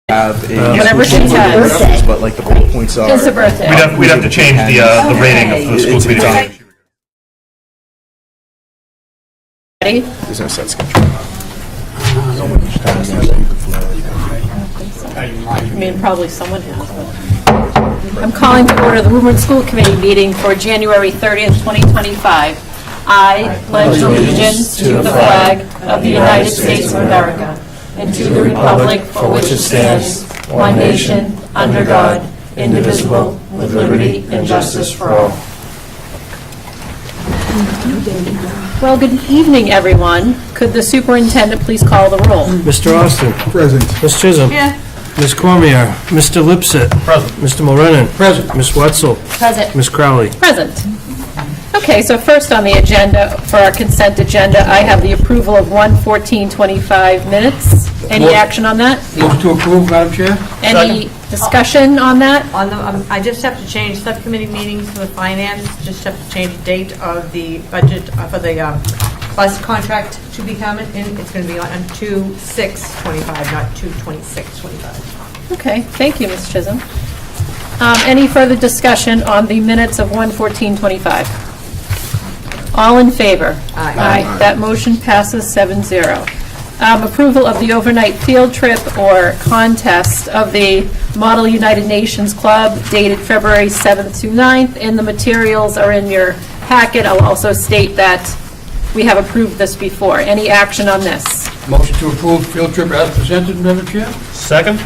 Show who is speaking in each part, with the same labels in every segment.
Speaker 1: have
Speaker 2: Whatever she has.
Speaker 1: but like the bullet points are.
Speaker 2: It's a birthday.
Speaker 3: We'd have to change the rating of the school committee.
Speaker 2: Ready?
Speaker 1: There's no set schedule.
Speaker 2: I mean, probably someone has. But I'm calling to order the Woburn School Committee meeting for January 30th, 2025. I pledge allegiance to the flag of the United States of America and to the republic for which it stands, one nation, under God, indivisible, with liberty and justice for all. Well, good evening, everyone. Could the superintendent please call the roll?
Speaker 4: Mr. Austin.
Speaker 5: Present.
Speaker 4: Ms. Chisholm.
Speaker 2: Yeah.
Speaker 4: Ms. Cormier. Mr. Lipset.
Speaker 3: Present.
Speaker 4: Mr. Morenin.
Speaker 5: Present.
Speaker 4: Ms. Wetzel.
Speaker 2: Present.
Speaker 4: Ms. Crowley.
Speaker 2: Present. Okay, so first on the agenda, for our consent agenda, I have the approval of 1:14:25 minutes. Any action on that?
Speaker 5: Motion to approve, Madam Chair?
Speaker 2: Any discussion on that?
Speaker 6: On the, I just have to change subcommittee meetings for the finance, just have to change the date of the budget for the bus contract to be coming in. It's going to be on 2/6/25, not 2/26/25.
Speaker 2: Okay, thank you, Ms. Chisholm. Any further discussion on the minutes of 1:14:25? All in favor?
Speaker 6: Aye.
Speaker 2: That motion passes 7-0. Approval of the overnight field trip or contest of the Model United Nations Club dated February 7th to 9th, and the materials are in your packet. I'll also state that we have approved this before. Any action on this?
Speaker 5: Motion to approve field trip as presented, Madam Chair?
Speaker 3: Second?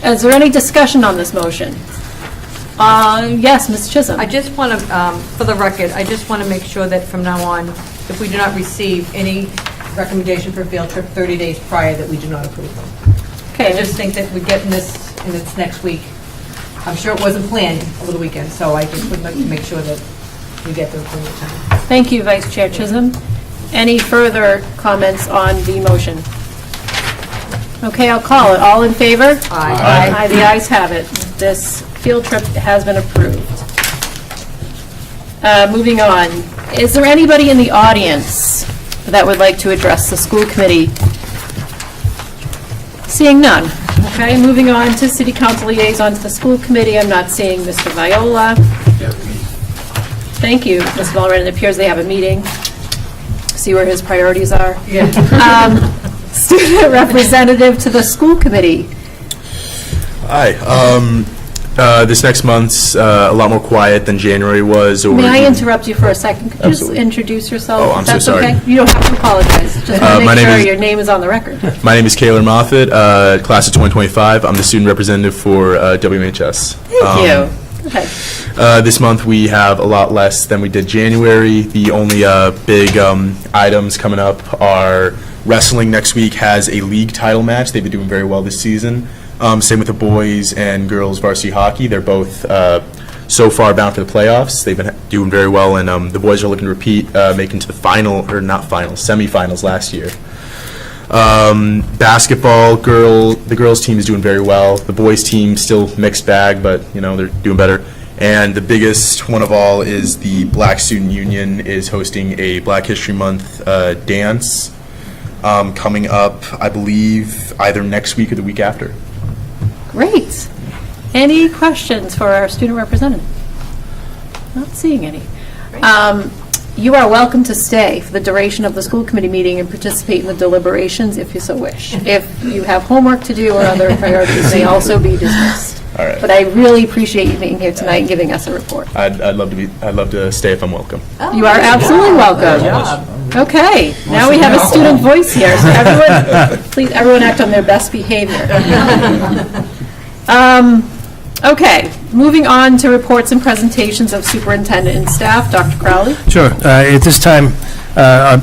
Speaker 2: Is there any discussion on this motion? Yes, Ms. Chisholm.
Speaker 6: I just want to, for the record, I just want to make sure that from now on, if we do not receive any recommendation for field trip 30 days prior, that we do not approve them. I
Speaker 2: Okay,
Speaker 6: just think that we're getting this, and it's next week. I'm sure it wasn't planned over the weekend, so I just would like to make sure that we get them plenty of time.
Speaker 2: thank you, Vice Chair Chisholm. Any further comments on the motion? Okay, I'll call it. All in favor?
Speaker 6: Aye.
Speaker 2: Aye, the ayes have it. This field trip has been approved. Moving on. Is there anybody in the audience that would like to address the school committee? Seeing none. Okay, moving on to city council liaison to the school committee. I'm not seeing Mr. Viola. Thank you, Ms. Mulren. It appears they have a meeting. See where his priorities are. Student representative to the school committee.
Speaker 1: Hi. This next month's a lot more quiet than January was. Or
Speaker 2: May I interrupt you for a second? Could you just
Speaker 1: Absolutely.
Speaker 2: introduce yourself?
Speaker 1: Oh,
Speaker 2: if
Speaker 1: I'm so
Speaker 2: that's
Speaker 1: sorry.
Speaker 2: okay? You don't have to apologize. Just want to
Speaker 1: my
Speaker 2: make
Speaker 1: name
Speaker 2: sure
Speaker 1: is-
Speaker 2: your name is on the record.
Speaker 1: My name is Kaylor Moffett, class of 2025. I'm the student representative for WMHS.
Speaker 2: Thank you. Okay.
Speaker 1: This month we have a lot less than we did January. The only big items coming up are wrestling next week has a league title match. They've been doing very well this season. Same with the boys and girls varsity hockey. They're both so far bound for the playoffs. They've been doing very well, and the boys are looking to repeat, making to the final, or not finals, semifinals last year. Basketball, the girls team is doing very well. The boys team still mixed bag, but they're doing better. And the biggest one of all is the Black Student Union is hosting a Black History Month dance coming up, I believe, either next week or the week after.
Speaker 2: Great. Any questions for our student representative? Not seeing any. You are welcome to stay for the duration of the school committee meeting and participate in the deliberations if you so wish. If you have homework to do or other priorities, may also be dismissed.
Speaker 1: All right.
Speaker 2: But I really appreciate you being here tonight and giving us a report.
Speaker 1: I'd love to stay if I'm welcome.
Speaker 2: You are absolutely welcome. Okay, now we have a student voice here, so everyone, please, everyone act on their best behavior. Okay, moving on to reports and presentations of superintendent and staff. Dr. Crowley?
Speaker 4: Sure. At this time, I'd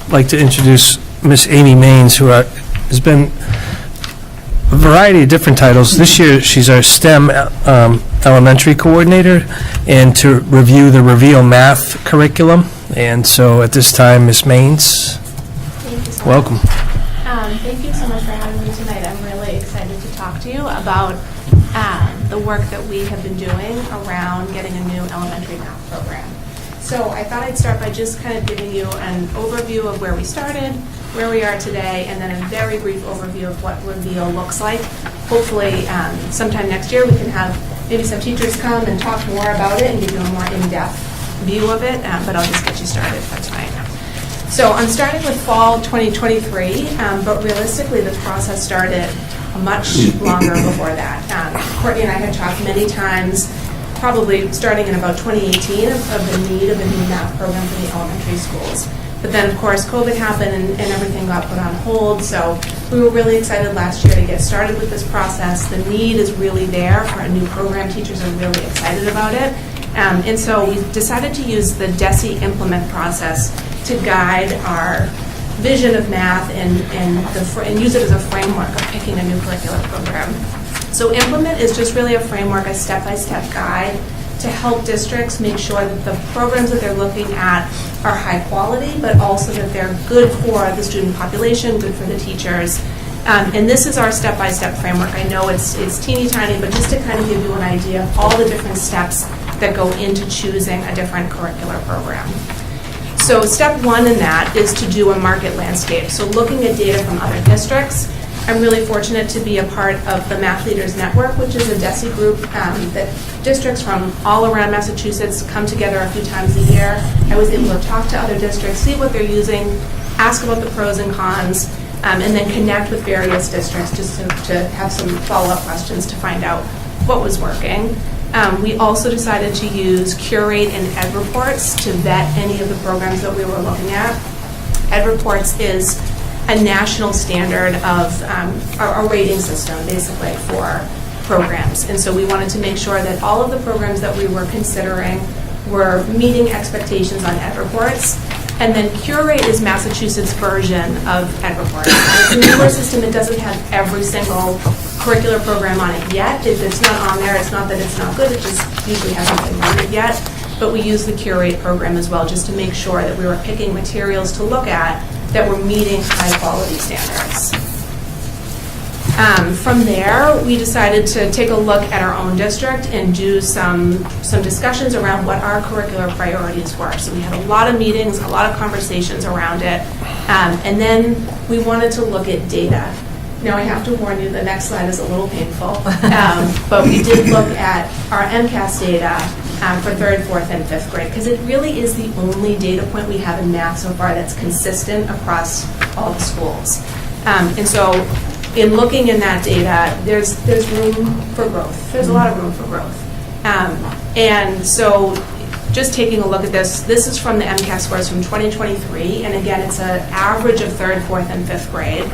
Speaker 4: like to introduce Miss Amy Maines, who has been a variety of different titles. This year, she's our STEM elementary coordinator, and to review the Reveal Math curriculum. And so at this time, Miss Maines,
Speaker 7: Thank you so
Speaker 4: welcome.
Speaker 7: much. Thank you so much for having me tonight. I'm really excited to talk to you about the work that we have been doing around getting a new elementary math program. So I thought I'd start by just kind of giving you an overview of where we started, where we are today, and then a very brief overview of what Reveal looks like. Hopefully, sometime next year, we can have maybe some teachers come and talk more about it and give you a more in-depth view of it, but I'll just get you started for tonight. So I'm starting with fall 2023, but realistically, this process started much longer before that. Courtney and I had talked many times, probably starting in about 2018, of the need of a new math program for the elementary schools. But then, of course, COVID happened and everything got put on hold, so we were really excited last year to get started with this process. The need is really there for a new program. Teachers are really excited about it. And so we decided to use the DESE implement process to guide our vision of math and use it as a framework of picking a new curricular program. So implement is just really a framework, a step-by-step guide to help districts make sure that the programs that they're looking at are high quality, but also that they're good for the student population, good for the teachers. And this is our step-by-step framework. I know it's teeny tiny, but just to kind of give you an idea of all the different steps that go into choosing a different curricular program. So step one in that is to do a market landscape. So looking at data from other districts. I'm really fortunate to be a part of the Math Leaders Network, which is a DESE group that districts from all around Massachusetts come together a few times a year. I was able to talk to other districts, see what they're using, ask about the pros and cons, and then connect with various districts just to have some follow-up questions to find out what was working. We also decided to use Curate and Ed Reports to vet any of the programs that we were looking at. Ed Reports is a national standard of a rating system, basically, for programs. And so we wanted to make sure that all of the programs that we were considering were meeting expectations on Ed Reports. And then Curate is Massachusetts' version of Ed Reports. It's a newer system. It doesn't have every single curricular program on it yet. If it's not on there, it's not that it's not good. It just usually hasn't been rated yet. But we use the Curate program as well, just to make sure that we were picking materials to look at that were meeting high-quality standards. From there, we decided to take a look at our own district and do some discussions around what our curricular priorities were. So we had a lot of meetings, a lot of conversations around it, and then we wanted to look at data. Now, I have to warn you, the next slide is a little painful, but we did look at our MCAS data for 3rd, 4th, and 5th grade, because it really is the only data point we have in math so far that's consistent across all the schools. And so in looking in that data, there's room for growth. There's a lot of room for growth. And so just taking a look at this is from the MCAS scores from 2023, and again, it's an average of 3rd, 4th, and 5th grade.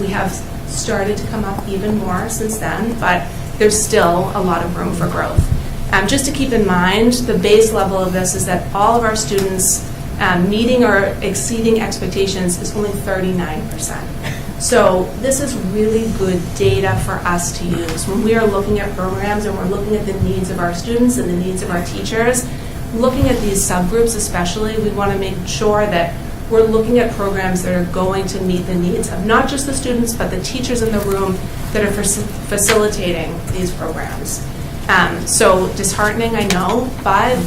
Speaker 7: We have started to come up even more since then, but there's still a lot of room for growth. Just to keep in mind, the base level of this is that all of our students meeting or exceeding expectations is only 39%. So this is really good data for us to use. When we are looking at programs and we're looking at the needs of our students and the needs of our teachers, looking at these subgroups especially, we want to make sure that we're looking at programs that are going to meet the needs of not just the students, but the teachers in the room that are facilitating these programs. So disheartening, I know, but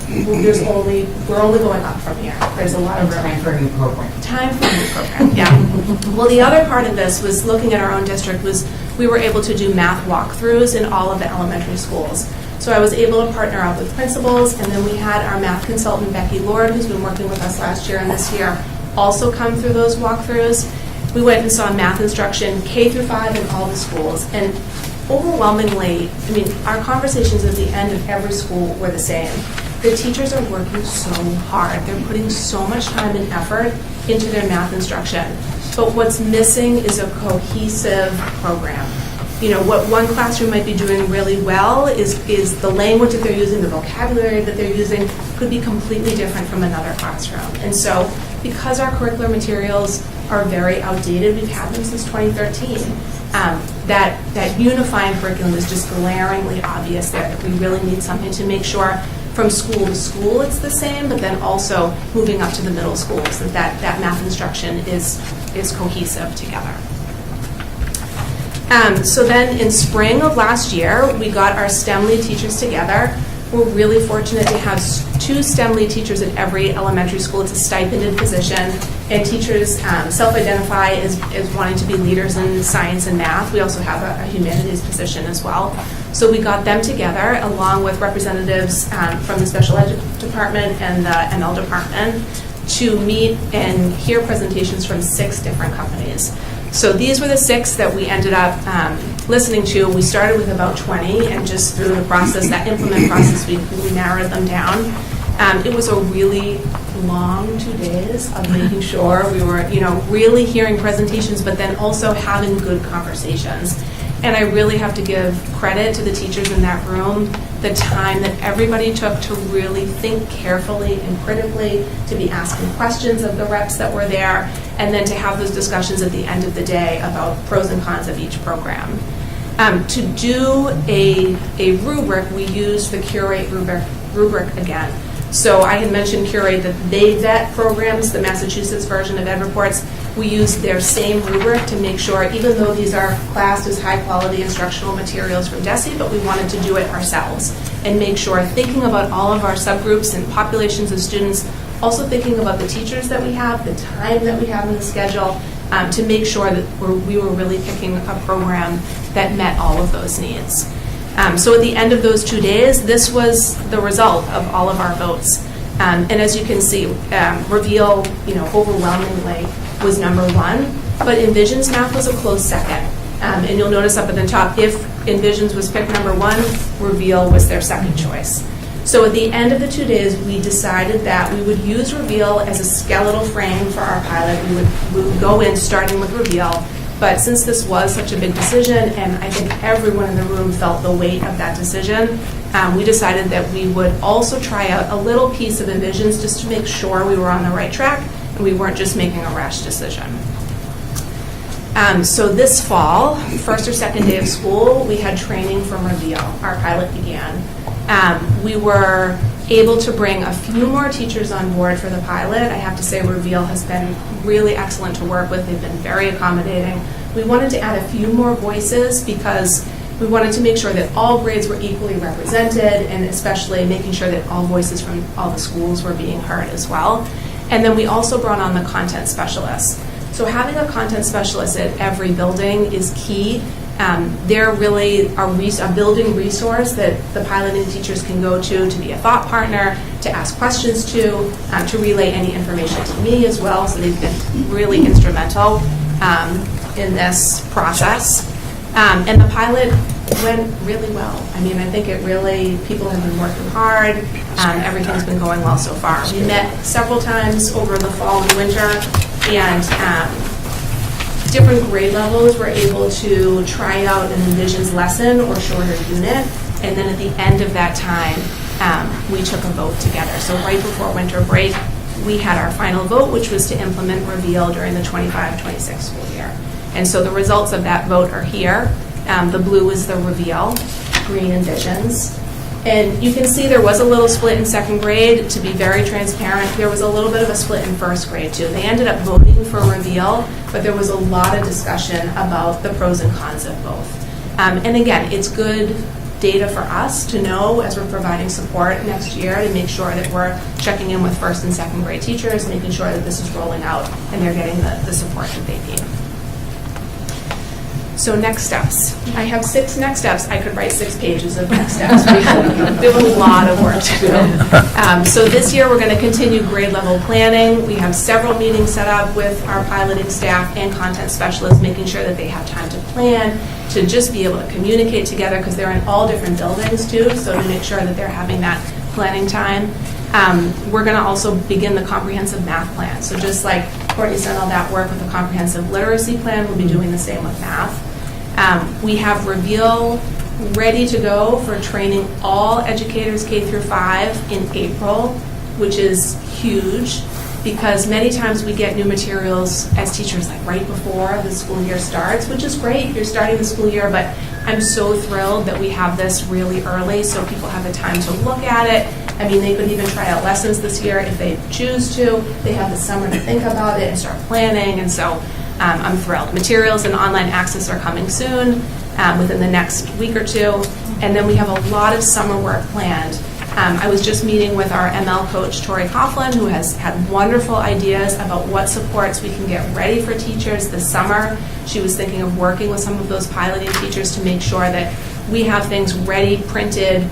Speaker 7: we're only going up from here. There's a lot of room.
Speaker 8: Time for a new program.
Speaker 7: Time for a new program, yeah. Well, the other part of this was looking at our own district was we were able to do math walkthroughs in all of the elementary schools. So I was able to partner up with principals, and then we had our math consultant, Becky Lord, who's been working with us last year and this year, also come through those walkthroughs. We went and saw math instruction K through 5 in all the schools, and overwhelmingly, I mean, our conversations at the end of every school were the same. The teachers are working so hard. They're putting so much time and effort into their math instruction. But what's missing is a cohesive program. You know, what one classroom might be doing really well is the language that they're using, the vocabulary that they're using could be completely different from another classroom. And so because our curricular materials are very outdated, we've had them since 2013, that unifying curriculum is just glaringly obvious there, that we really need something to make sure from school to school it's the same, but then also moving up to the middle schools, that math instruction is cohesive together. So then in spring of last year, we got our STEM lead teachers together. We're really fortunate to have 2 STEM lead teachers at every elementary school. It's a stipended position, and teachers self-identify as wanting to be leaders in science and math. We also have a humanities position as well. So we got them together, along with representatives from the special ed department and the ML department, to meet and hear presentations from 6 different companies. So these were the 6 that we ended up listening to. We started with about 20, and just through the process, that implement process, we narrowed them down. It was a really long 2 days of making sure we were, really hearing presentations, but then also having good conversations. And I really have to give credit to the teachers in that room, the time that everybody took to really think carefully and critically, to be asking questions of the reps that were there, and then to have those discussions at the end of the day about pros and cons of each program. To do a rubric, we used the Curate rubric again. So I had mentioned Curate that they vet programs, the Massachusetts version of Ed Reports. We used their same rubric to make sure, even though these are classed as high-quality instructional materials from DESE, but we wanted to do it ourselves and make sure, thinking about all of our subgroups and populations of students, also thinking about the teachers that we have, the time that we have in the schedule, to make sure that we were really picking a program that met all of those needs. So at the end of those 2 days, this was the result of all of our votes. And as you can see, Reveal, overwhelmingly was number 1, but Envisions Math was a close second. And you'll notice up at the top, if Envisions was picked number 1, Reveal was their second choice. So at the end of the 2 days, we decided that we would use Reveal as a skeletal frame for our pilot. We would go in starting with Reveal. But since this was such a big decision, and I think everyone in the room felt the weight of that decision, we decided that we would also try out a little piece of Envisions just to make sure we were on the right track and we weren't just making a rash decision. So this fall, first or second day of school, we had training from Reveal. Our pilot began. We were able to bring a few more teachers on board for the pilot. I have to say Reveal has been really excellent to work with. They've been very accommodating. We wanted to add a few more voices because we wanted to make sure that all grades were equally represented, and especially making sure that all voices from all the schools were being heard as well. And then we also brought on the content specialists. So having a content specialist at every building is key. They're really a building resource that the piloting teachers can go to be a thought partner, to ask questions to relay any information to me as well. So they've been really instrumental in this process. And the pilot went really well. I mean, I think people have been working hard. Everything's been going well so far. We met several times over the fall and winter, and different grade levels were able to try out an Envisions lesson or shorter unit, and then at the end of that time, we took a vote together. So right before winter break, we had our final vote, which was to implement Reveal during the 25-26 school year. And so the results of that vote are here. The blue is the Reveal, green Envisions. And you can see there was a little split in second grade. To be very transparent, there was a little bit of a split in first grade too. They ended up voting for Reveal, but there was a lot of discussion about the pros and cons of both. And again, it's good data for us to know as we're providing support next year to make sure that we're checking in with first and second grade teachers, making sure that this is rolling out and they're getting the support that they need. So next steps. I have 6 next steps. I could write 6 pages of next steps. We have a lot of work to do. So this year we're going to continue grade level planning. We have several meetings set up with our piloting staff and content specialists, making sure that they have time to plan, to just be able to communicate together, because they're in all different buildings too, so to make sure that they're having that planning time. We're going to also begin the comprehensive math plan. So just like Courtney's done all that work with the comprehensive literacy plan, we'll be doing the same with math. We have Reveal ready to go for training all educators K through 5 in April, which is huge, because many times we get new materials as teachers like right before the school year starts, which is great. You're starting the school year, but I'm so thrilled that we have this really early so people have the time to look at it. I mean, they could even try out lessons this year if they choose to. They have the summer to think about it and start planning, and so I'm thrilled. Materials and online access are coming soon, within the next week or two, and then we have a lot of summer work planned I was just meeting with our ML coach, Tori Coughlin, who has had wonderful ideas about what supports we can get ready for teachers this summer. She was thinking of working with some of those piloting teachers to make sure that we have things ready, printed,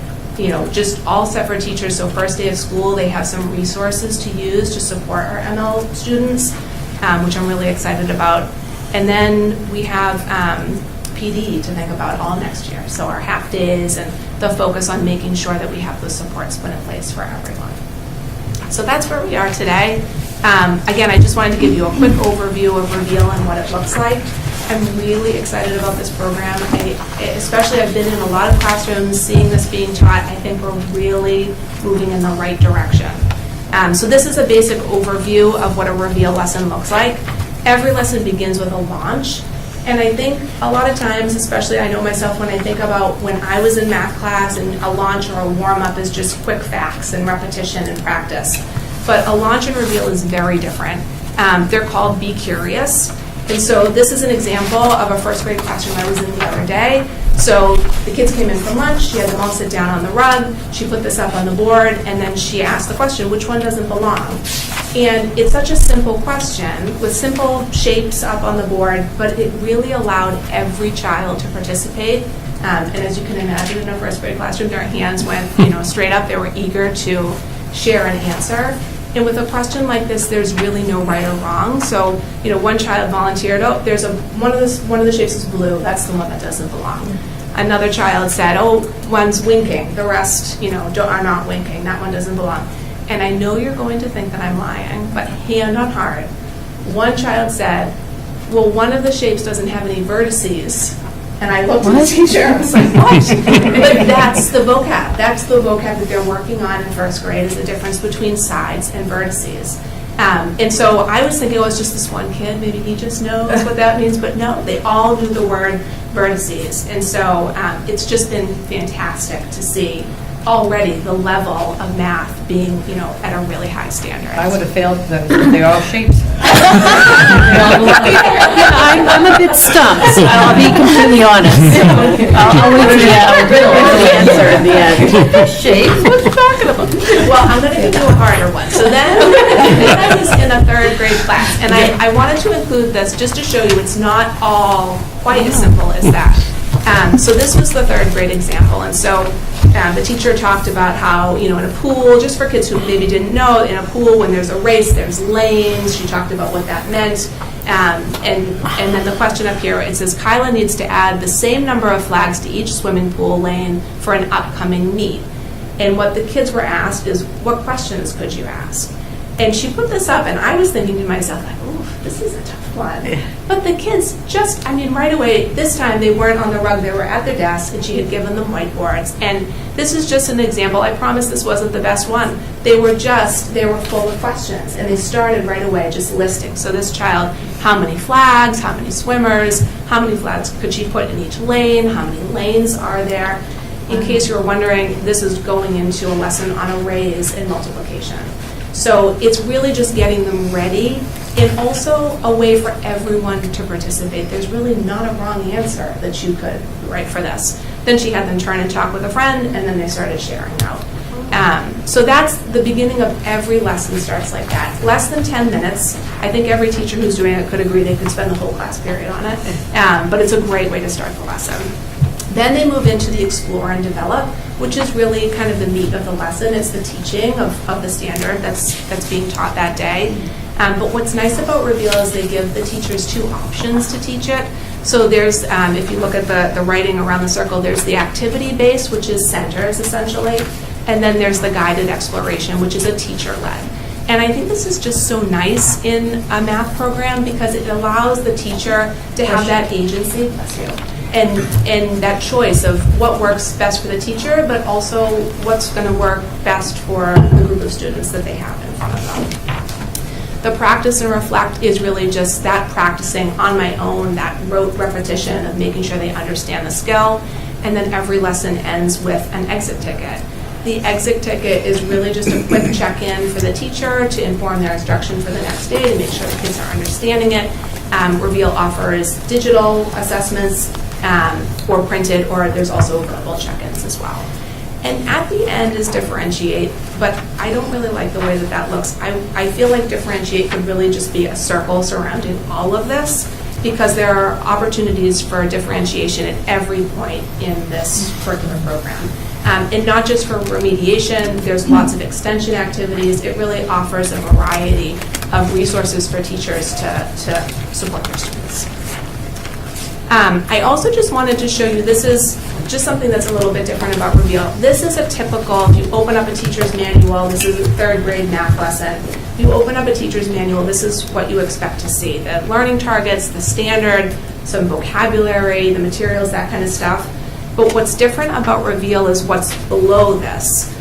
Speaker 7: just all set for teachers. So first day of school, they have some resources to use to support our ML students, which I'm really excited about. And then we have PD to think about all next year. So our half days and the focus on making sure that we have those supports put in place for everyone. So that's where we are today. Again, I just wanted to give you a quick overview of Reveal and what it looks like. I'm really excited about this program. Especially I've been in a lot of classrooms seeing this being taught. I think we're really moving in the right direction. So this is a basic overview of what a Reveal lesson looks like. Every lesson begins with a launch. And I think a lot of times, especially I know myself when I think about when I was in math class and a launch or a warm-up is just quick facts and repetition and practice. But a launch and reveal is very different. They're called Be Curious. And so this is an example of a first grade classroom I was in the other day. So the kids came in from lunch, she had them all sit down on the rug, she put this up on the board, and then she asked the question, which one doesn't belong? And it's such a simple question with simple shapes up on the board, but it really allowed every child to participate. And as you can imagine in a first grade classroom, their hands went straight up. They were eager to share an answer. And with a question like this, there's really no right or wrong. So, one child volunteered, there's one of the shapes is blue. That's the one that doesn't belong. Another child said, one's winking. The rest, are not winking. That one doesn't belong. And I know you're going to think that I'm lying, but hand on heart, one child said, well, one of the shapes doesn't have any vertices. And I looked at the teacher, I was like, what? But that's the vocab. That's the vocab that they're working on in first grade, is the difference between sides and vertices. And so I was thinking, it's just this one kid, maybe he just knows what that means, but no, they all knew the word vertices. And so it's just been fantastic to see already the level of math being, at a really high standard.
Speaker 6: I would have failed those. They're all shapes.
Speaker 2: I'm a bit stumped. I'll be completely honest. I'll wait for the answer in the end. Shapes? What you talking about?
Speaker 7: Well, I'm going to give you a harder one. So then I was in a third grade class, and I wanted to include this just to show you it's not all quite as simple as that. So this was the third grade example, and so the teacher talked about how, in a pool, just for kids who maybe didn't know, in a pool when there's a race, there's lanes. She talked about what that meant. And then the question up here, it says, Kyla needs to add the same number of flags to each swimming pool lane for an upcoming meet. And what the kids were asked is, what questions could you ask? And she put this up, and I was thinking to myself, this is a tough one. But the kids right away, this time they weren't on the rug, they were at their desk, and she had given them whiteboards. And this is just an example. I promise this wasn't the best one. They were full of questions, and they started right away just listing. So this child, how many flags, how many swimmers, how many flags could she put in each lane, how many lanes are there? In case you were wondering, this is going into a lesson on arrays and multiplication. So it's really just getting them ready, and also a way for everyone to participate. There's really not a wrong answer that you could write for this. Then she had them turn and talk with a friend, and then they started sharing out. So that's the beginning of every lesson starts like that. Less than 10 minutes. I think every teacher who's doing it could agree they could spend the whole class period on it. But it's a great way to start the lesson. Then they move into the explore and develop, which is really kind of the meat of the lesson. It's the teaching of the standard that's being taught that day. But what's nice about Reveal is they give the teachers two options to teach it. So there's, if you look at the writing around the circle, there's the activity base, which is centers essentially, and then there's the guided exploration, which is a teacher-led. And I think this is just so nice in a math program because it allows the teacher to have that agency, and that choice of what works best for the teacher, but also what's going to work best for the group of students that they have in front of them. The practice and reflect is really just that practicing on my own, that rote repetition of making sure they understand the skill, and then every lesson ends with an exit ticket. The exit ticket is really just a quick check-in for the teacher to inform their instruction for the next day to make sure the kids are understanding it. Reveal offers digital assessments or printed, or there's also verbal check-ins as well. And at the end is differentiate, but I don't really like the way that that looks. I feel like differentiate could really just be a circle surrounding all of this, because there are opportunities for differentiation at every point in this curriculum program. And not just for remediation, there's lots of extension activities. It really offers a variety of resources for teachers to support their students. I also just wanted to show you, this is just something that's a little bit different about Reveal. This is a typical, if you open up a teacher's manual, this is a 3rd grade math lesson. If you open up a teacher's manual, this is what you expect to see. The learning targets, the standard, some vocabulary, the materials, that kind of stuff. But what's different about Reveal is what's below this.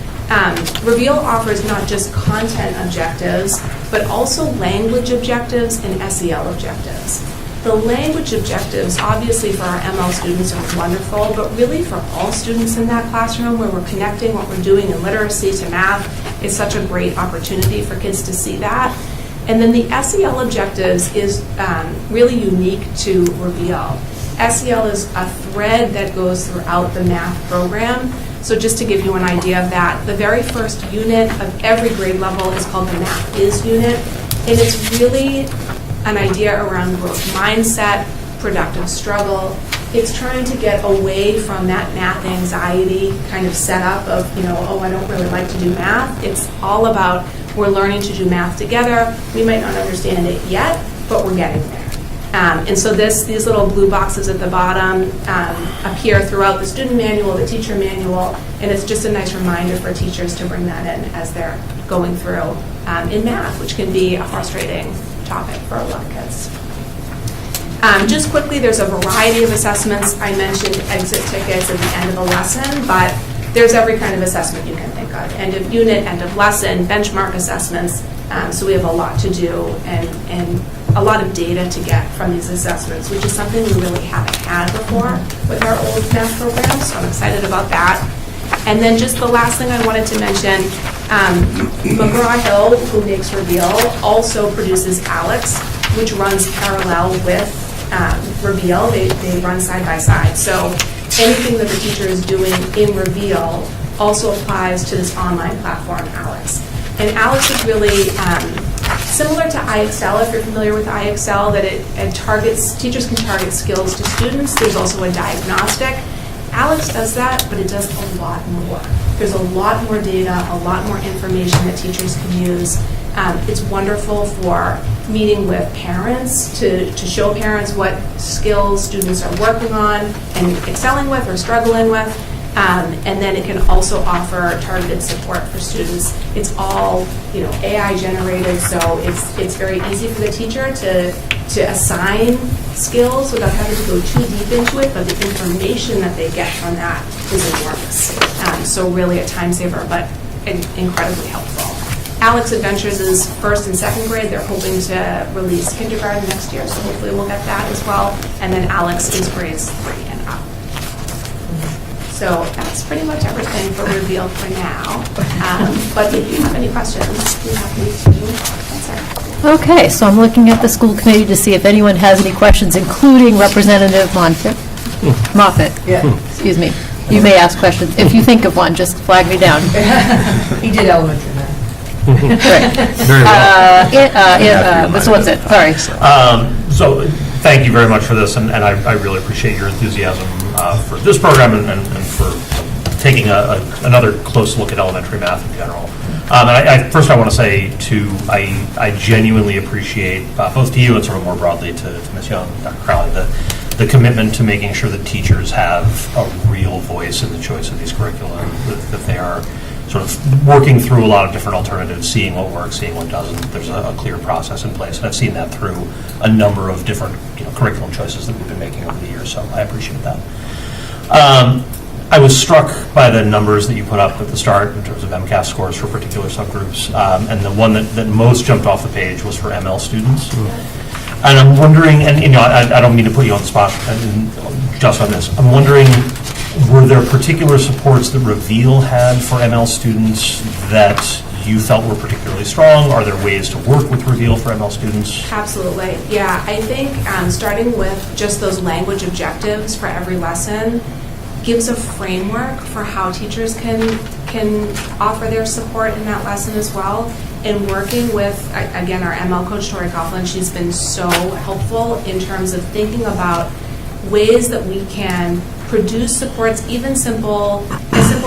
Speaker 7: Reveal offers not just content objectives, but also language objectives and SEL objectives. The language objectives, obviously for our ML students, are wonderful, but really for all students in that classroom where we're connecting what we're doing in literacy to math, it's such a great opportunity for kids to see that. And then the SEL objectives is really unique to Reveal. SEL is a thread that goes throughout the math program. So just to give you an idea of that, the very first unit of every grade level is called the Math Is unit, and it's really an idea around growth mindset, productive struggle. It's trying to get away from that math anxiety kind of setup of, oh, I don't really like to do math. It's all about we're learning to do math together. We might not understand it yet, but we're getting there. And so these little blue boxes at the bottom appear throughout the student manual, the teacher manual, and it's just a nice reminder for teachers to bring that in as they're going through in math, which can be a frustrating topic for a lot of kids. Just quickly, there's a variety of assessments. I mentioned exit tickets at the end of a lesson, but there's every kind of assessment you can think of. End of unit, end of lesson, benchmark assessments. So we have a lot to do and a lot of data to get from these assessments, which is something we really haven't had before with our old math program, so I'm excited about that. And then just the last thing I wanted to mention, McGraw-Hill, who makes Reveal, also produces ALEX, which runs parallel with Reveal. They run side by side. So anything that the teacher is doing in Reveal also applies to this online platform, ALEX. And ALEX is really similar to IXL, if you're familiar with IXL, that it targets, teachers can target skills to students. There's also a diagnostic. ALEX does that, but it does a lot more. There's a lot more data, a lot more information that teachers can use. It's wonderful for meeting with parents to show parents what skills students are working on and excelling with or struggling with. And then it can also offer targeted support for students. It's all, AI generated, so it's very easy for the teacher to assign skills without having to go too deep into it, but the information that they get from that is enormous. So really a time saver, but incredibly helpful. Alex Adventures is 1st and 2nd grade. They're hoping to release kindergarten next year, so hopefully we'll get that as well. And then Alex is grades 3 and up. So that's pretty much everything for Reveal for now. But if you have any questions, we're happy to answer.
Speaker 2: Okay, so I'm looking at the school committee to see if anyone has any questions, including Representative Moffett.
Speaker 6: Yeah.
Speaker 2: Excuse me. You may ask questions. If you think of one, just flag me down.
Speaker 6: He did elementary math.
Speaker 1: Very well.
Speaker 2: So what's it? Sorry.
Speaker 3: So thank you very much for this, and I really appreciate your enthusiasm for this program and for taking another close look at elementary math in general. And first I want to say, I genuinely appreciate, both to you and sort of more broadly to Ms. Young, Dr. Crowley, the commitment to making sure that teachers have a real voice in the choice of these curriculum, that they are sort of working through a lot of different alternatives, seeing what works, seeing what doesn't. There's a clear process in place, and I've seen that through a number of different curriculum choices that we've been making over the years, so I appreciate that. I was struck by the numbers that you put up at the start in terms of MCAS scores for particular subgroups, and the one that most jumped off the page was for ML students. And I'm wondering, and I don't mean to put you on the spot just on this, I'm wondering, were there particular supports that Reveal had for ML students that you felt were particularly strong? Are there ways to work with Reveal for ML students?
Speaker 7: Absolutely, yeah. I think starting with just those language objectives for every lesson gives a framework for how teachers can offer their support in that lesson as well. And working with, again, our ML coach, Tori Coughlin, she's been so helpful in terms of thinking about ways that we can produce supports, even as simple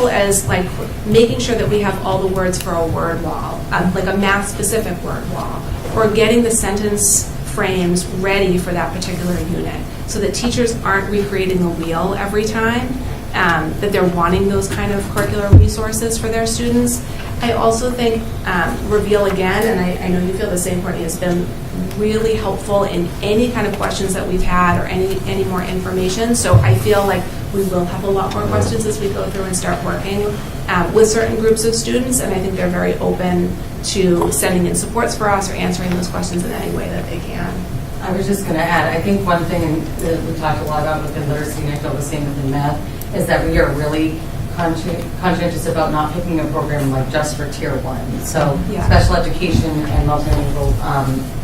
Speaker 7: as like making sure that we have all the words for a word wall, like a math-specific word wall, or getting the sentence frames ready for that particular unit so that teachers aren't recreating the wheel every time, that they're wanting those kind of curricular resources for their students. I also think Reveal Again, and I know you feel the same, Courtney, has been really helpful in any kind of questions that we've had or any more information. So I feel like we will have a lot more questions as we go through and start working with certain groups of students, and I think they're very open to sending in supports for us or answering those questions in any way that they can.
Speaker 8: I was just going to add, I think one thing that we talked a lot about within literacy, and I feel the same within math, is that we are really conscientious about not picking a program like just for Tier 1. So
Speaker 7: Yeah.
Speaker 8: special education and multilingual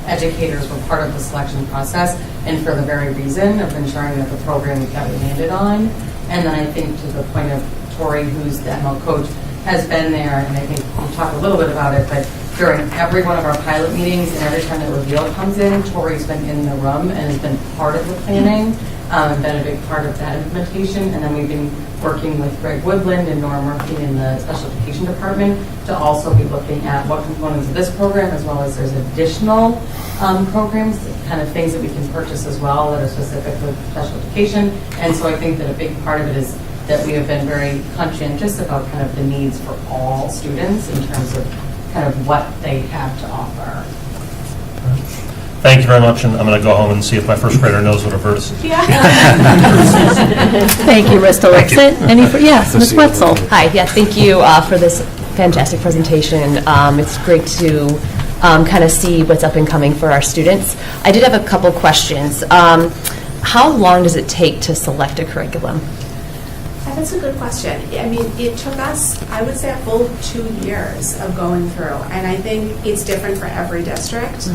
Speaker 8: educators were part of the selection process, and for the very reason of ensuring that the program that we landed on. And then I think to the point of Tori, who's the ML coach, has been there, and I think we'll talk a little bit about it, but during every one of our pilot meetings and every time that Reveal comes in, Tori's been in the room and has been part of the planning, and been a big part of that implementation. And then we've been working with Greg Woodland and Nora Murphy in the special education department to also be looking at what components of this program, as well as there's additional programs, kind of things that we can purchase as well that are specific to special education. And so I think that a big part of it is that we have been very conscientious about kind of the needs for all students in terms of kind of what they have to offer.
Speaker 3: Thank you very much, and I'm going to go home and see if my first grader knows what a verse is.
Speaker 2: Thank you, Mr. Lipset. Yes, Ms. Wetzel.
Speaker 9: Hi, yeah, thank you for this fantastic presentation. It's great to kind of see what's up and coming for our students. I did have a couple questions. How long does it take to select a curriculum?
Speaker 7: That's a good question. I mean, it took us, I would say, a full 2 years of going through, and I think it's different for every district.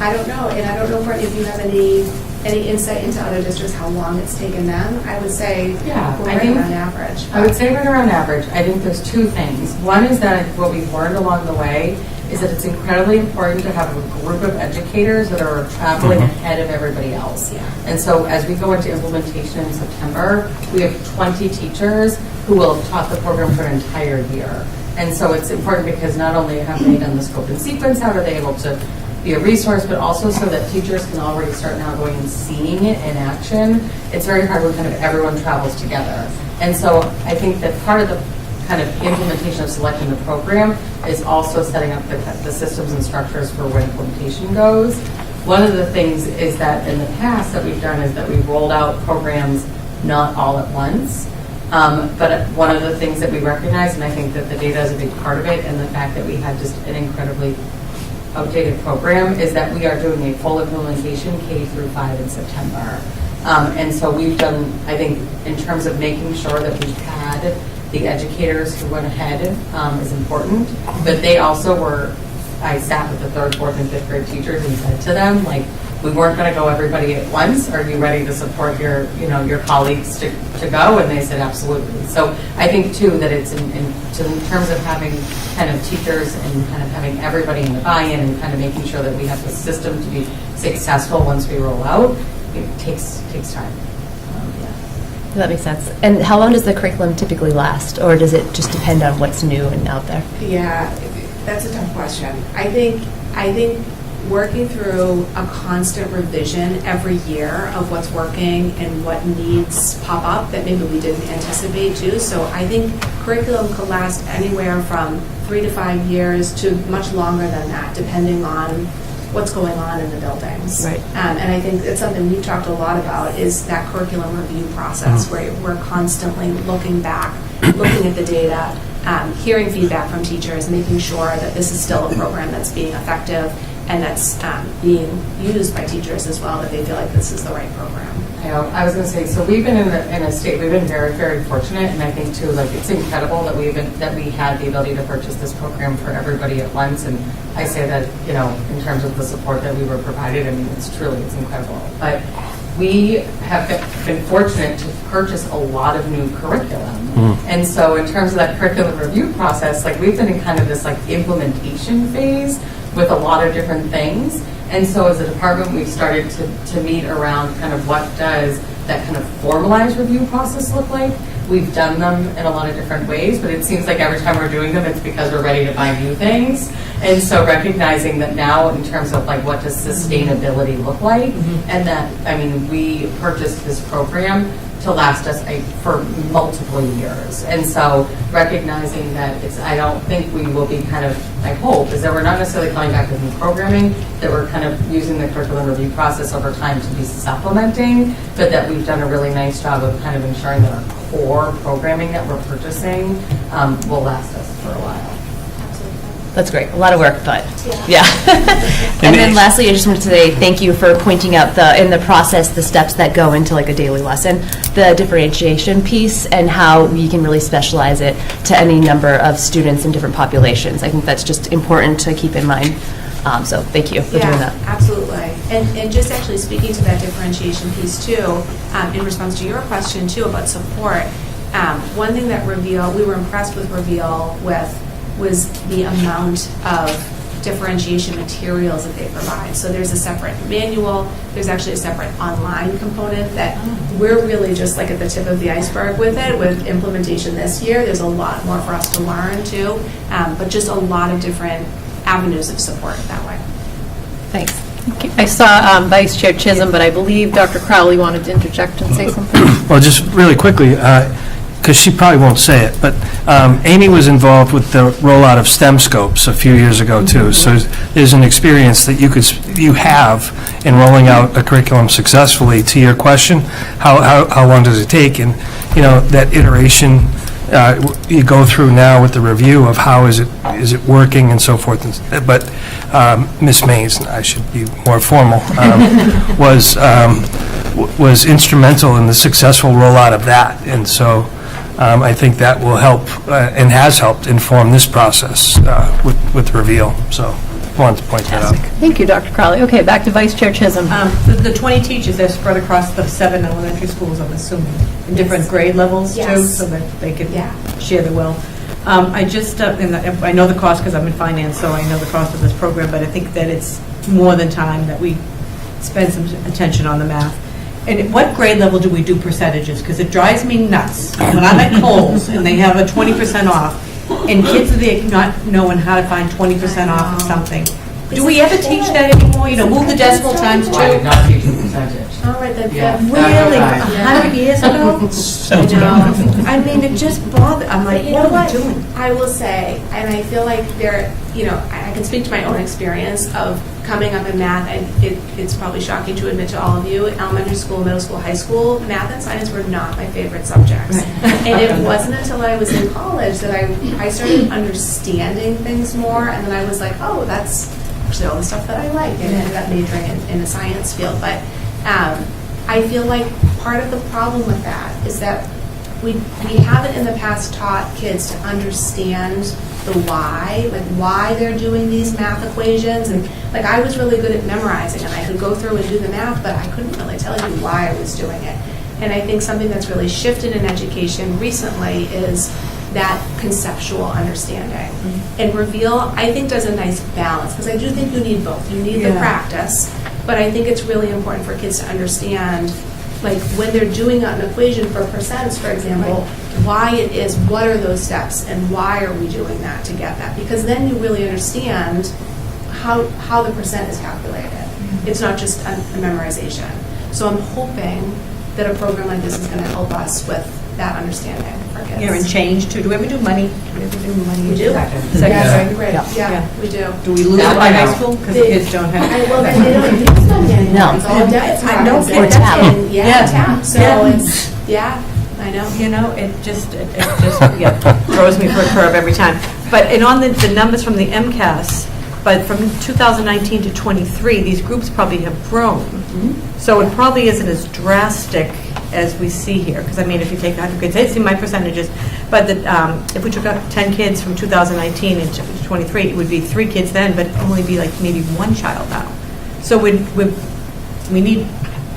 Speaker 7: I don't know, and I don't know, Courtney, if you have any insight into other districts, how long it's taken them. I would say we're right around average.
Speaker 8: I would say right around average. I think there's two things. One is that what we've learned along the way is that it's incredibly important to have a group of educators that are traveling ahead of everybody else.
Speaker 7: Yeah.
Speaker 8: And so as we go into implementation in September, we have 20 teachers who will have taught the program for an entire year. And so it's important because not only have they done the scope and sequence, how are they able to be a resource, but also so that teachers can already start now going and seeing it in action. It's very hard when kind of everyone travels together. And so I think that part of the kind of implementation of selecting the program is also setting up the systems and structures for when implementation goes. One of the things is that in the past that we've done is that we've rolled out programs not all at once. But one of the things that we recognize, and I think that the data is a big part of it, and the fact that we had just an incredibly outdated program, is that we are doing a full implementation K through 5 in September. And so we've done, I think, in terms of making sure that we've had the educators who went ahead is important, but they also were, I sat with the 3rd, 4th, and 5th grade teachers and said to them, like, we weren't going to go everybody at once. Are you ready to support your colleagues to go? And they said, absolutely. So I think, too, that it's in terms of having kind of teachers and kind of having everybody in the buy-in and kind of making sure that we have the system to be successful once we roll out, it takes time.
Speaker 9: That makes sense. And how long does the curriculum typically last, or does it just depend on what's new and out there?
Speaker 7: Yeah, that's a tough question. I think working through a constant revision every year of what's working and what needs pop up that maybe we didn't anticipate too. So I think curriculum could last anywhere from 3 to 5 years to much longer than that, depending on what's going on in the buildings.
Speaker 9: Right.
Speaker 7: And I think it's something we've talked a lot about is that curriculum review process where we're constantly looking back, looking at the data, hearing feedback from teachers, making sure that this is still a program that's being effective and that's being used by teachers as well, that they feel like this is the right program.
Speaker 8: I was going to say, so we've been in a state, we've been very, very fortunate, and I think too, like, it's incredible that we had the ability to purchase this program for everybody at once, and I say that, in terms of the support that we were provided, I mean, it's incredible. But we have been fortunate to purchase a lot of new curriculum. And so in terms of that curriculum review process, like we've been in kind of this like implementation phase with a lot of different things. And so as a department, we've started to meet around kind of what does that kind of formalized review process look like. We've done them in a lot of different ways, but it seems like every time we're doing them, it's because we're ready to buy new things. And so recognizing that now in terms of like what does sustainability look like, and that, I mean, we purchased this program to last us for multiple years. And so recognizing that I don't think we will be kind of, I hope, is that we're not necessarily coming back with new programming, that we're kind of using the curriculum review process over time to be supplementing, but that we've done a really nice job of kind of ensuring that our core programming that we're purchasing will last us for a while.
Speaker 9: That's great. A lot of work, but yeah. And then lastly, I just wanted to say thank you for pointing out in the process, the steps that go into like a daily lesson, the differentiation piece and how we can really specialize it to any number of students in different populations. I think that's just important to keep in mind. So thank you for doing that.
Speaker 7: Absolutely. And just actually speaking to that differentiation piece too, in response to your question too about support, one thing that we were impressed with Reveal was the amount of differentiation materials that they provide. So there's a separate manual, there's actually a separate online component that we're really just like at the tip of the iceberg with it, with implementation this year. There's a lot more for us to learn too, but just a lot of different avenues of support that way.
Speaker 9: Thanks.
Speaker 2: I saw Vice Chair Chisholm, but I believe Dr. Crowley wanted to interject and say something.
Speaker 4: Well, just really quickly, because she probably won't say it, but Amy was involved with the rollout of STEM scopes a few years ago too. So there's an experience that you have in rolling out a curriculum successfully. To your question, how long does it take? And that iteration you go through now with the review of how is it working and so forth. But Ms. Mays, I should be more formal, was instrumental in the successful rollout of that, and so. I think that will help and has helped inform this process with Reveal. So I wanted to point that out.
Speaker 2: Thank you, Dr. Crowley. Okay, back to Vice Chair Chisholm.
Speaker 6: The 20 teachers, they're spread across the 7 elementary schools, I'm assuming, in different grade levels too, so that they can share the will. I just, and I know the cost because I'm in finance, so I know the cost of this program, but I think that it's more than time that we spend some attention on the math. And at what grade level do we do percentages? Because it drives me nuts. When I'm at Kohl's and they have a 20% off, and kids are there not knowing how to find 20% off of something. Do we ever teach that anymore? Move the decimal times 2.
Speaker 8: I did not teach the percentage.
Speaker 7: All right, then.
Speaker 6: Really? 100 years ago? I mean, it just bothered. I'm like, what are we doing?
Speaker 7: I will say, and I feel like I can speak to my own experience of coming up in math, and it's probably shocking to admit to all of you, elementary school, middle school, high school, math and science were not my favorite subjects. Right. And it wasn't until I was in college that I started understanding things more, and then I was like, oh, that's actually all the stuff that I like, and ended up majoring in the science field. But I feel like part of the problem with that is that we haven't in the past taught kids to understand the why, like why they're doing these math equations. And like I was really good at memorizing, and I could go through and do the math, but I couldn't really tell you why I was doing it. And I think something that's really shifted in education recently is that conceptual understanding. And Reveal, I think, does a nice balance, because I do think you need both. You need the practice, but I think it's really important for kids to understand, like when they're doing an equation for percents, for example, why it is, what are those steps, and why are we doing that to get that? Because then you really understand how the percent is calculated. It's not just a memorization. So I'm hoping that a program like this is going to help us with that understanding for kids.
Speaker 6: Yeah, and change too. Do we ever do money?
Speaker 7: We do.
Speaker 6: Second grade?
Speaker 7: Yeah, we do.
Speaker 6: Do we lose it by high school? Because the kids don't have.
Speaker 7: Well, and they don't use money anymore.
Speaker 9: No.
Speaker 7: It's all debt.
Speaker 6: I know.
Speaker 9: Or tap.
Speaker 7: Tap. So it's, I know.
Speaker 6: It just throws me for a curve every time. But and on the numbers from the MCAS, but from 2019 to 23, these groups probably have grown. So it probably isn't as drastic as we see here. Because I mean, if you take 100 kids, I see my percentages, but if we took out 10 kids from 2019 into 23, it would be 3 kids then, but only be like maybe 1 child now. So we need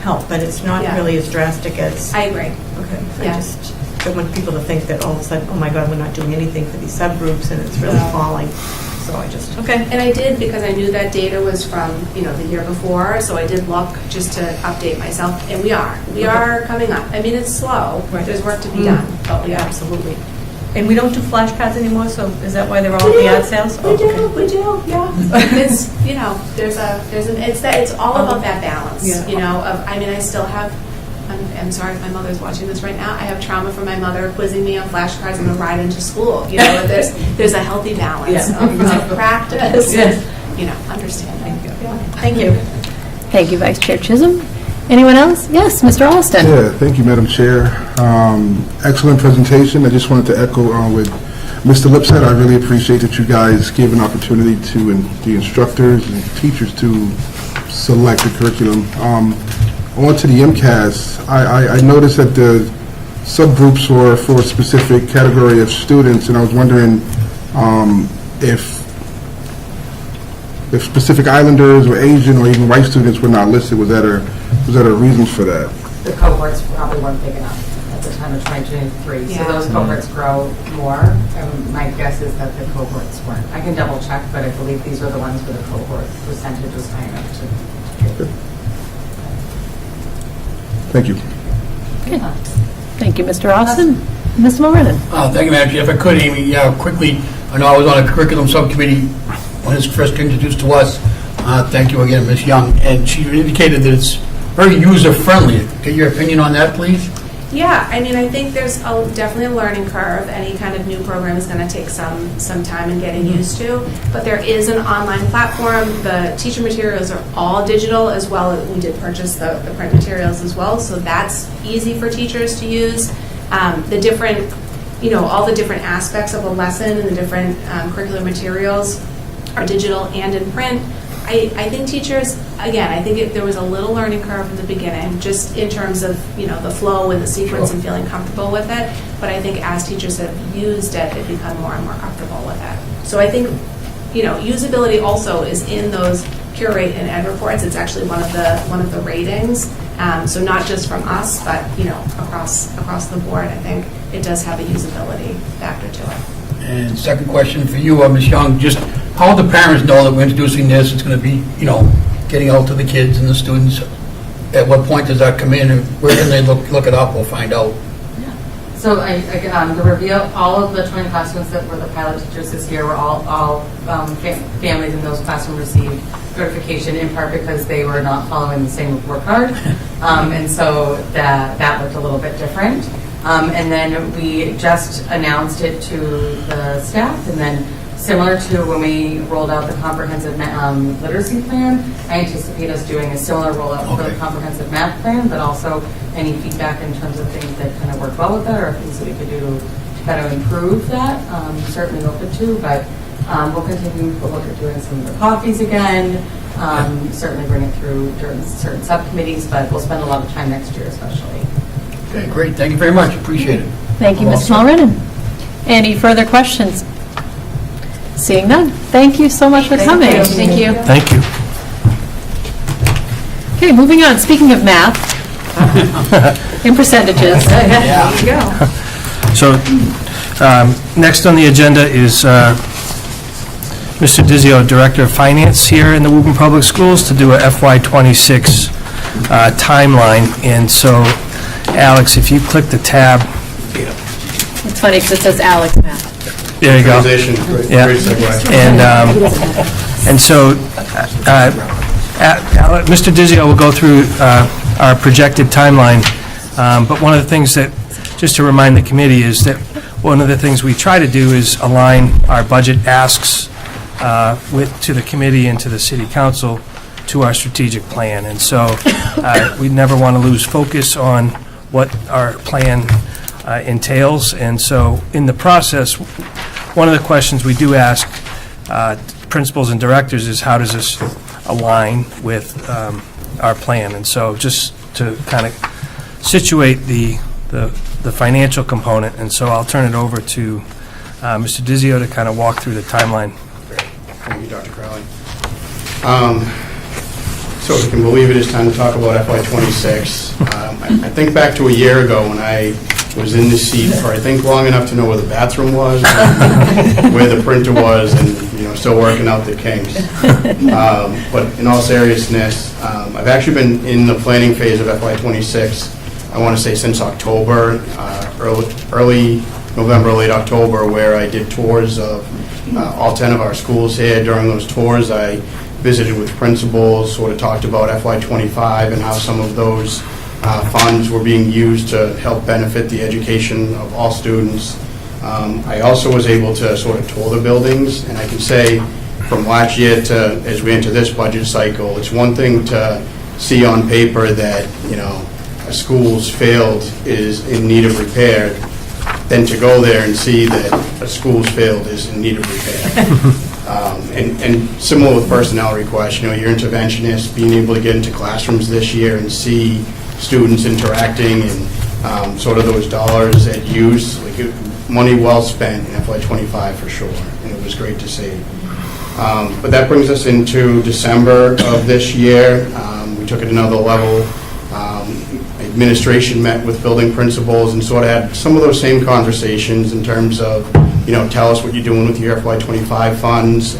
Speaker 6: help, but it's not
Speaker 7: Yeah.
Speaker 6: really as drastic as,
Speaker 7: I agree.
Speaker 6: okay, I
Speaker 7: Yeah.
Speaker 6: just don't want people to think that all of a sudden, oh my God, we're not doing anything for these subgroups and it's really falling. So I just, okay.
Speaker 7: And I did, because I knew that data was from, the year before, so I did look just to update myself, and we are coming up. I mean, it's slow,
Speaker 6: Right.
Speaker 7: there's work to be done, but we
Speaker 6: Yeah,
Speaker 7: are.
Speaker 6: absolutely. And we don't do flashcards anymore, so is that why they're all at the ad sales? Oh,
Speaker 7: We do,
Speaker 6: okay.
Speaker 7: yeah. It's, it's all about that balance,
Speaker 6: Yeah.
Speaker 7: I still have, I'm sorry if my mother's watching this right now, I have trauma from my mother quizzing me on flashcards on the ride into school, there's a healthy balance
Speaker 6: Yeah.
Speaker 7: of practice
Speaker 6: Yes.
Speaker 7: and, understanding.
Speaker 6: Thank you.
Speaker 2: Thank you, Vice Chair Chisholm. Anyone else? Yes, Mr. Alston.
Speaker 10: Yeah, thank you, Madam Chair. Excellent presentation. I just wanted to echo with Mr. Lipset. I really appreciate that you guys gave an opportunity to the instructors and teachers to select the curriculum. On to the MCAS, I noticed that the subgroups were for a specific category of students, and I was wondering if specific Islanders or Asian or even white students were not listed. Was that a reason for that?
Speaker 8: The cohorts probably weren't big enough at the time of 2023, so
Speaker 7: Yeah.
Speaker 8: those cohorts grow more. My guess is that the cohorts weren't. I can double check, but I believe these were the ones where the cohort percentage was high enough to.
Speaker 10: Thank you.
Speaker 2: Thank you, Mr. Alston. Ms. Mulrennan.
Speaker 5: Thank you, Madam Chair. If I could, Amy, quickly, I know I was on a curriculum subcommittee when it's first introduced to us. Thank you again, Ms. Young. And she indicated that it's very user-friendly. Get your opinion on that, please?
Speaker 7: Yeah, I think there's definitely a learning curve. Any kind of new program is going to take some time in getting used to, but there is an online platform. The teacher materials are all digital as well. We did purchase the print materials as well, so that's easy for teachers to use. The different, all the different aspects of a lesson and the different curricular materials are digital and in print. I think teachers, again, there was a little learning curve in the beginning, just in terms of, the flow and the sequence and feeling comfortable with it. But I think as teachers have used it, they've become more and more comfortable with it. So I think, usability also is in those curate and ed reports. It's actually one of the ratings. So not just from us, but, across the board, I think it does have a usability factor to it.
Speaker 5: And second question for you, Ms. Young, just how do the parents know that we're introducing this? It's going to be, getting out to the kids and the students. At what point does that come in, and where can they look it up or find out?
Speaker 8: So the reveal, all of the 20 classrooms that were the pilot teachers this year were all families in those classrooms received notification, in part because they were not following the same report card. And so that looked a little bit different. And then we just announced it to the staff, and then similar to when we rolled out the comprehensive literacy plan, I anticipate us doing a similar rollout for the comprehensive math plan, but also any feedback in terms of things that kind of work well with it or things that we could do to kind of improve that, certainly open to, but we'll continue to look at doing some of the coffees again, certainly bring it through during certain subcommittees, but we'll spend a lot of time next year especially.
Speaker 5: Okay, great. Thank you very much. Appreciate it.
Speaker 2: Thank you, Ms. Mulrennan. Any further questions? Seeing none. Thank you so much for coming. Thank you.
Speaker 4: Thank you.
Speaker 2: Okay, moving on. Speaking of math, in percentages.
Speaker 5: Yeah.
Speaker 6: There you go.
Speaker 4: So, next on the agenda is Mr. Dizio, Director of Finance here in the Woburn Public Schools, to do a FY26 timeline. And so, Alex, if you click the tab,
Speaker 2: It's funny because it says Alex Math.
Speaker 4: there you go. Yeah. And so, Mr. Dizio will go through our projected timeline, but one of the things that, just to remind the committee, is that one of the things we try to do is align our budget asks to the committee and to the city council to our strategic plan. And so we never want to lose focus on what our plan entails. And so in the process, one of the questions we do ask principals and directors is, how does this align with our plan? And so just to kind of situate the financial component, and so I'll turn it over to Mr. Dizio to kind of walk through the timeline.
Speaker 11: Thank you, Dr. Crowley. So if you can believe it, it's time to talk about FY '26. I think back to a year ago when I was in the seat for, I think, long enough to know where the bathroom was, where the printer was, and, still working out the kinks. But in all seriousness, I've actually been in the planning phase of FY '26, I want to say since October, early November, late October, where I did tours of all 10 of our schools here. During those tours, I visited with principals, sort of talked about FY '25 and how some of those funds were being used to help benefit the education of all students. I also was able to sort of tour the buildings, and I can say from last year to as we enter this budget cycle, it's one thing to see on paper that, a school's failed is in need of repair, than to go there and see that a school's failed is in need of repair. And similar with personnel requests, your interventionists, being able to get into classrooms this year and see students interacting and sort of those dollars at use, money well spent in FY '25 for sure, and it was great to see. But that brings us into December of this year. We took it another level. Administration met with building principals and sort of had some of those same conversations in terms of, tell us what you're doing with your FY '25 funds.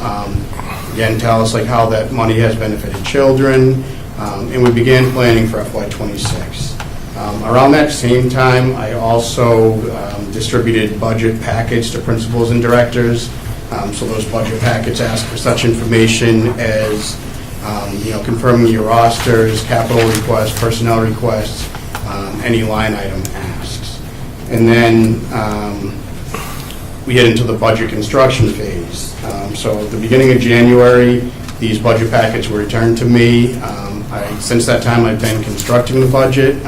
Speaker 11: Again, tell us how that money has benefited children. And we began planning for FY '26. Around that same time, I also distributed budget packets to principals and directors. So those budget packets ask for such information as, confirming your rosters, capital requests, personnel requests, any line item asks. And then we get into the budget construction phase. So at the beginning of January, these budget packets were returned to me. Since that time, I've been constructing the budget.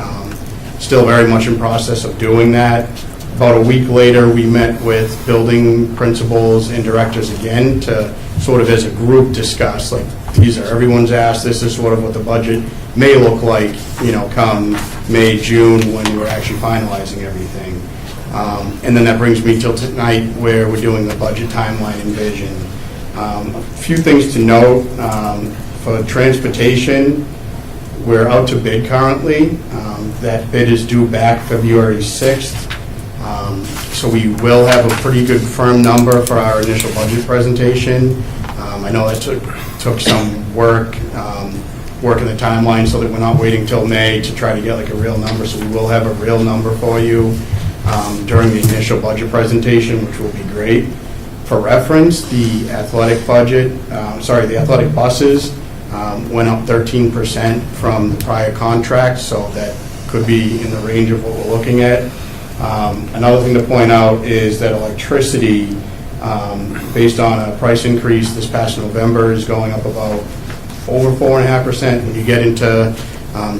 Speaker 11: Still very much in process of doing that. About a week later, we met with building principals and directors again to sort of as a group discuss, these are everyone's asked, this is sort of what the budget may look like, come May, June, when we're actually finalizing everything. And then that brings me till tonight where we're doing the budget timeline and vision. A few things to note. For transportation, we're out to bid currently. That bid is due back February 6th. So we will have a pretty good firm number for our initial budget presentation. I know that took some work in the timeline so that we're not waiting till May to try to get a real number. So we will have a real number for you during the initial budget presentation, which will be great. For reference, the athletic buses went up 13% from the prior contract, so that could be in the range of what we're looking at. Another thing to point out is that electricity, based on a price increase this past November, is going up about over 4.5%. When you get into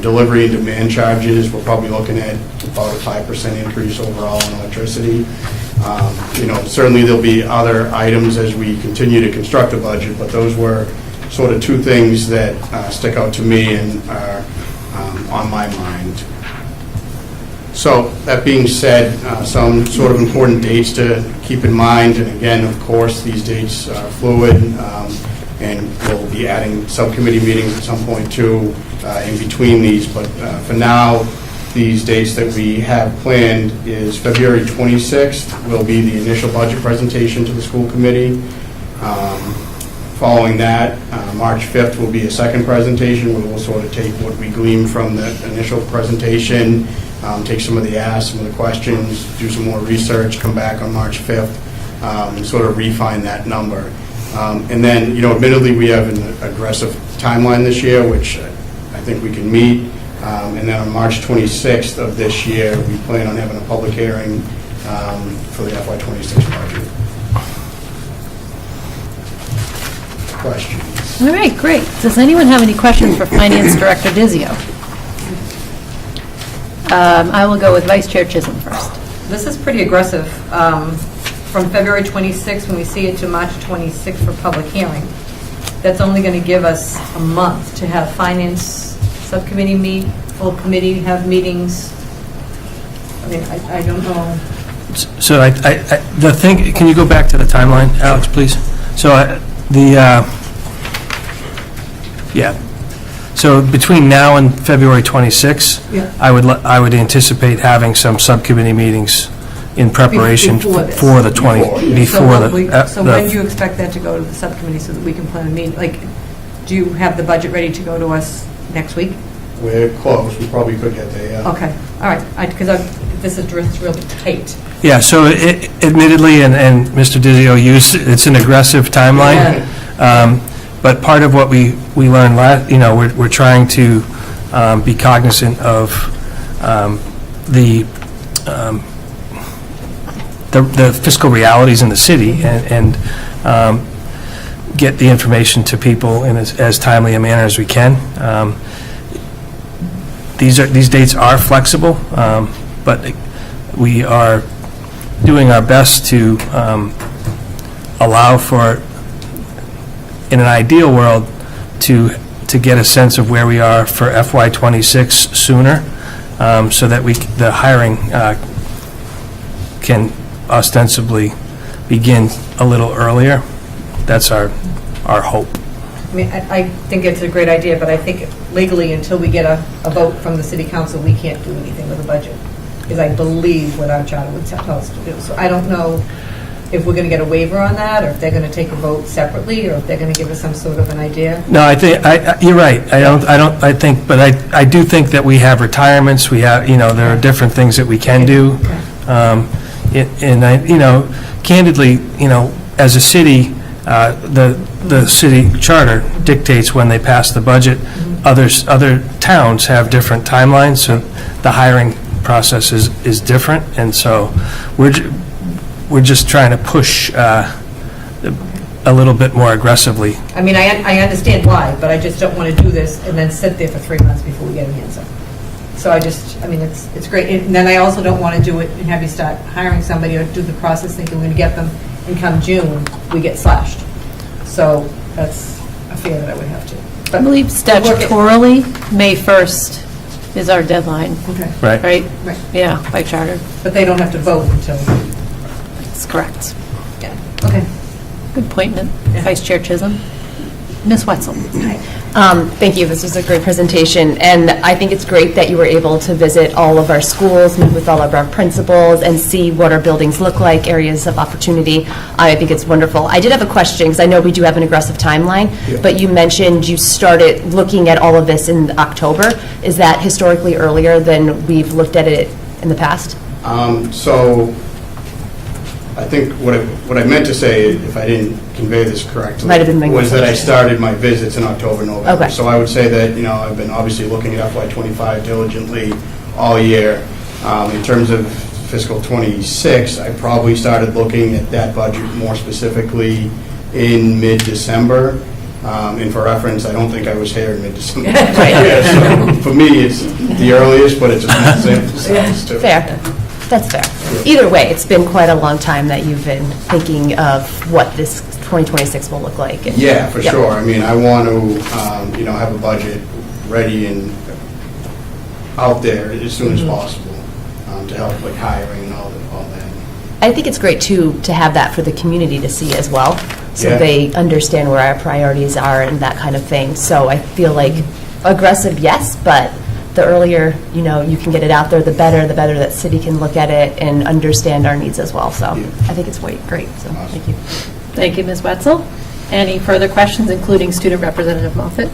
Speaker 11: delivery and demand charges, we're probably looking at about a 5% increase overall in electricity. Certainly there'll be other items as we continue to construct the budget, but those were sort of two things that stick out to me and are on my mind. So that being said, some sort of important dates to keep in mind, and again, of course, these dates are fluid, and we'll be adding subcommittee meetings at some point too in between these, but for now, these dates that we have planned is February 26th will be the initial budget presentation to the school committee. Following that, March 5th will be a second presentation where we'll sort of take what we gleaned from the initial presentation, take some of the asks, some of the questions, do some more research, come back on March 5th, and sort of refine that number. And then, admittedly, we have an aggressive timeline this year, which I think we can meet. And then on March 26th of this year, we plan on having a public hearing for the FY '26 budget. Questions?
Speaker 2: All right, great. Does anyone have any questions for Finance Director Dizio? I will go with Vice Chair Chisholm first.
Speaker 6: This is pretty aggressive. From February 26th, when we see it, to March 26th for public hearing. That's only going to give us a month to have Finance Subcommittee meet, full committee have meetings. I mean, I don't know.
Speaker 4: So the thing, can you go back to the timeline, Alex, please? So So between now and February 26th,
Speaker 6: Yeah.
Speaker 4: I would anticipate having some subcommittee meetings in preparation
Speaker 6: Before this.
Speaker 4: for the 20, before the...
Speaker 6: So when do you expect that to go to the subcommittee so that we can plan a meeting? Like, do you have the budget ready to go to us next week?
Speaker 11: We're close, we probably could get there, yeah.
Speaker 6: Okay, all right, because this is just really tight.
Speaker 4: Yeah, so admittedly, and Mr. Dizio used, it's an aggressive timeline, but part of what we learned we're trying to be cognizant of the fiscal realities in the city and get the information to people in as timely a manner as we can. These dates are flexible, but we are doing our best to allow for, in an ideal world, to get a sense of where we are for FY26 sooner, so that the hiring can ostensibly begin a little earlier. That's our hope.
Speaker 6: I mean, I think it's a great idea, but I think legally, until we get a vote from the city council, we can't do anything with the budget, because I believe what our charter would tell us to do. So I don't know if we're going to get a waiver on that, or if they're going to take a vote separately, or if they're going to give us some sort of an idea.
Speaker 4: No, I think, you're right. But I do think that we have retirements, we have, there are different things that we can do. And candidly, as a city, the city charter dictates when they pass the budget. Other towns have different timelines, so the hiring process is different, and so we're just trying to push a little bit more aggressively.
Speaker 6: I mean, I understand why, but I just don't want to do this and then sit there for 3 months before we get an answer. So it's great. And then I also don't want to do it and have you start hiring somebody or do the process thinking we're going to get them, and come June, we get slashed. So that's a fear that I would have to.
Speaker 2: I believe statutorily, May 1st is our deadline,
Speaker 6: Okay.
Speaker 4: Right?
Speaker 2: right?
Speaker 6: Right.
Speaker 2: Yeah, by charter.
Speaker 6: But they don't have to vote until,
Speaker 2: That's correct.
Speaker 6: yeah, okay.
Speaker 2: Good appointment, Vice Chair Chisholm. Ms. Wetzel.
Speaker 9: Thank you, this was a great presentation, and I think it's great that you were able to visit all of our schools, meet with all of our principals, and see what our buildings look like, areas of opportunity. I think it's wonderful. I did have a question, because I know we do have an aggressive timeline, but you mentioned you started looking at all of this in October. Is that historically earlier than we've looked at it in the past?
Speaker 11: So I think what I meant to say, if I didn't convey this correctly,
Speaker 9: Might have been my
Speaker 11: was that I
Speaker 9: question.
Speaker 11: started my visits in October, November.
Speaker 9: Okay.
Speaker 11: So I would say that, I've been obviously looking at FY25 diligently all year. In terms of fiscal 26, I probably started looking at that budget more specifically in mid-December. And for reference, I don't think I was here in mid-December. Yeah, so for me, it's the earliest, but it's a small sample size too.
Speaker 9: Fair. That's fair. Either way, it's been quite a long time that you've been thinking of what this 2026 will look like. And-
Speaker 11: Yeah, for
Speaker 9: Yep.
Speaker 11: sure. I mean, I want to, have a budget ready and out there as soon as possible to help like hiring and all that.
Speaker 9: I think it's great, too, to have that for the community to see as well, so
Speaker 11: Yeah.
Speaker 9: they understand where our priorities are and that kind of thing. So I feel like aggressive, yes, but the earlier, you can get it out there, the better that city can look at it and understand our needs as well. So I think it's great, so thank you.
Speaker 2: Thank you, Ms. Wetzel. Any further questions, including Student Representative Moffett?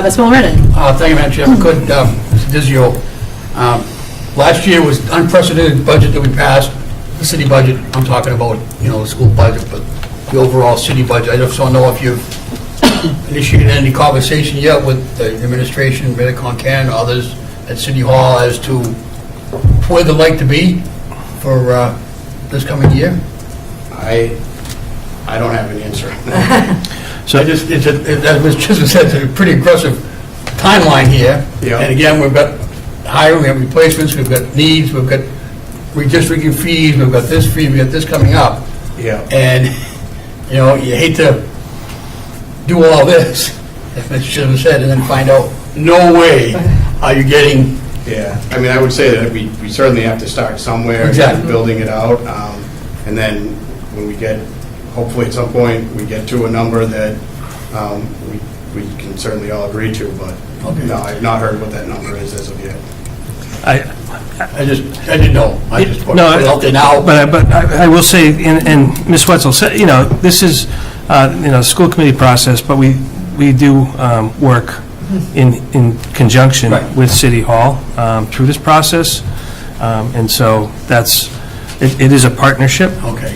Speaker 2: Ms. Mulrennan.
Speaker 5: Thank you, Madam Chair. If I could, Mr. Dizio, last year was unprecedented budget that we passed, the city budget. I'm talking about, the school budget, but the overall city budget. I just don't know if you've initiated any conversation yet with the administration, Medicon Can, others at City Hall as to where they'd like to be for this coming year.
Speaker 11: I don't have an answer.
Speaker 5: So as Ms. Chisholm said, it's a pretty aggressive timeline here.
Speaker 11: Yeah.
Speaker 5: And again, we've got hiring, we have replacements, we've got needs, we've got redistricting fees, we've got this fee, we've got this coming up.
Speaker 11: Yeah.
Speaker 5: And, you hate to do all this, as Ms. Chisholm said, and then find out, no way are you getting.
Speaker 11: Yeah, I mean, I would say that we certainly have to start somewhere.
Speaker 5: Exactly.
Speaker 11: Building it out. And then when we get, hopefully at some point, we get to a number that we we can certainly all agree to, but
Speaker 5: Okay.
Speaker 11: no, I've not heard what that number is as of yet.
Speaker 5: I didn't know. I just put it
Speaker 4: No,
Speaker 5: out there now.
Speaker 4: But I will say, and Ms. Wetzel said, this is, school committee process, but we do work in conjunction
Speaker 5: Right.
Speaker 4: with City Hall
Speaker 5: Um,
Speaker 4: through this process. And so it is a partnership.
Speaker 5: Okay.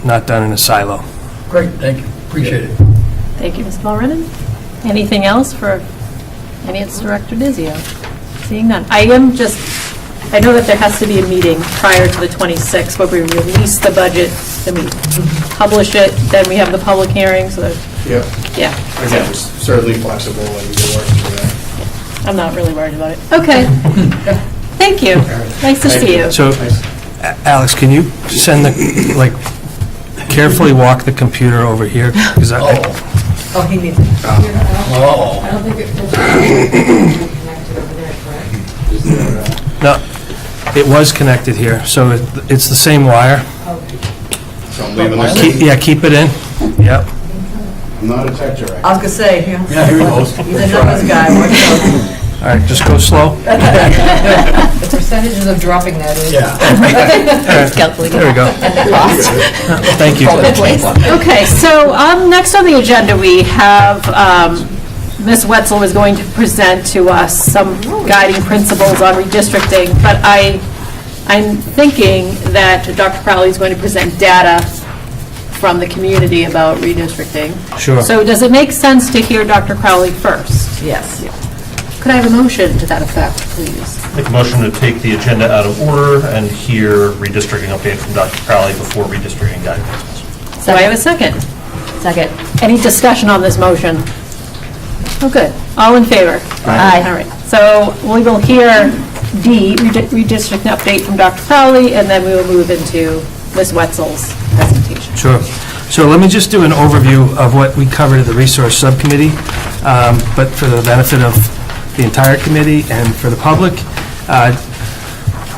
Speaker 4: Not done in a silo.
Speaker 5: Great, thank you. Appreciate it.
Speaker 2: Thank you, Ms. Mulrennan. Anything else for Finance Director Dizio? Seeing none. I know that there has to be a meeting prior to the 26th where we release the budget, then we publish it, then we have the public hearing, so,
Speaker 11: Yep.
Speaker 2: yeah.
Speaker 11: Again, it's certainly flexible and we'll work through that.
Speaker 2: I'm not really worried about it. Okay. Thank you. Nice to see you.
Speaker 4: So, Alex, can you send carefully walk the computer over here? 'Cause
Speaker 6: Oh, he needs it.
Speaker 5: Oh.
Speaker 8: I don't think it's connected over there, correct?
Speaker 4: No, it was connected here, so it's the same wire.
Speaker 11: So I'm leaving this.
Speaker 4: Yeah, keep it in. Yep.
Speaker 11: I'm not a tech director.
Speaker 6: I was gonna say,
Speaker 5: Yeah, here he goes.
Speaker 6: he's a numbers guy. Watch out.
Speaker 4: All right, just go slow.
Speaker 6: The percentages of dropping that is.
Speaker 5: Yeah.
Speaker 4: There we go. Thank you.
Speaker 2: Okay, so next on the agenda, we have Ms. Wetzel is going to present to us some guiding principles on redistricting, but I'm thinking that Dr. Crowley is going to present data from the community about redistricting.
Speaker 4: Sure.
Speaker 2: So does it make sense to hear Dr. Crowley first?
Speaker 6: Yes.
Speaker 2: Could I have a motion to that effect, please?
Speaker 3: Make a motion to take the agenda out of order and hear redistricting update from Dr. Crowley before redistricting guiding principles.
Speaker 2: Do I have a second?
Speaker 9: Second.
Speaker 2: Any discussion on this motion? Oh, good. All in favor?
Speaker 9: Aye.
Speaker 2: All right. So we will hear D, redistricting update from Dr. Crowley, and then we will move into Ms. Wetzel's presentation.
Speaker 4: Sure. So let me just do an overview of what we covered at the Resource Subcommittee, but for the benefit of the entire committee and for the public.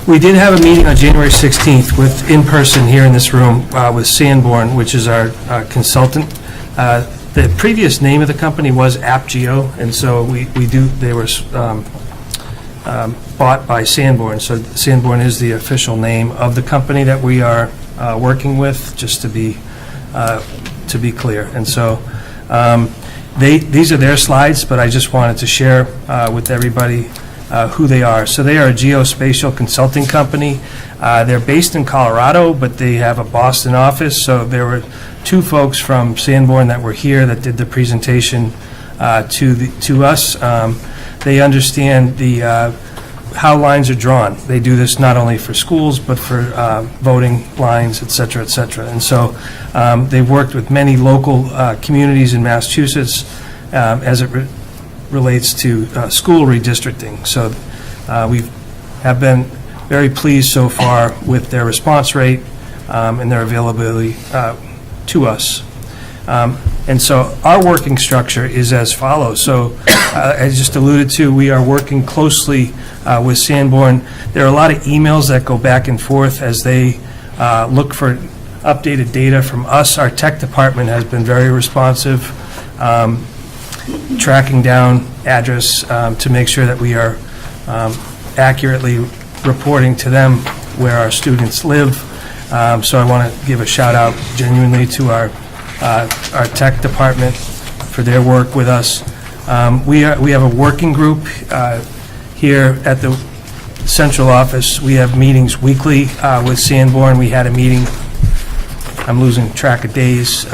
Speaker 4: We did have a meeting on January 16th with, in person here in this room, with Sanborn, which is our consultant. The previous name of the company was AppGeo, and so they were bought by Sanborn. So Sanborn is the official name of the company that we are working with, just to be clear. And so these are their slides, but I just wanted to share with everybody who they are. So they are a geospatial consulting company. They're based in Colorado, but they have a Boston office. So there were two folks from Sanborn that were here that did the presentation to us. They understand how lines are drawn. They do this not only for schools, but for voting lines, et cetera, et cetera. And so they've worked with many local communities in Massachusetts as it relates to school redistricting. So we have been very pleased so far with their response rate and their availability to us. And so our working structure is as follows. So as just alluded to, we are working closely with Sanborn. There are a lot of emails that go back and forth as they look for updated data from us. Our tech department has been very responsive, tracking down address to make sure that we are accurately reporting to them where our students live. So I want to give a shout out genuinely to our tech department for their work with us. We have a working group here at the central office. We have meetings weekly with Sanborn. We had a meeting, I'm losing track of days,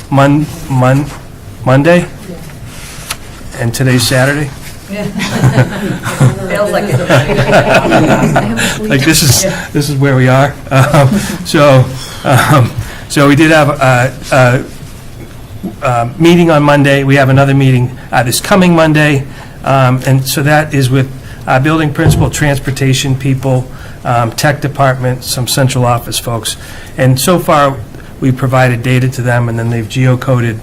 Speaker 4: Monday, and today's Saturday.
Speaker 6: Feels like it.
Speaker 4: Like this is where we are. So we did have a meeting on Monday. We have another meeting this coming Monday, and so that is with building principal, transportation people, tech department, some central office folks. And so far, we provided data to them, and then they've geocoded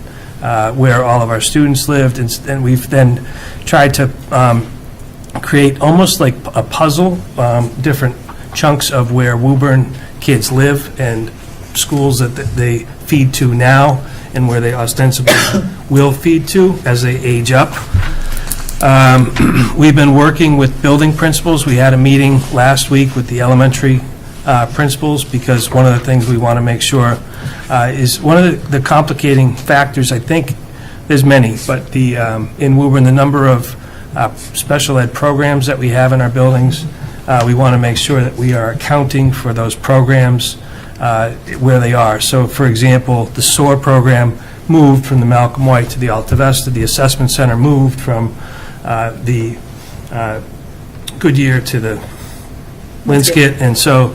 Speaker 4: where all of our students lived, and we've then tried to create almost like a puzzle, different chunks of where Woburn kids live and schools that they feed to now and where they ostensibly will feed to as they age up. We've been working with building principals. We had a meeting last week with the elementary principals, because one of the things we want to make sure is one of the complicating factors, I think, there's many, but in Woburn, the number of special ed programs that we have in our buildings, we want to make sure that we are accounting for those programs where they are. So, for example, the SOAR program moved from the Malcolm White to the Alta Vista. The assessment center moved from the Goodyear to the Linscott. And so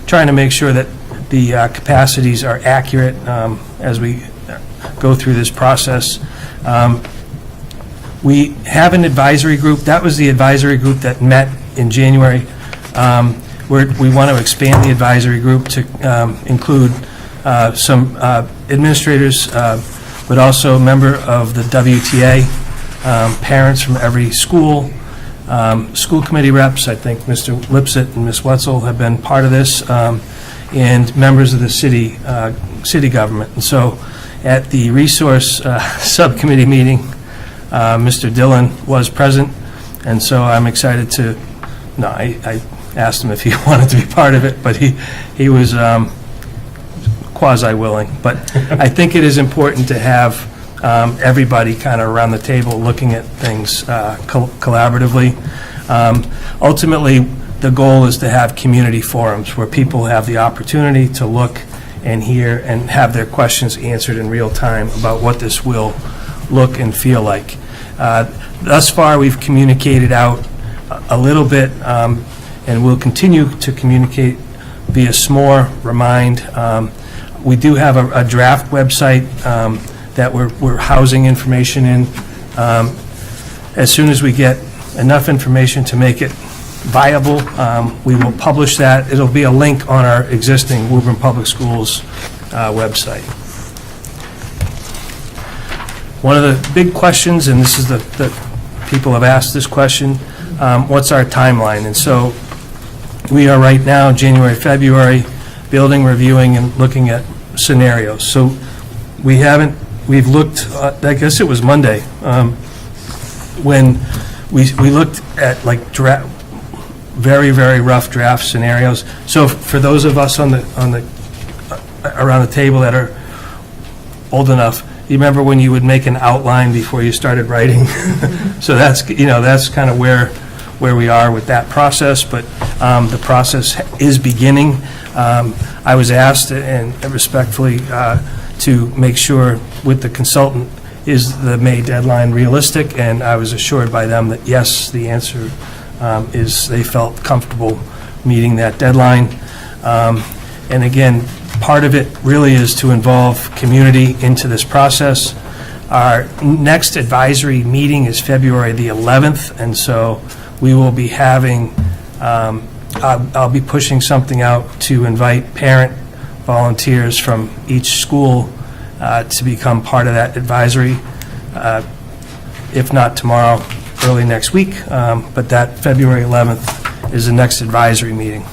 Speaker 4: trying to make sure that the capacities are accurate as we go through this process. We have an advisory group. That was the advisory group that met in January. We want to expand the advisory group to include some administrators, but also a member of the WTA, parents from every school, school committee reps. I think Mr. Lipset and Ms. Wetzel have been part of this, and members of the city government. And so at the resource subcommittee meeting, Mr. Dillon was present, and so I'm excited to, I asked him if he wanted to be part of it, but he was quasi-willing. But I think it is important to have everybody kind of around the table looking at things collaboratively. Ultimately, the goal is to have community forums where people have the opportunity to look and hear and have their questions answered in real time about what this will look and feel like. Thus far, we've communicated out a little bit, and we'll continue to communicate via SMORE, Remind. We do have a draft website that we're housing information in. As soon as we get enough information to make it viable, we will publish that. It'll be a link on our existing Woburn Public Schools website. One of the big questions, and this is the people have asked this question, what's our timeline? And so we are right now, January, February, building, reviewing, and looking at scenarios. So we've looked, I guess it was Monday, when we looked at like very, very rough draft scenarios. So for those of us around the table that are old enough, you remember when you would make an outline before you started writing? So that's kind of where we are with that process, but the process is beginning. I was asked, and respectfully, to make sure with the consultant, is the May deadline realistic? And I was assured by them that yes, the answer is they felt comfortable meeting that deadline. And again, part of it really is to involve community into this process. Our next advisory meeting is February the 11th, and so we will be having, I'll be pushing something out to invite parent volunteers from each school to become part of that advisory, if not tomorrow, early next week, but that February 11th is the next advisory meeting.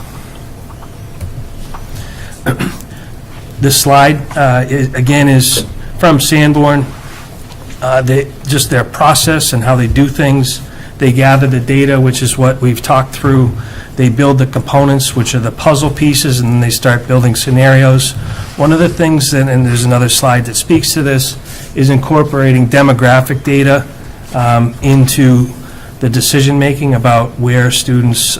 Speaker 4: This slide, again, is from Sanborn. Just their process and how they do things. They gather the data, which is what we've talked through. They build the components, which are the puzzle pieces, and then they start building scenarios. One of the things, and there's another slide that speaks to this, is incorporating demographic data into the decision-making about where students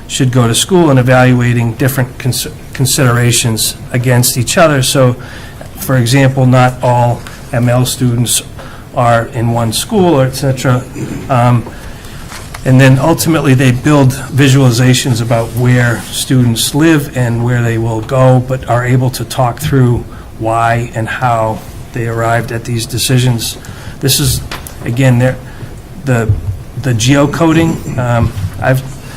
Speaker 4: should go to school and evaluating different considerations against each other. So, for example, not all ML students are in one school, or et cetera. And then ultimately they build visualizations about where students live and where they will go, but are able to talk through why and how they arrived at these decisions. This is, again, the geocoding.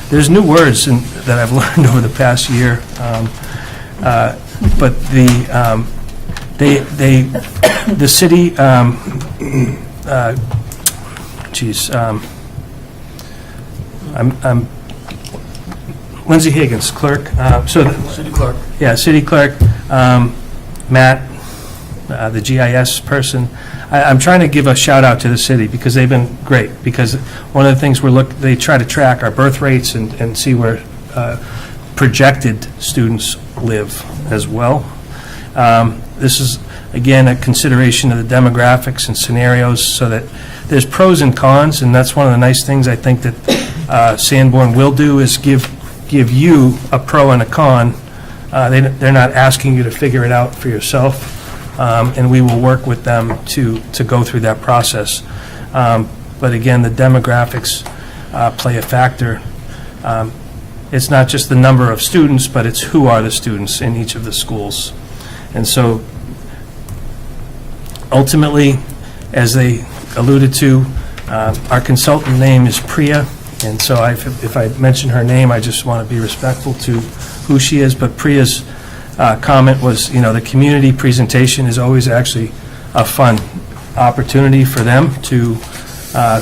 Speaker 4: There's new words that I've learned over the past year, but the city, I'm Lindsay Higgins, clerk.
Speaker 5: City clerk.
Speaker 4: Yeah, city clerk, Matt, the GIS person. I'm trying to give a shout out to the city because they've been great. Because one of the things they try to track our birth rates and see where projected students live as well. This is, again, a consideration of the demographics and scenarios so that there's pros and cons, and that's one of the nice things I think that Sanborn will do is give you a pro and a con. They're not asking you to figure it out for yourself, and we will work with them to go through that process. But again, the demographics play a factor. It's not just the number of students, but it's who are the students in each of the schools. And so ultimately, as they alluded to, our consultant name is Priya, and so if I mention her name, I just want to be respectful to who she is. But Priya's comment was, the community presentation is always actually a fun opportunity for them to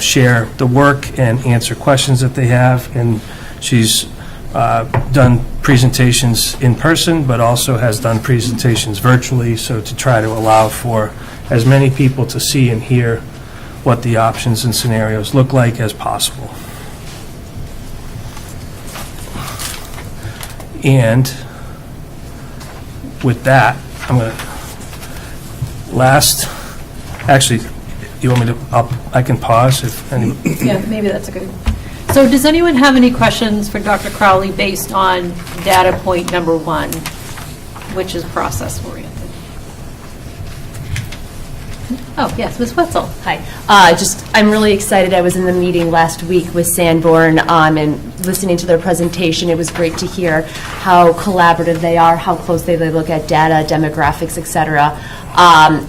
Speaker 4: share the work and answer questions that they have. And she's done presentations in person, but also has done presentations virtually, so to try to allow for as many people to see and hear what the options and scenarios look like as possible. And with that, I'm going to, actually, you want me to, I can pause if any.
Speaker 2: Yeah, maybe that's a good. So does anyone have any questions for Dr. Crowley based on data point number 1, which is process oriented? Oh, yes, Ms. Wetzel.
Speaker 9: Hi. I'm really excited. I was in the meeting last week with Sanborn and listening to their presentation. It was great to hear how collaborative they are, how closely they look at data, demographics, et cetera,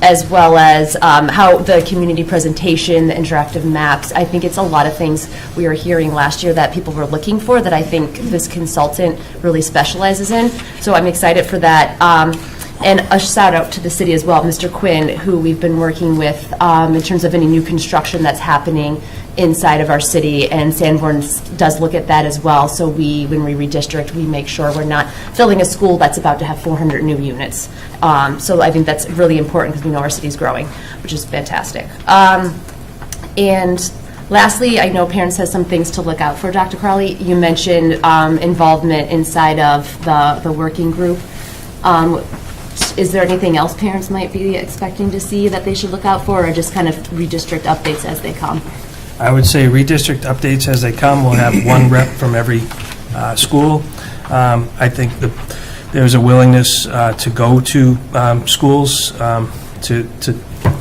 Speaker 9: as well as how the community presentation, the interactive maps. I think it's a lot of things we were hearing last year that people were looking for that I think this consultant really specializes in. So I'm excited for that. And a shout out to the city as well, Mr. Quinn, who we've been working with in terms of any new construction that's happening inside of our city, and Sanborn does look at that as well. So when we redistrict, we make sure we're not filling a school that's about to have 400 new units. So I think that's really important because we know our city's growing, which is fantastic. And lastly, I know parents have some things to look out for, Dr. Crowley. You mentioned involvement inside of the working group. Is there anything else parents might be expecting to see that they should look out for, or just kind of redistrict updates as they come?
Speaker 4: I would say redistrict updates as they come. We'll have one rep from every school. I think there's a willingness to go to schools, to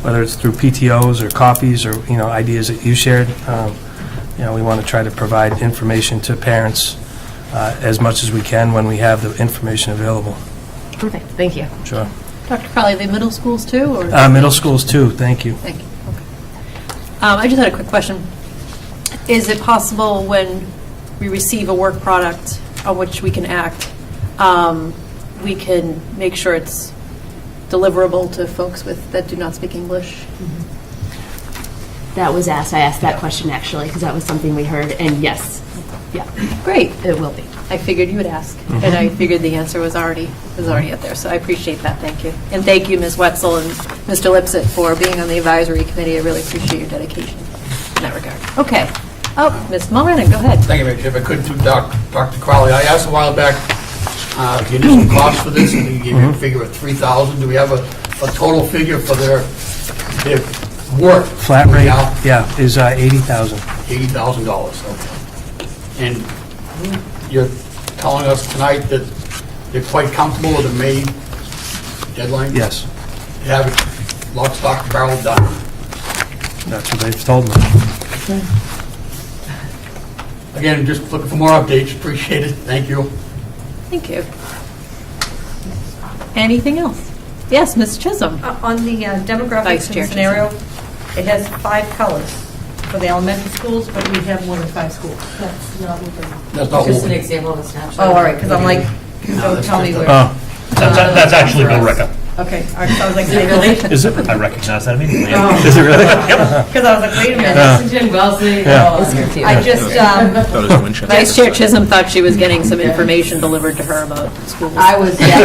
Speaker 4: whether it's through PTOs or coffees or ideas that you shared. We want to try to provide information to parents as much as we can when we have the information available.
Speaker 9: Perfect. Thank you.
Speaker 4: Sure.
Speaker 2: Dr. Crowley, the middle schools too? Or
Speaker 4: Middle schools too. Thank you.
Speaker 2: Thank you. Okay. I just had a quick question. Is it possible when we receive a work product on which we can act, we can make sure it's deliverable to folks that do not speak English?
Speaker 9: That was asked. I asked that question actually because that was something we heard, and yes. Yeah.
Speaker 2: Great.
Speaker 9: It will be.
Speaker 2: I figured you would ask, and I figured the answer was already out there, so I appreciate that. Thank you. And thank you, Ms. Wetzel and Mr. Lipset, for being on the advisory committee. I really appreciate your dedication in that regard. Okay. Oh, Ms. Mulrennan, go ahead.
Speaker 5: Thank you, Madam Chair. If I could, to Dr. Crowley, I asked a while back the initial cost for this, and you gave me a figure of $3,000. Do we have a total figure for their work?
Speaker 4: Flat rate, yeah, is $80,000.
Speaker 5: $80,000, okay. And you're telling us tonight that they're quite comfortable with the May deadline?
Speaker 4: Yes.
Speaker 5: To have it lock, stock, and barrel done?
Speaker 4: That's what they've told me.
Speaker 5: Again, just looking for more updates. Appreciate it. Thank you.
Speaker 2: Thank you. Anything else? Yes, Ms. Chisholm.
Speaker 6: On the demographics
Speaker 2: Vice Chair
Speaker 6: and scenario, it has 5 colors for the elementary schools, but we have more than 5 schools.
Speaker 8: That's not Woburn.
Speaker 5: That's not
Speaker 8: Just an
Speaker 5: Woburn.
Speaker 8: example of a snapshot.
Speaker 6: Oh, all right, because I'm like, don't tell me where.
Speaker 4: Oh,
Speaker 3: That's actually Bill Ricca.
Speaker 6: Okay, all right, so I was like, really?
Speaker 4: is it?
Speaker 3: I recognize that immediately.
Speaker 6: Oh.
Speaker 4: Is it really?
Speaker 6: Because I was like, wait a minute.
Speaker 8: Lexington, Wellesley,
Speaker 4: Yeah.
Speaker 8: all here too.
Speaker 6: I just,
Speaker 1: That was Winchester.
Speaker 2: Vice Chair Chisholm thought she was getting some information delivered to her about schools.
Speaker 6: I was, yeah.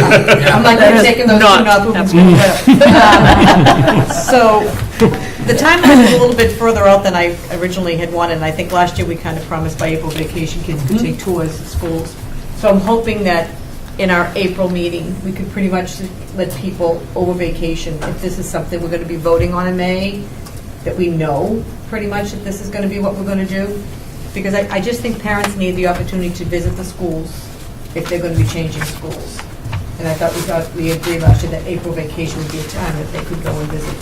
Speaker 6: I'm like,
Speaker 2: That
Speaker 6: I'm
Speaker 2: is
Speaker 6: taking those two
Speaker 2: not
Speaker 6: North Woburn
Speaker 2: absolutely
Speaker 6: schools. So The timeline is a little bit further out than I originally had wanted, and I think last year we kind of promised by April vacation kids could take tours at schools. So I'm hoping that in our April meeting, we could pretty much let people over vacation, if this is something we're going to be voting on in May, that we know pretty much that this is going to be what we're going to do. Because I just think parents need the opportunity to visit the schools if they're going to be changing schools. And I thought we agreed last year that April vacation would be a time that they could go and visit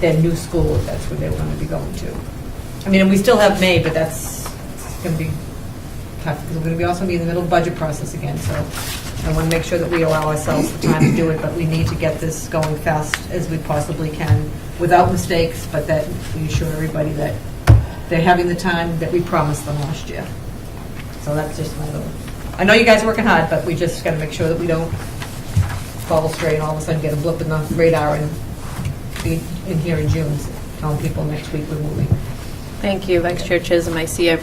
Speaker 6: their new school if that's where they were going to be going to. I mean, and we still have May, but that's going to be tough because we're going to be also be in the middle of budget process again. So I want to make sure that we allow ourselves the time to do it, but we need to get this going fast as we possibly can without mistakes, but that we assure everybody that they're having the time that we promised them last year. So that's just my little, I know you guys are working hard, but we just got to make sure that we don't follow straight and all of a sudden get a blip in the radar and be in here in June telling people next week we're moving.
Speaker 2: Thank you, Vice Chair Chisholm. I see that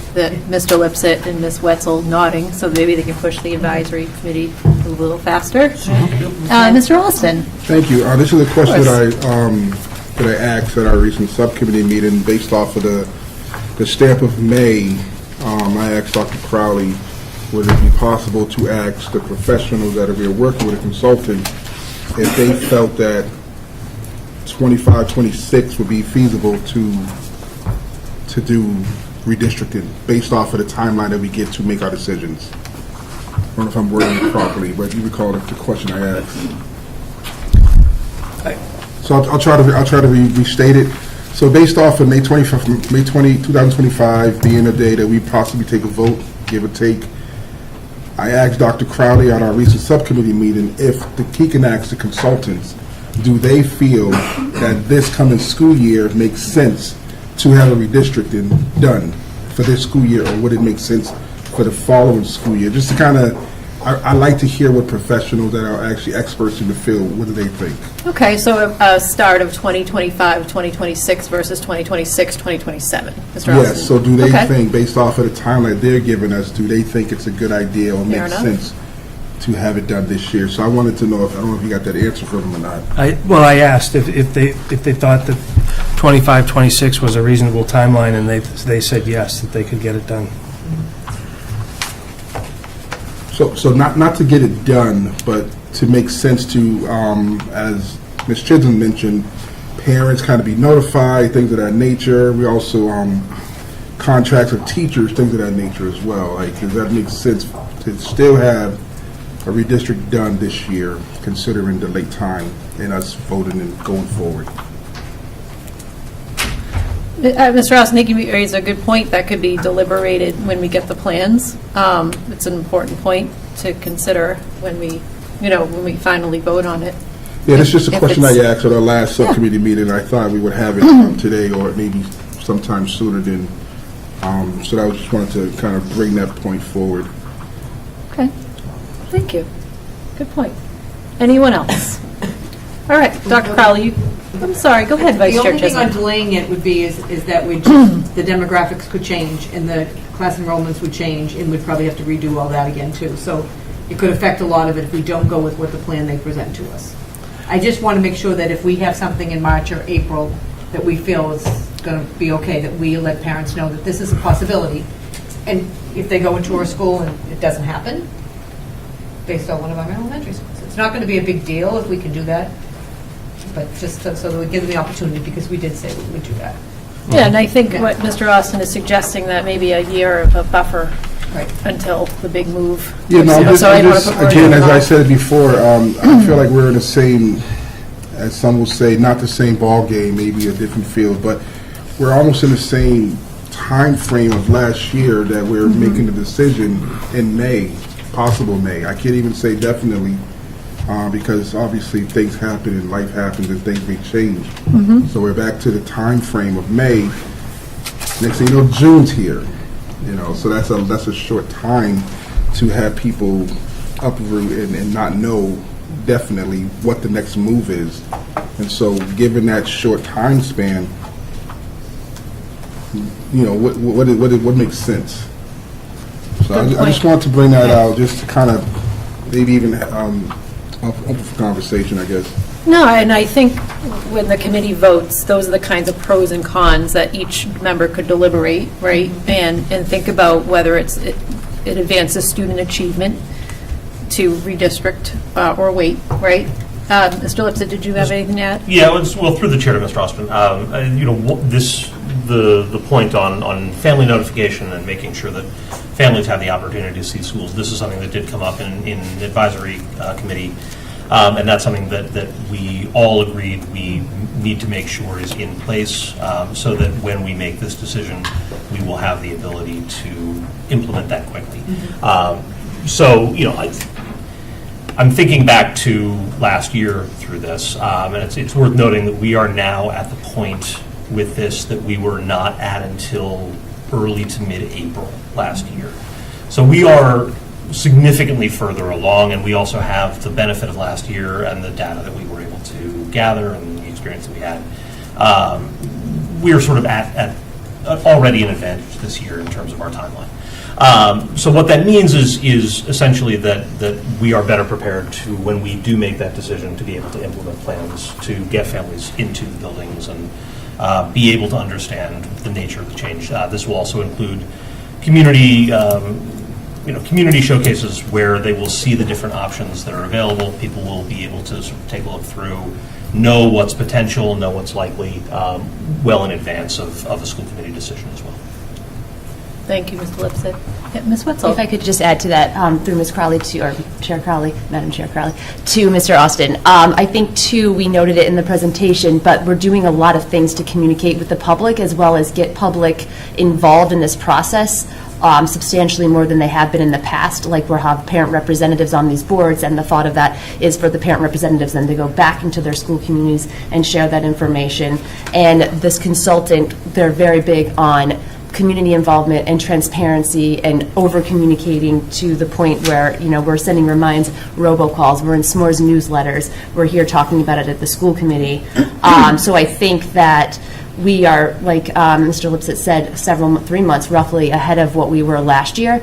Speaker 2: Mr. Lipset and Ms. Wetzel nodding, so maybe they can push the advisory committee a little faster. Mr. Austin?
Speaker 10: Thank you. This is a question that I asked at our recent subcommittee meeting based off of the stamp of May. I asked Dr. Crowley, would it be possible to ask the professionals that we are working with, a consultant, if they felt that 25, 26 would be feasible to do redistricting based off of the timeline that we get to make our decisions. I don't know if I'm wording it properly, but you recall the question I asked. So I'll try to restate it. So based off of May 20, 2025 being a day that we possibly take a vote, give or take, I asked Dr. Crowley at our recent subcommittee meeting if he can ask the consultants, do they feel that this coming school year makes sense to have a redistricting done for this school year, or would it make sense for the following school year? Just to kind of, I like to hear what professionals that are actually experts in the field, what do they think?
Speaker 2: Okay, so a start of 2025, 2026 versus 2026, 2027. Mr. Austin?
Speaker 10: Yes, so do they think, based off of the timeline they're giving us, do they think it's a good idea or makes sense to have it done this year? So I wanted to know if, I don't know if you got that answer from them or not.
Speaker 4: I asked if they thought that 25, 26 was a reasonable timeline, and they said yes, that they could get it done.
Speaker 10: So not to get it done, but to make sense to, as Ms. Chisholm mentioned, parents kind of be notified, things of that nature. We also, contracts of teachers, things of that nature as well. Like, does that make sense to still have a redistrict done this year, considering the late time in us voting and going forward?
Speaker 2: Mr. Austin, I think you raised a good point that could be deliberated when we get the plans. It's an important point to consider when we finally vote on it.
Speaker 10: Yeah, that's just a question I asked at our last subcommittee meeting. I thought we would have it today or maybe sometime sooner than, so I just wanted to kind of bring that point forward.
Speaker 2: Okay, thank you. Good point. Anyone else? All right, Dr. Crowley, I'm sorry, go ahead, Vice
Speaker 6: The
Speaker 2: Chair
Speaker 6: only thing on
Speaker 2: Chisholm.
Speaker 6: delaying it would be is that the demographics could change and the class enrollments would change and we'd probably have to redo all that again too. So it could affect a lot of it if we don't go with what the plan they present to us. I just want to make sure that if we have something in March or April that we feel is going to be okay, that we let parents know that this is a possibility. And if they go into our school and it doesn't happen, based on one of our elementary schools. It's not going to be a big deal if we can do that, but just so that we give them the opportunity, because we did say we would do that.
Speaker 2: Yeah, and I think what Mr. Austin is suggesting, that maybe a year of a buffer until the big move.
Speaker 10: Yeah, no,
Speaker 2: So I don't wanna put words
Speaker 10: again,
Speaker 2: in
Speaker 10: as
Speaker 2: your
Speaker 10: I
Speaker 2: mouth.
Speaker 10: said before, I feel like we're in the same, as some will say, not the same ball game, maybe a different field, but we're almost in the same time frame of last year that we're making the decision in May, possible May. I can't even say definitely, because obviously things happen and life happens and things may change. So we're back to the time frame of May. Next thing you know, June's here. So that's a short time to have people uproot and not know definitely what the next move is. And so given that short time span, what makes sense? So I just want to bring that out just to kind of maybe even open for conversation, I guess.
Speaker 2: No, and I think when the committee votes, those are the kinds of pros and cons that each member could deliberate, right? And think about whether it advances student achievement to redistrict or wait, right? Mr. Lipset, did you have anything to add?
Speaker 3: Yeah, well, through the chair to Mr. Austin, the point on family notification and making sure that families have the opportunity to see schools, this is something that did come up in advisory committee, and that's something that we all agreed we need to make sure is in place, so that when we make this decision, we will have the ability to implement that quickly. So, I'm thinking back to last year through this, and it's worth noting that we are now at the point with this that we were not at until early to mid-April last year. So we are significantly further along, and we also have the benefit of last year and the data that we were able to gather and the experience that we had. We are sort of at already an advantage this year in terms of our timeline. So what that means is essentially that we are better prepared to, when we do make that decision, to be able to implement plans to get families into the buildings and be able to understand the nature of the change. This will also include community showcases where they will see the different options that are available. People will be able to sort of take a look through, know what's potential, know what's likely, well in advance of a school committee decision as well.
Speaker 2: Thank you, Mr. Lipset. Yeah, Ms. Wetzel.
Speaker 9: If I could just add to that, through Ms. Crowley, or Chair Crowley, Madam Chair Crowley, to Mr. Austin. I think, too, we noted it in the presentation, but we're doing a lot of things to communicate with the public as well as get public involved in this process, substantially more than they have been in the past. Like, we'll have parent representatives on these boards, and the thought of that is for the parent representatives then to go back into their school communities and share that information. And this consultant, they're very big on community involvement and transparency and over-communicating to the point where, we're sending reminds, robocalls, we're in s'mores newsletters, we're here talking about it at the school committee. So I think that we are, like Mr. Lipset said, 3 months roughly ahead of what we were last year,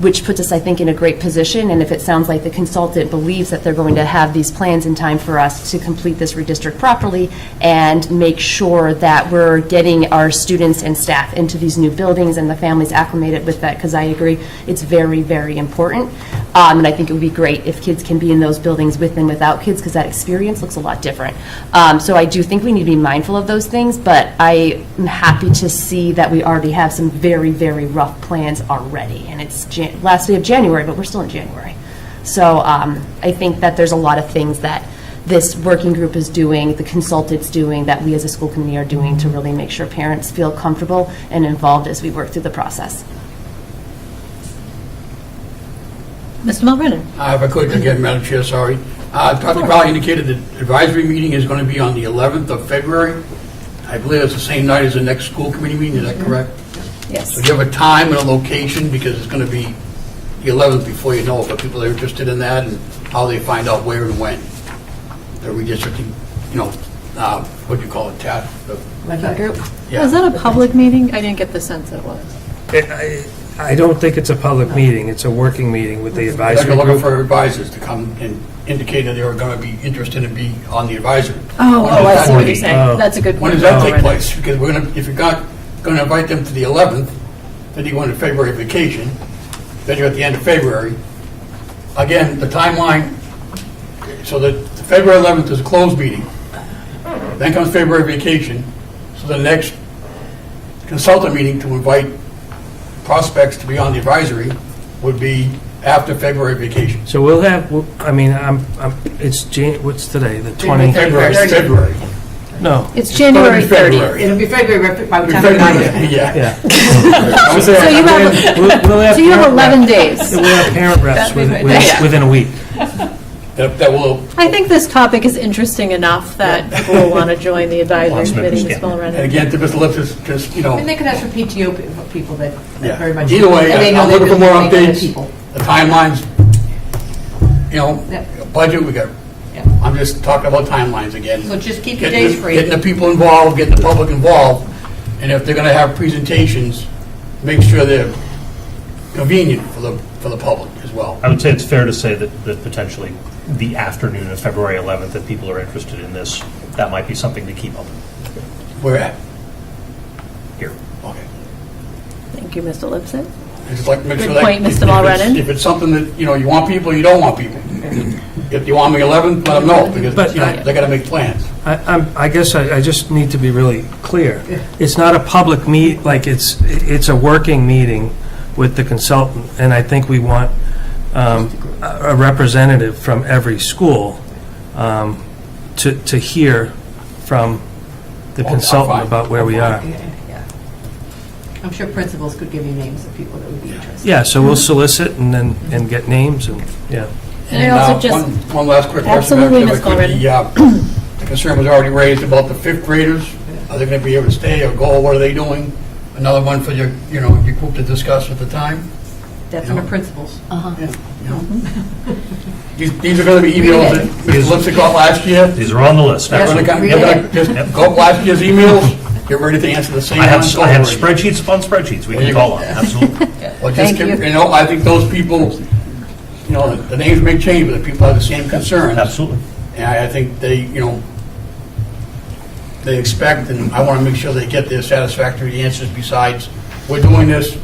Speaker 9: which puts us, I think, in a great position. And if it sounds like the consultant believes that they're going to have these plans in time for us to complete this redistrict properly and make sure that we're getting our students and staff into these new buildings and the families acclimated with that, because I agree, it's very, very important. And I think it would be great if kids can be in those buildings with and without kids, because that experience looks a lot different. So I do think we need to be mindful of those things, but I am happy to see that we already have some very, very rough plans already. And it's last day of January, but we're still in January. So I think that there's a lot of things that this working group is doing, the consultant's doing, that we as a school committee are doing to really make sure parents feel comfortable and involved as we work through the process.
Speaker 2: Mr. Mulrennan.
Speaker 5: If I could, again, Madam Chair, sorry. Dr. Crowley indicated the advisory meeting is going to be on the 11th of February. I believe it's the same night as the next school committee meeting, is that correct?
Speaker 2: Yes.
Speaker 5: So do you have a time and a location, because it's going to be the 11th before you know it, but people are interested in that and how they find out where and when. The redistricting, what do you call it, TAT?
Speaker 9: Working group?
Speaker 5: Yeah.
Speaker 2: Was that a public meeting? I didn't get the sense it was.
Speaker 4: I don't think it's a public meeting. It's a working meeting with the advisory
Speaker 5: They're looking
Speaker 4: group.
Speaker 5: for advisors to come and indicate that they are going to be interested in being on the advisory.
Speaker 2: Oh, I see what you're
Speaker 5: When
Speaker 2: saying. That's a good
Speaker 5: When
Speaker 2: point.
Speaker 5: does that take place? Because if you're not going to invite them to the 11th, then you go into February vacation, then you're at the end of February. Again, the timeline, so that February 11th is a closed meeting, then comes February vacation, so the next consultant meeting to invite prospects to be on the advisory would be after February vacation.
Speaker 4: So we'll have, what's today, the 20th?
Speaker 5: February.
Speaker 4: No.
Speaker 2: It's January 30th.
Speaker 5: February.
Speaker 6: It'll be February by the time we're done.
Speaker 5: Yeah.
Speaker 4: Yeah.
Speaker 2: So you have 11 days.
Speaker 4: We'll have parent reps within a week.
Speaker 5: That will,
Speaker 2: I think this topic is interesting enough that people will want to join the advisory
Speaker 3: Lots of
Speaker 2: committee,
Speaker 3: interest,
Speaker 2: Ms.
Speaker 3: yeah.
Speaker 2: Mulrennan.
Speaker 5: and again, to Mr. Lipsis, just,
Speaker 6: And they could ask for PTO people that
Speaker 5: Yeah.
Speaker 6: very much.
Speaker 5: Either way,
Speaker 6: and they know
Speaker 5: I'm
Speaker 6: they're
Speaker 5: looking for more
Speaker 6: gonna be
Speaker 5: updates.
Speaker 6: people.
Speaker 5: The timelines,
Speaker 6: Yeah.
Speaker 5: budget, we got,
Speaker 6: Yeah.
Speaker 5: I'm just talking about timelines again.
Speaker 6: So just keep the
Speaker 5: Getting
Speaker 6: days free.
Speaker 5: Getting the people involved, getting the public involved, and if they're going to have presentations, make sure they're convenient for the public as well.
Speaker 3: I would say it's fair to say that potentially the afternoon of February 11th, if people are interested in this, that might be something to keep up
Speaker 5: Where at?
Speaker 3: here.
Speaker 5: Okay.
Speaker 2: Thank you, Mr. Lipset.
Speaker 5: I just like to make
Speaker 2: Good
Speaker 5: sure that.
Speaker 2: point, Mr.
Speaker 5: if it's-
Speaker 2: Mulrennan.
Speaker 5: If it's something that, you know, you want people, you don't want people. If you want me 11th, let them know, because,
Speaker 4: But-
Speaker 5: you know, they gotta make plans.
Speaker 4: I guess I just need to be really clear. It's not a public like, it's a working meeting with the consultant, and I think we want a representative from every school to hear from the consultant
Speaker 5: fine.
Speaker 4: about where we are.
Speaker 6: I'm sure principals could give you names of people that would be interested.
Speaker 4: Yeah, so we'll solicit and get names, and, yeah.
Speaker 2: And I also just-
Speaker 5: One last quick question.
Speaker 2: Absolutely,
Speaker 5: Madam
Speaker 2: Ms.
Speaker 5: Chair, if I could. The concern was already raised about the fifth graders. Are they going to be able to stay or go? What are they doing? Another one for your, you know, your group to discuss at the time?
Speaker 6: That's under principals.
Speaker 5: Yeah, you know. These are going to be emails that Mr. Lipsick got last year.
Speaker 3: These are on the list.
Speaker 5: They're going
Speaker 3: absolutely.
Speaker 5: to just go up last year's emails, get ready to answer the same
Speaker 3: I
Speaker 5: ones.
Speaker 3: have
Speaker 5: over again.
Speaker 3: spreadsheets upon spreadsheets we
Speaker 5: There
Speaker 3: can
Speaker 5: you
Speaker 3: call
Speaker 5: go.
Speaker 3: on, absolutely.
Speaker 5: Well, just,
Speaker 2: Thank you.
Speaker 5: you know, I think those people, you know, the names may change, but the people have the same concerns.
Speaker 3: Absolutely.
Speaker 5: And I think they, you know, they expect, and I want to make sure they get their satisfactory answers besides, we're doing this,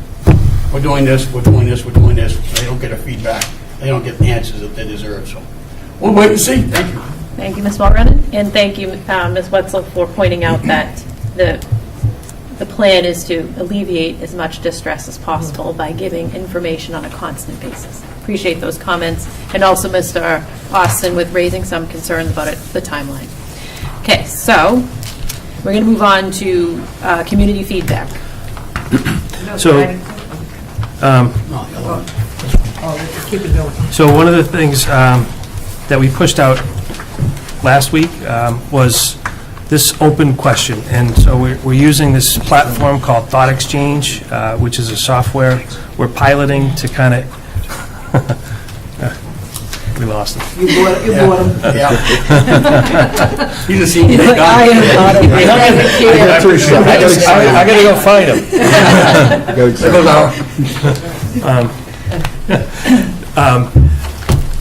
Speaker 5: we're doing this, we're doing this, we're doing this. So they don't get a feedback. They don't get the answers that they deserve, so. We'll wait and see. Thank you.
Speaker 2: Thank you, Ms. Mulrennan, and thank you, Ms. Wetzel, for pointing out that the plan is to alleviate as much distress as possible by giving information on a constant basis. Appreciate those comments, and also Mr. Austin with raising some concerns about the timeline. Okay, so we're going to move on to community feedback.
Speaker 4: So,
Speaker 6: Keep it going.
Speaker 4: So one of the things that we pushed out last week was this open question. And so we're using this platform called Thought Exchange, which is a software we're piloting to kind of, we lost him.
Speaker 6: You bought them.
Speaker 5: Yeah. He's a senior.
Speaker 2: I
Speaker 4: gotta go find him.
Speaker 5: There goes our.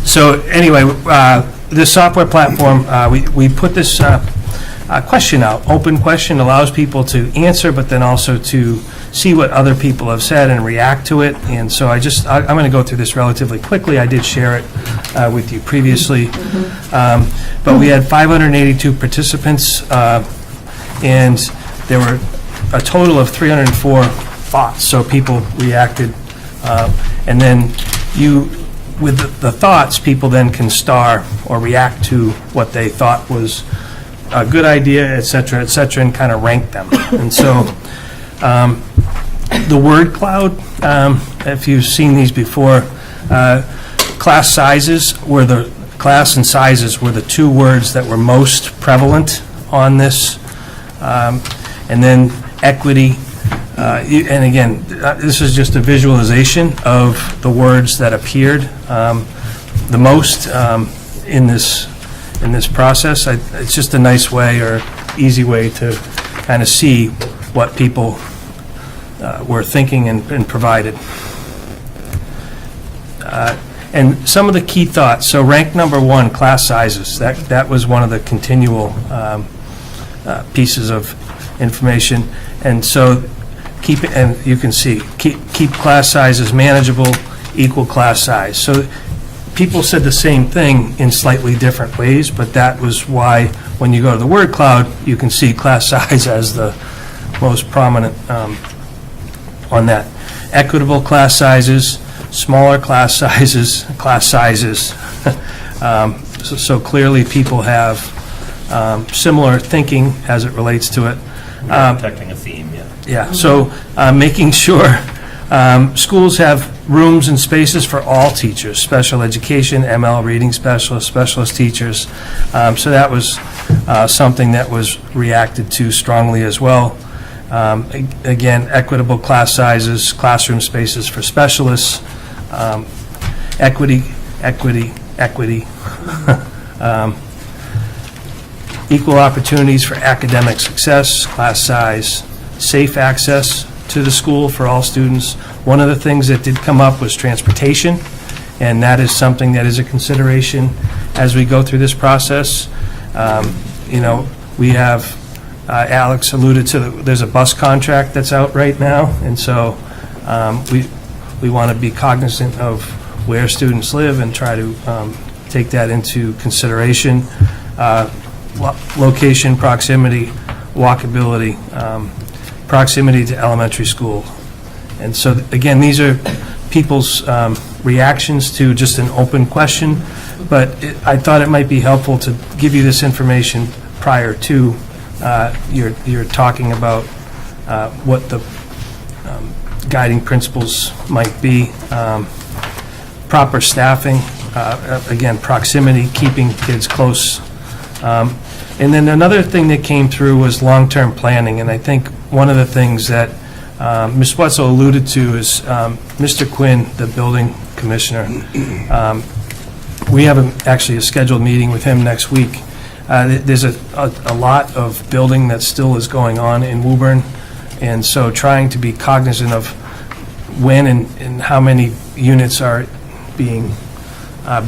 Speaker 4: So anyway, this software platform, we put this question out. Open question allows people to answer, but then also to see what other people have said and react to it. And so I'm going to go through this relatively quickly. I did share it with you previously. But we had 582 participants, and there were a total of 304 thoughts. So people reacted. And then with the thoughts, people then can star or react to what they thought was a good idea, et cetera, and kind of rank them. And so the word cloud, if you've seen these before, class and sizes were the two words that were most prevalent on this. And then equity. And again, this is just a visualization of the words that appeared the most in this process. It's just a nice way or easy way to kind of see what people were thinking and provided. And some of the key thoughts. So rank number 1, class sizes. That was one of the continual pieces of information. And so and you can see, keep class sizes manageable, equal class size. So people said the same thing in slightly different ways, but that was why when you go to the word cloud, you can see class size as the most prominent on that. Equitable class sizes, smaller class sizes. So clearly people have similar thinking as it relates to it.
Speaker 3: Detecting a theme, yeah.
Speaker 4: Yeah, so making sure schools have rooms and spaces for all teachers, special education, ML reading specialists, specialist teachers. So that was something that was reacted to strongly as well. Again, equitable class sizes, classroom spaces for specialists, equity. Equal opportunities for academic success, class size, safe access to the school for all students. One of the things that did come up was transportation, and that is something that is a consideration as we go through this process. We have, Alex alluded to, there's a bus contract that's out right now, and so we want to be cognizant of where students live and try to take that into consideration. Location, proximity, walkability, proximity to elementary school. And so, again, these are people's reactions to just an open question, but I thought it might be helpful to give you this information prior to you're talking about what the guiding principles might be. Proper staffing, again, proximity, keeping kids close. And then another thing that came through was long-term planning, and I think one of the things that Ms. Wetzel alluded to is Mr. Quinn, the building commissioner. We have actually a scheduled meeting with him next week. There's a lot of building that still is going on in Woburn, and so trying to be cognizant of when and how many units are being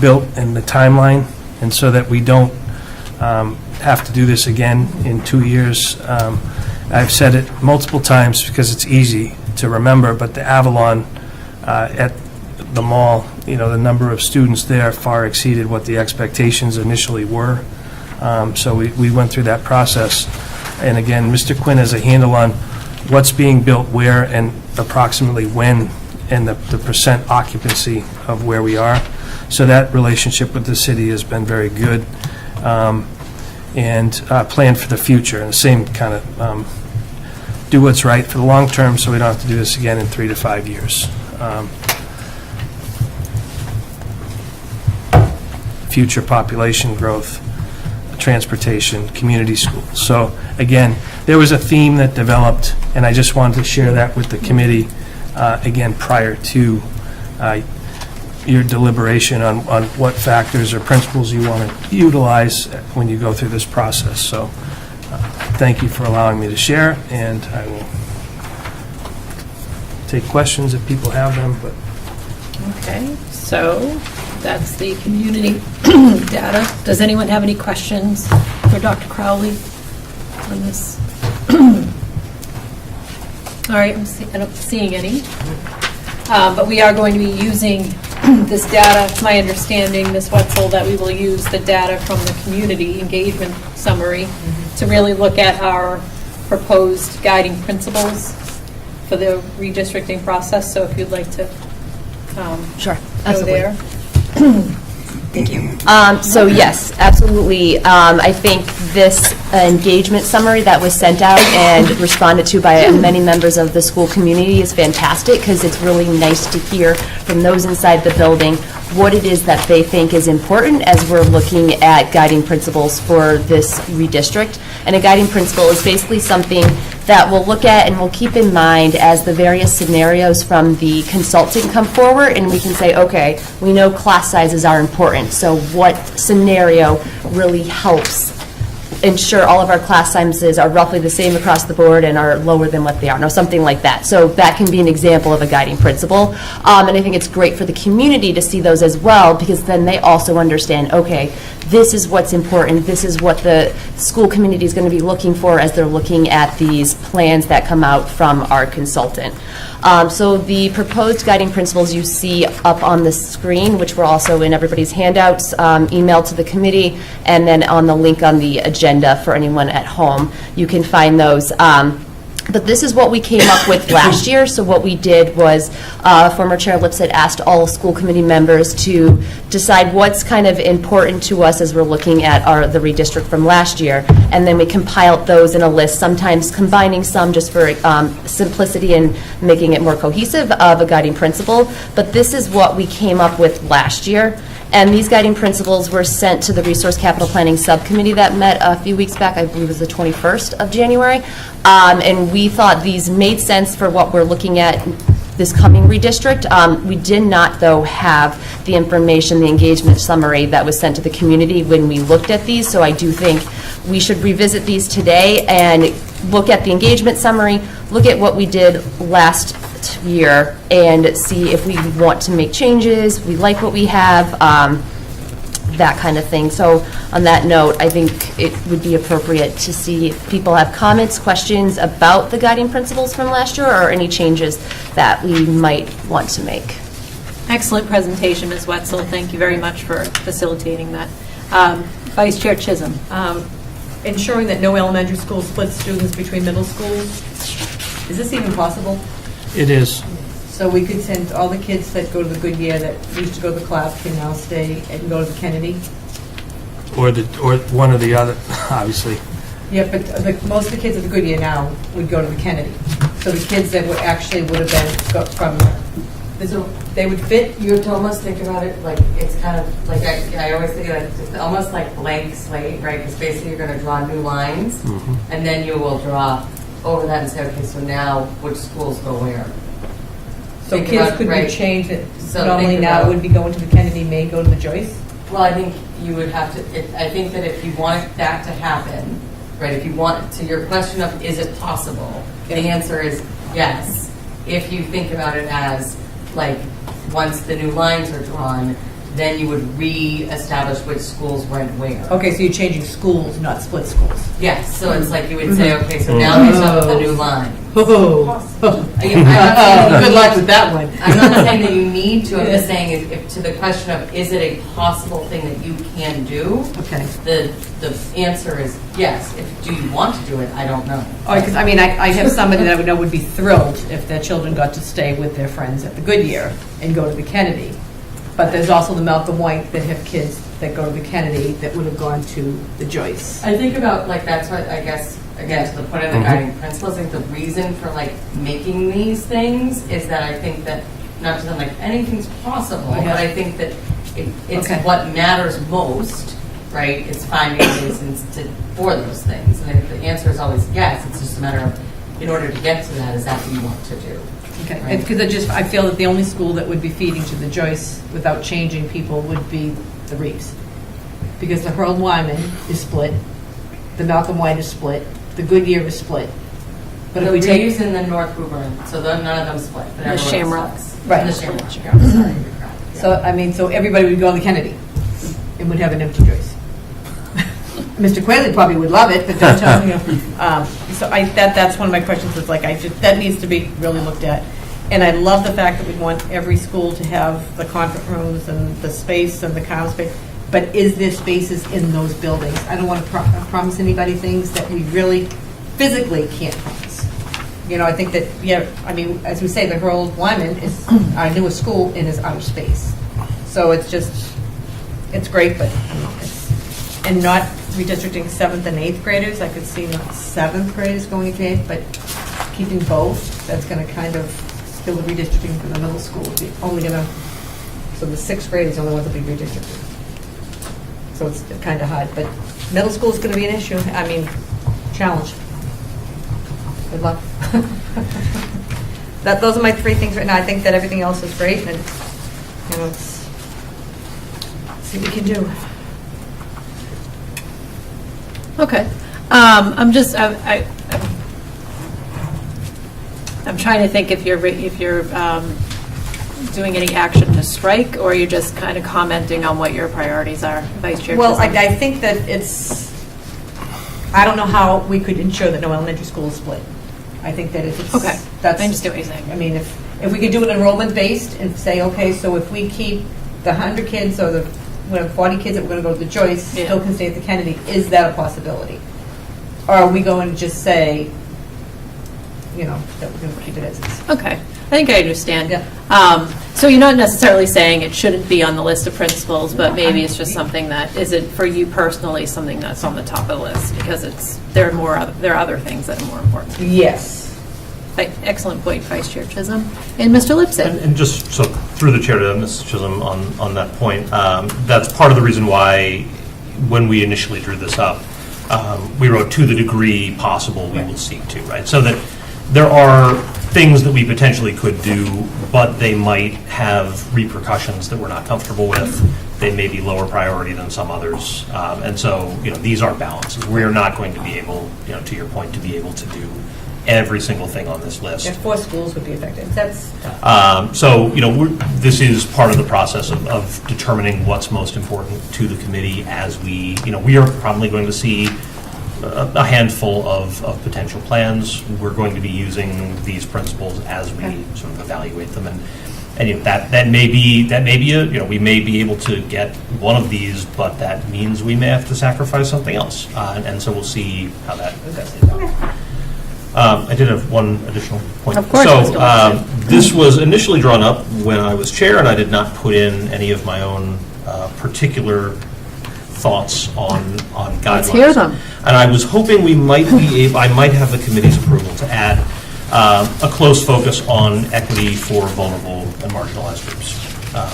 Speaker 4: built in the timeline, and so that we don't have to do this again in 2 years. I've said it multiple times because it's easy to remember, but the Avalon at the mall, the number of students there far exceeded what the expectations initially were. So we went through that process. And again, Mr. Quinn has a handle on what's being built where and approximately when, and the percent occupancy of where we are. So that relationship with the city has been very good. And plan for the future, and the same kind of do what's right for the long term so we don't have to do this again in 3 to 5 years. Future population growth, transportation, community schools. So again, there was a theme that developed, and I just wanted to share that with the committee, again, prior to your deliberation on what factors or principles you want to utilize when you go through this process. So thank you for allowing me to share, and I will take questions if people have them. But
Speaker 2: Okay, so that's the community data. Does anyone have any questions for Dr. Crowley on this? All right, I don't seeing any. But we are going to be using this data. It's my understanding, Ms. Wetzel, that we will use the data from the community engagement summary to really look at our proposed guiding principles for the redistricting process. So if you'd like to
Speaker 9: Sure,
Speaker 2: go
Speaker 9: absolutely.
Speaker 2: there.
Speaker 9: Thank you. So yes, absolutely. I think this engagement summary that was sent out and responded to by many members of the school community is fantastic, because it's really nice to hear from those inside the building what it is that they think is important as we're looking at guiding principles for this redistrict. And a guiding principle is basically something that we'll look at and we'll keep in mind as the various scenarios from the consultant come forward, and we can say, okay, we know class sizes are important, so what scenario really helps ensure all of our class sizes are roughly the same across the board and are lower than what they are, something like that. So that can be an example of a guiding principle. And I think it's great for the community to see those as well, because then they also understand, okay, this is what's important, this is what the school community is going to be looking for as they're looking at these plans that come out from our consultant. So the proposed guiding principles you see up on the screen, which were also in everybody's handouts, emailed to the committee, and then on the link on the agenda for anyone at home, you can find those. But this is what we came up with last year. So what we did was, former Chair Lipset asked all school committee members to decide what's kind of important to us as we're looking at the redistrict from last year, and then we compiled those in a list, sometimes combining some just for simplicity and making it more cohesive of a guiding principle. But this is what we came up with last year. And these guiding principles were sent to the Resource Capital Planning Subcommittee that met a few weeks back, I believe it was the 21st of January. And we thought these made sense for what we're looking at this coming redistrict. We did not, though, have the information, the engagement summary that was sent to the community when we looked at these. So I do think we should revisit these today and look at the engagement summary, look at what we did last first year and see if we want to make changes, we like what we have, that kind of thing. So on that note, I think it would be appropriate to see if people have comments, questions about the guiding principles from last year or any changes that we might want to make.
Speaker 2: Excellent presentation, Ms. Wetzel. Thank you very much for facilitating that. Vice Chair Chisholm.
Speaker 6: Ensuring that no elementary school splits students between middle schools. Is this even possible?
Speaker 4: It is.
Speaker 6: So we could send all the kids that go to the Goodyear that used to go to the Clap can now stay and go to the Kennedy?
Speaker 4: Or one or the other, obviously.
Speaker 6: Yeah, but most of the kids at the Goodyear now would go to the Kennedy. So the kids that would have been from, they would fit.
Speaker 8: You have to almost think about it like, it's kind of, like, I always think of it, it's almost like blank slate, right? Because basically you're going to draw new lines, and then you will draw over that and say, okay, so now which schools go where?
Speaker 6: So
Speaker 8: Think
Speaker 6: kids
Speaker 8: about-
Speaker 6: could
Speaker 8: right.
Speaker 6: be changed, that
Speaker 8: So
Speaker 6: normally
Speaker 8: think
Speaker 6: now
Speaker 8: about-
Speaker 6: would be going to the Kennedy, may go to the Joyce?
Speaker 8: Well, I think you would have to, I think that if you want that to happen, right, if you want, to your question of is it possible, the answer is yes. If you think about it as, like, once the new lines are drawn, then you would re-establish which schools went where.
Speaker 6: Okay, so you're changing schools, not split schools.
Speaker 8: Yes, so it's like you would say, okay, so now based off of the new line.
Speaker 6: Good luck with that one.
Speaker 8: I'm not saying that you need to, I'm just saying if to the question of is it a possible thing that you can do?
Speaker 6: Okay.
Speaker 8: The answer is yes. If do you want to do it? I don't know.
Speaker 6: Because, I mean, I have somebody that I would know would be thrilled if their children got to stay with their friends at the Goodyear and go to the Kennedy. But there's also the Malcolm White that have kids that go to the Kennedy that would have gone to the Joyce.
Speaker 8: I think about, like, that's what, I guess, again, to the point of the guiding principles, I think the reason for, like, making these things is that I think that, not to sound like anything's possible, but I think that it's what matters most, right? It's finding reasons for those things. And I think the answer is always yes. It's just a matter of, in order to get to that, is that what you want to do?
Speaker 6: Okay, because I feel that the only school that would be feeding to the Joyce without changing people would be the Reeves. Because the Harold Wyman is split, the Malcolm White is split, the Goodyear is split. But if we
Speaker 8: The
Speaker 6: take,
Speaker 8: Reeves and the North Woburn, so none of them split. But
Speaker 2: The
Speaker 8: everyone else
Speaker 2: Shamrocks.
Speaker 8: does.
Speaker 6: Right.
Speaker 8: The Shamrocks. I'm sorry, you're correct. Yeah.
Speaker 6: so, I mean, so everybody would go on the Kennedy and would have an empty Joyce. Mr. Quayle probably would love it, but don't tell him. So that's one of my questions, is like, that needs to be really looked at. And I love the fact that we want every school to have the conference rooms and the space and the common space, but is there spaces in those buildings? I don't want to promise anybody things that we really physically can't promise. You know, I think that, I mean, as we say, the Harold Wyman is our newest school and is out of space. So it's just, it's great, but I don't know, and not redistricting 7th and 8th graders. I could see not 7th graders going to 8th, but keeping both, that's going to kind of kill the redistricting for the middle school. Only going to, so the 6th graders are the ones that will be redistricted. So it's kind of hard, but middle school is going to be an issue. I mean, challenge. Good luck. Those are my 3 things right now. I think that everything else is great, and you know, it's see what we can do.
Speaker 2: Okay. I'm trying to think if you're doing any action to strike, or you're just kind of commenting on what your priorities are, Vice Chair.
Speaker 6: Well,
Speaker 2: Chisholm.
Speaker 6: I think that I don't know how we could ensure that no elementary school is split. I think that if it's,
Speaker 2: Okay.
Speaker 6: that's.
Speaker 2: I understand what you're saying.
Speaker 6: I mean, if we could do it enrollment-based and say, okay, so if we keep the 100 kids or the 40 kids that we're going to go to the Joyce, still can stay at the Kennedy, is that a possibility? Or are we going to just say, you know, that we're going to keep it as is?
Speaker 2: Okay, I think I understand.
Speaker 6: Yeah.
Speaker 2: So you're not necessarily saying it shouldn't be on the list of principles, but maybe it's just something that, is it for you personally, something that's on the top of the list? Because there are other things that are more important.
Speaker 6: Yes.
Speaker 2: Excellent point, Vice Chair Chisholm. And Mr. Lipset.
Speaker 3: And just so through the chair to Mrs. Chisholm on that point, that's part of the reason why when we initially drew this up, we wrote to the degree possible we will seek to, right? So that there are things that we potentially could do, but they might have repercussions that we're not comfortable with. They may be lower priority than some others. And so, these are balances. We're not going to be able, to your point, to be able to do every single thing on this list.
Speaker 6: Yeah, 4 schools would be affected. That's
Speaker 3: So, this is part of the process of determining what's most important to the committee as we are probably going to see a handful of potential plans. We're going to be using these principles as we sort of evaluate them, and that may be we may be able to get one of these, but that means we may have to sacrifice something else, and so we'll see how that plays out. I did have one additional point.
Speaker 2: Of course,
Speaker 3: So
Speaker 2: Mr. Lipson.
Speaker 3: this was initially drawn up when I was chair, and I did not put in any of my own particular thoughts on guidelines.
Speaker 2: Let's hear them.
Speaker 3: And I was hoping I might have the committee's approval to add a close focus on equity for vulnerable and marginalized groups.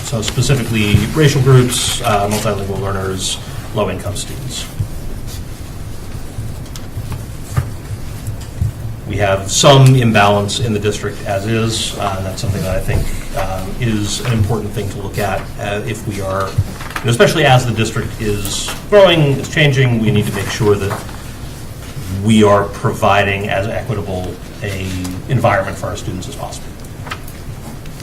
Speaker 3: So specifically racial groups, multilingual learners, low-income students. We have some imbalance in the district as is, and that's something that I think is an important thing to look at if we are, especially as the district is growing, is changing, we need to make sure that we are providing as equitable a environment for our students as possible.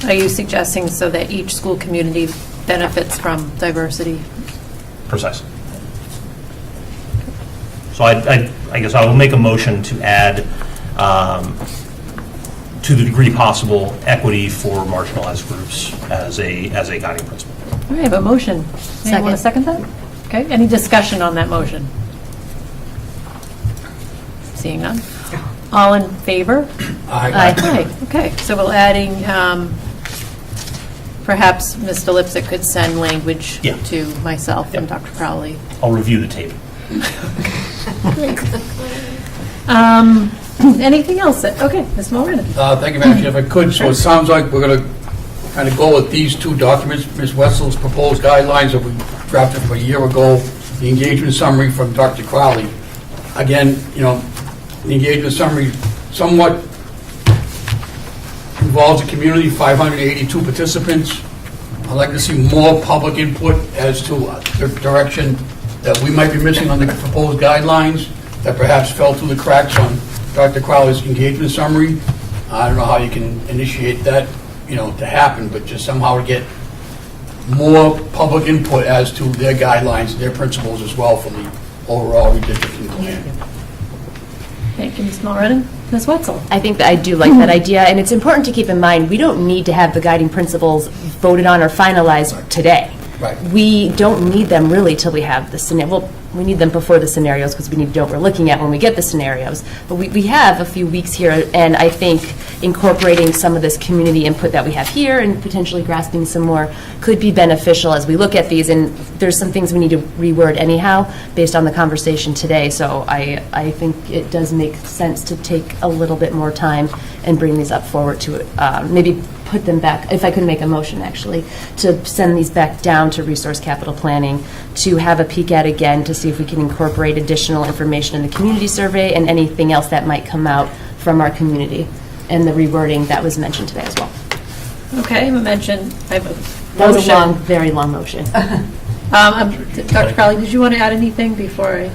Speaker 2: Are you suggesting so that each school community benefits from diversity?
Speaker 3: Precisely. So I guess I will make a motion to add, to the degree possible, equity for marginalized groups as a guiding principle.
Speaker 2: All right, I have a motion. Anyone want to second that? Okay, any discussion on that motion? Seeing none. All in favor?
Speaker 5: Aye.
Speaker 2: Aye. Okay, so we're adding, perhaps Mr. Lipsick could send language
Speaker 3: Yeah.
Speaker 2: to myself and
Speaker 3: Yep.
Speaker 2: Dr. Crowley.
Speaker 3: I'll review the tape.
Speaker 2: Anything else? Okay, Ms. Moran.
Speaker 5: Thank you, Madam Chair. If I could, so it sounds like we're going to kind of go with these 2 documents, Ms. Wetzel's proposed guidelines that we drafted from a year ago, the engagement summary from Dr. Crowley. Again, the engagement summary somewhat involves the community, 582 participants. I'd like to see more public input as to the direction that we might be missing on the proposed guidelines that perhaps fell through the cracks on Dr. Crowley's engagement summary. I don't know how you can initiate that, to happen, but just somehow to get more public input as to their guidelines, their principles as well from the overall redistricting plan.
Speaker 2: Thank you, Ms. Mulrennan. Ms. Wetzel.
Speaker 9: I think that I do like that idea, and it's important to keep in mind, we don't need to have the guiding principles voted on or finalized today.
Speaker 5: Right.
Speaker 9: We don't need them really till we have the scenario. Well, we need them before the scenarios because we need to know what we're looking at when we get the scenarios. But we have a few weeks here, and I think incorporating some of this community input that we have here and potentially grasping some more could be beneficial as we look at these. And there's some things we need to reword anyhow based on the conversation today. So I think it does make sense to take a little bit more time and bring these up forward to maybe put them back, if I could make a motion actually, to send these back down to resource capital planning to have a peek at again to see if we can incorporate additional information in the community survey and anything else that might come out from our community and the rewording that was mentioned today as well.
Speaker 2: Okay, I have a motion.
Speaker 9: That was a long, very long motion.
Speaker 2: Dr. Crowley, did you want to add anything before I?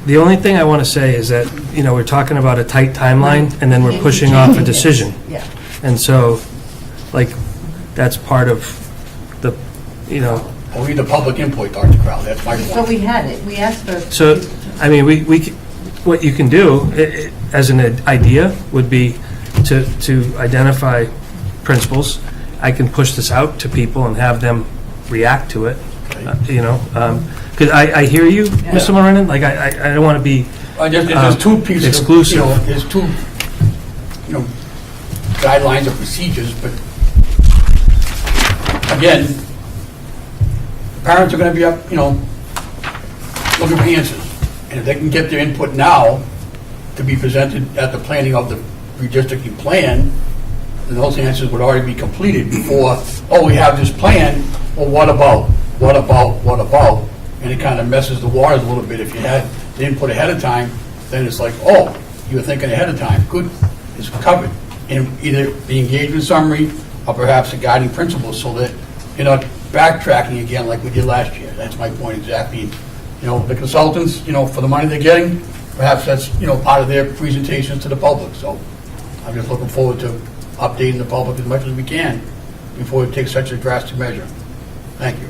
Speaker 4: The only thing I want to say is that, we're talking about a tight timeline, and then we're pushing off a decision.
Speaker 6: Yeah.
Speaker 4: And so, that's part of the,
Speaker 5: Or we need the public input, Dr. Crowley, that's my point.
Speaker 6: But we had it. We asked for.
Speaker 4: so, what you can do, as an idea, would be to identify principles. I can push this out to people and have them react to it, because I hear you, Mr. Morenin, I don't want to be
Speaker 5: There's 2 pieces
Speaker 4: exclusive.
Speaker 5: of, there's 2, guidelines or procedures, but again, parents are going to be up, looking for answers. And if they can get their input now to be presented at the planning of the redistricting plan, then those answers would already be completed before, we have this plan, well, what about? And it kind of messes the waters a little bit. If you had the input ahead of time, then it's like, you were thinking ahead of time. Good, it's covered in either the engagement summary or perhaps the guiding principles so that you're not backtracking again like we did last year. That's my point exactly. The consultants, for the money they're getting, perhaps that's, part of their presentations to the public. So I'm just looking forward to updating the public as much as we can before we take such a drastic measure. Thank you.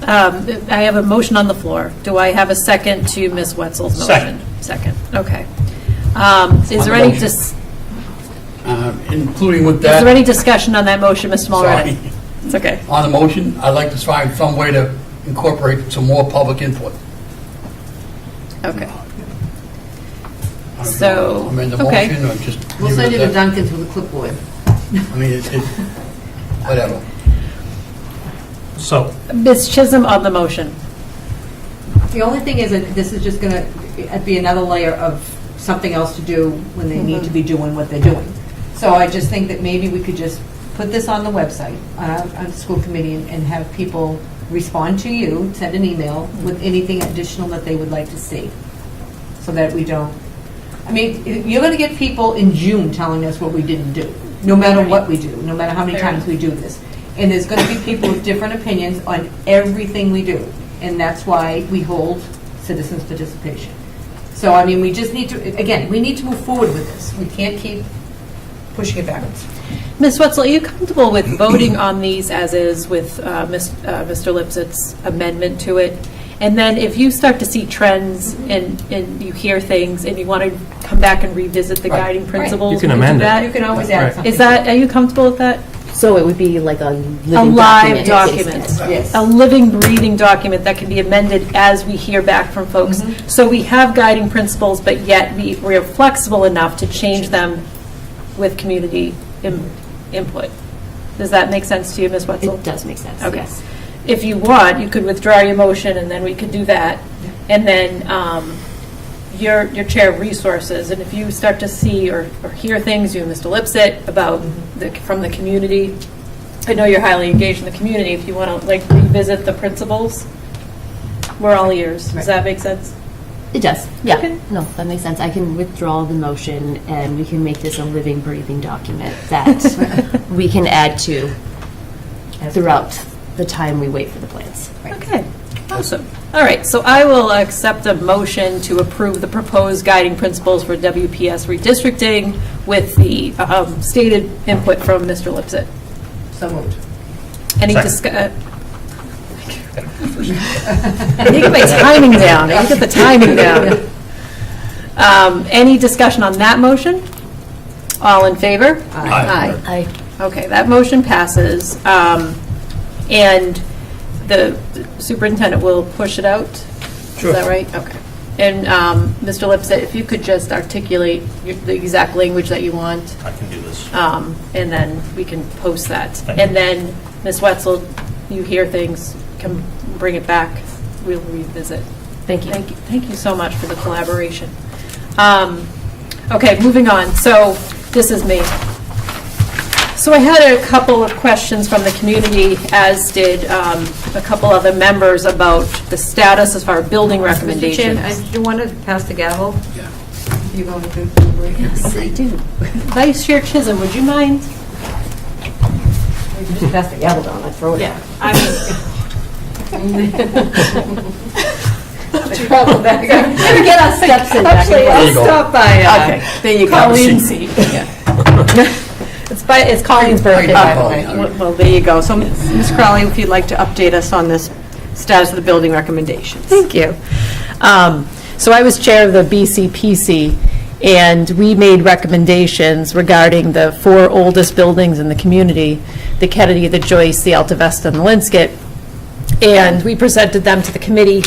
Speaker 2: I have a motion on the floor. Do I have a second to Ms. Wetzel's motion? Second, okay. Is there any,
Speaker 5: motion.
Speaker 2: is
Speaker 5: Including with
Speaker 2: there
Speaker 5: that,
Speaker 2: any discussion on that motion, Mr. Mulready?
Speaker 5: sorry,
Speaker 2: It's okay.
Speaker 5: on the motion, I'd like to find some way to incorporate some more public input.
Speaker 2: Okay.
Speaker 5: I don't know,
Speaker 2: So,
Speaker 5: amend the
Speaker 2: okay.
Speaker 5: motion or just
Speaker 6: We'll
Speaker 5: leave it
Speaker 6: send you
Speaker 5: at
Speaker 6: to
Speaker 5: that?
Speaker 6: Duncan's with a clipboard.
Speaker 5: I mean, whatever.
Speaker 3: So,
Speaker 2: Ms. Chisholm on the motion.
Speaker 6: The only thing is that this is just going to be another layer of something else to do when they need to be doing what they're doing. So I just think that maybe we could just put this on the website, on the school committee, and have people respond to you, send an email with anything additional that they would like to see, so that we don't, I mean, you're going to get people in June telling us what we didn't do, no matter what we do, no matter how many times we do this. And there's going to be people with different opinions on everything we do, and that's why we hold citizens' participation. So, I mean, we just need to, again, we need to move forward with this. We can't keep pushing it backwards.
Speaker 2: Ms. Wetzel, are you comfortable with voting on these as is with Mr. Lipsett's amendment to it? And then if you start to see trends and you hear things and you want to come back and revisit the guiding principles,
Speaker 4: You can
Speaker 2: we do
Speaker 4: amend it.
Speaker 2: that?
Speaker 6: You can always add something.
Speaker 2: Is that, are you comfortable with that?
Speaker 9: So it would be like a living
Speaker 2: A live
Speaker 9: document.
Speaker 2: document.
Speaker 6: Yes.
Speaker 2: A living, breathing document that can be amended as we hear back from folks. So we have guiding principles, but yet we are flexible enough to change them with community input. Does that make sense to you, Ms. Wetzel?
Speaker 9: It does make sense,
Speaker 2: Okay.
Speaker 9: yes.
Speaker 2: If you want, you could withdraw your motion, and then we could do that. And then your chair of resources, and if you start to see or hear things, you and Mr. Lipsett, about from the community, I know you're highly engaged in the community, if you want to revisit the principles, we're all ears. Does that make sense?
Speaker 9: It does, yeah.
Speaker 2: Okay.
Speaker 9: No, that makes sense. I can withdraw the motion, and we can make this a living, breathing document that we can add to throughout the time we wait for the plans.
Speaker 2: Okay, awesome. All right, so I will accept a motion to approve the proposed guiding principles for WPS redistricting with the stated input from Mr. Lipsett.
Speaker 6: So moved.
Speaker 2: Any
Speaker 3: Second.
Speaker 2: discuss? I need to get my timing down. I need to get the timing down. Any discussion on that motion? All in favor?
Speaker 3: Aye.
Speaker 2: Aye. Okay, that motion passes. And the superintendent will push it out? Is that right? Okay. And Mr. Lipsett, if you could just articulate the exact language that you want,
Speaker 3: I can do this.
Speaker 2: and then we can post that.
Speaker 3: Thank you.
Speaker 2: And then, Ms. Wetzel, you hear things, come bring it back, we'll revisit.
Speaker 9: Thank you.
Speaker 2: Thank you so much for the collaboration. Okay, moving on. So this is me. So I had a couple of questions from the community, as did a couple other members, about the status as far as building
Speaker 6: Mr.
Speaker 2: recommendations.
Speaker 6: Chin, do you want to pass the gavel?
Speaker 5: Yeah.
Speaker 6: You going to?
Speaker 2: Yes, I do. Vice Chair Chisholm, would you mind?
Speaker 6: You can just pass the gavel down, I'd throw it.
Speaker 2: Yeah.
Speaker 6: Maybe get our steps in back
Speaker 2: Actually,
Speaker 6: and
Speaker 2: I'll
Speaker 6: forth.
Speaker 2: stop by
Speaker 6: Okay, there you go.
Speaker 2: Colleen's seat. It's Colleen's birthday, by the way.
Speaker 6: Well, there you go. So, Ms. Crowley, if you'd like to update us on this status of the building recommendations.
Speaker 2: Thank you. So I was chair of the BCPC, and we made recommendations regarding the 4 oldest buildings in the community, the Kennedy, the Joyce, the Alta Vista, and the Linscott, and we presented them to the committee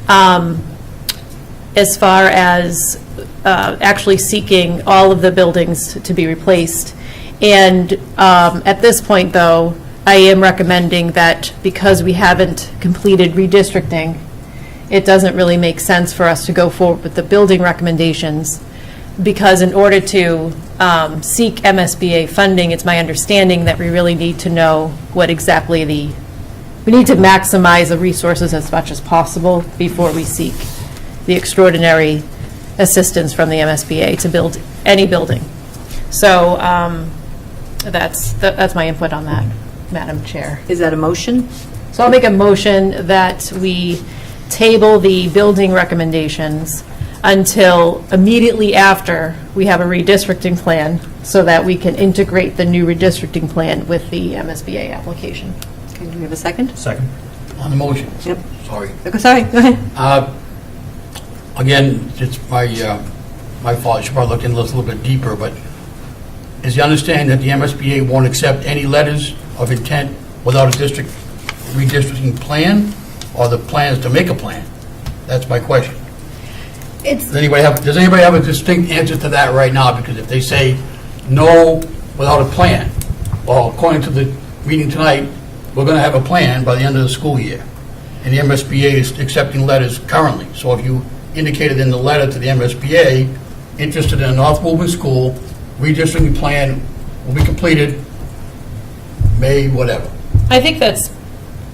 Speaker 2: as far as actually seeking all of the buildings to be replaced. And at this point, though, I am recommending that because we haven't completed redistricting, it doesn't really make sense for us to go forward with the building recommendations, because in order to seek MSBA funding, it's my understanding that we really need to know what exactly we need to maximize the resources as much as possible before we seek the extraordinary assistance from the MSBA to build any building. So that's my input on that, Madam Chair.
Speaker 6: Is that a motion?
Speaker 2: So I'll make a motion that we table the building recommendations until immediately after we have a redistricting plan, so that we can integrate the new redistricting plan with the MSBA application.
Speaker 6: Okay, do we have a second?
Speaker 3: Second.
Speaker 5: On the motion.
Speaker 6: Yep.
Speaker 5: Sorry.
Speaker 6: Okay, sorry, go ahead.
Speaker 5: Again, it's my fault, I should probably look into this a little bit deeper, but is the understanding that the MSBA won't accept any letters of intent without a district redistricting plan, or the plans to make a plan? That's my question. Does anybody have a distinct answer to that right now? Because if they say no without a plan, well, according to the meeting tonight, we're going to have a plan by the end of the school year. And the MSBA is accepting letters currently. So if you indicated in the letter to the MSBA, interested in a North Woburn school, redistricting plan will be completed May whatever.
Speaker 2: I think that's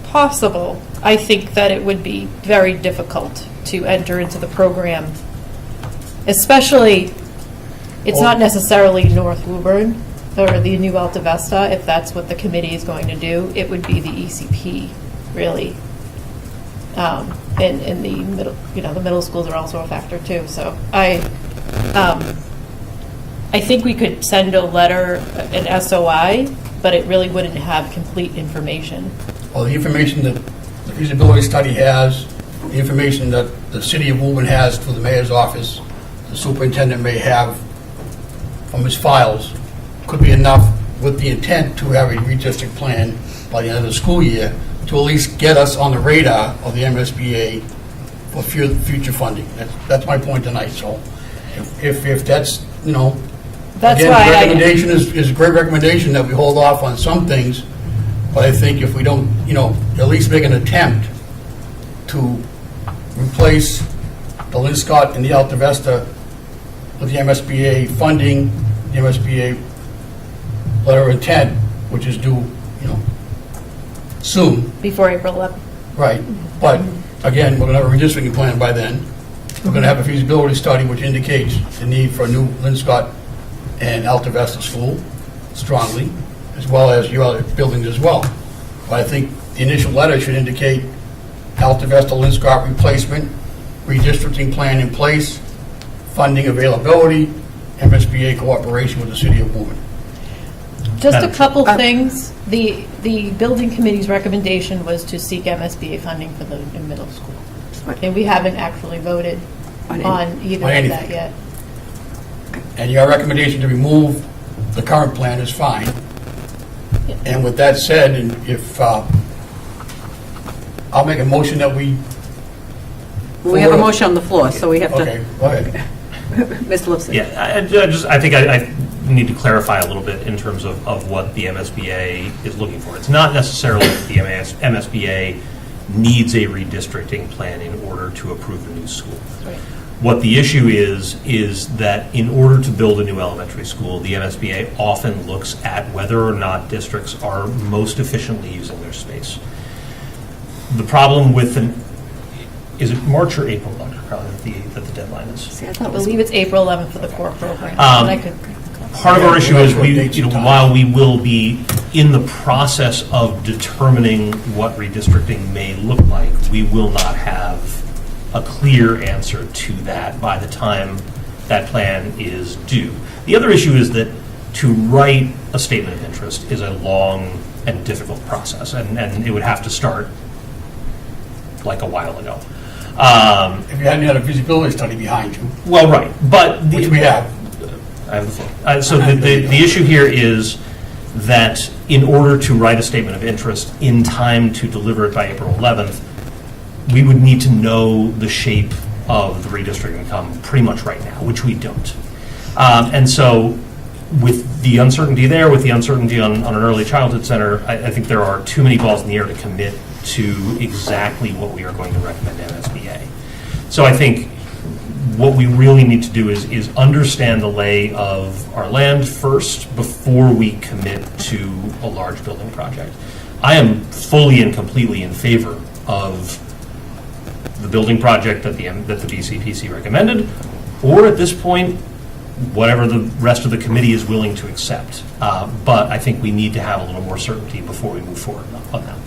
Speaker 2: possible. I think that it would be very difficult to enter into the program, especially, it's not necessarily North Woburn or the New Alta Vesta. If that's what the committee is going to do, it would be the ECP, really. And the middle, the middle schools are also a factor too. So I think we could send a letter, an SOI, but it really wouldn't have complete information.
Speaker 5: Well, the information that the feasibility study has, the information that the city of Woburn has through the mayor's office, the superintendent may have from his files, could be enough with the intent to have a redistrict plan by the end of the school year to at least get us on the radar of the MSBA for future funding. That's my point tonight. So if that's,
Speaker 2: That's
Speaker 5: again,
Speaker 2: why
Speaker 5: the recommendation is a great recommendation that we hold off on some things, but I think if we don't, at least make an attempt to replace the Linscott and the Alta Vesta with the MSBA funding, the MSBA letter of intent, which is due, soon.
Speaker 2: Before April 11th.
Speaker 5: Right, but again, we're going to have a redistricting plan by then. We're going to have a feasibility study which indicates the need for a new Linscott and Alta Vesta school strongly, as well as your other buildings as well. But I think the initial letter should indicate Alta Vesta Linscott replacement, redistricting plan in place, funding availability, MSBA cooperation with the city of Woburn.
Speaker 2: Just a couple things. The building committee's recommendation was to seek MSBA funding for the new middle school. And we haven't actually voted on either of that yet.
Speaker 5: And your recommendation to remove the current plan is fine. And with that said, and if, I'll make a motion that we...
Speaker 6: We have a motion on the floor, so we have to...
Speaker 5: Okay, go ahead.
Speaker 6: Mr. Lipson.
Speaker 3: Yeah, I think I need to clarify a little bit in terms of what the MSBA is looking for. It's not necessarily that the MSBA needs a redistricting plan in order to approve the new school.
Speaker 2: Right.
Speaker 3: What the issue is that in order to build a new elementary school, the MSBA often looks at whether or not districts are most efficiently using their space. The problem with is it March or April, Dr. Crowley, that the deadline is?
Speaker 2: See, I believe it's April 11th for the core program.
Speaker 3: Part of our issue is while we will be in the process of determining what redistricting may look like, we will not have a clear answer to that by the time that plan is due. The other issue is that to write a statement of interest is a long and difficult process, and it would have to start like a while ago.
Speaker 5: If you hadn't had a feasibility study behind you.
Speaker 3: Well, right, but...
Speaker 5: Which we have.
Speaker 3: I have the floor. So the issue here is that in order to write a statement of interest in time to deliver it by April 11th, we would need to know the shape of the redistricting income pretty much right now, which we don't. And so with the uncertainty there, with the uncertainty on an early childhood center, I think there are too many balls in the air to commit to exactly what we are going to recommend to MSBA. So I think what we really need to do is understand the lay of our land first before we commit to a large building project. I am fully and completely in favor of the building project that the BCPC recommended, or at this point, whatever the rest of the committee is willing to accept. But I think we need to have a little more certainty before we move forward on that.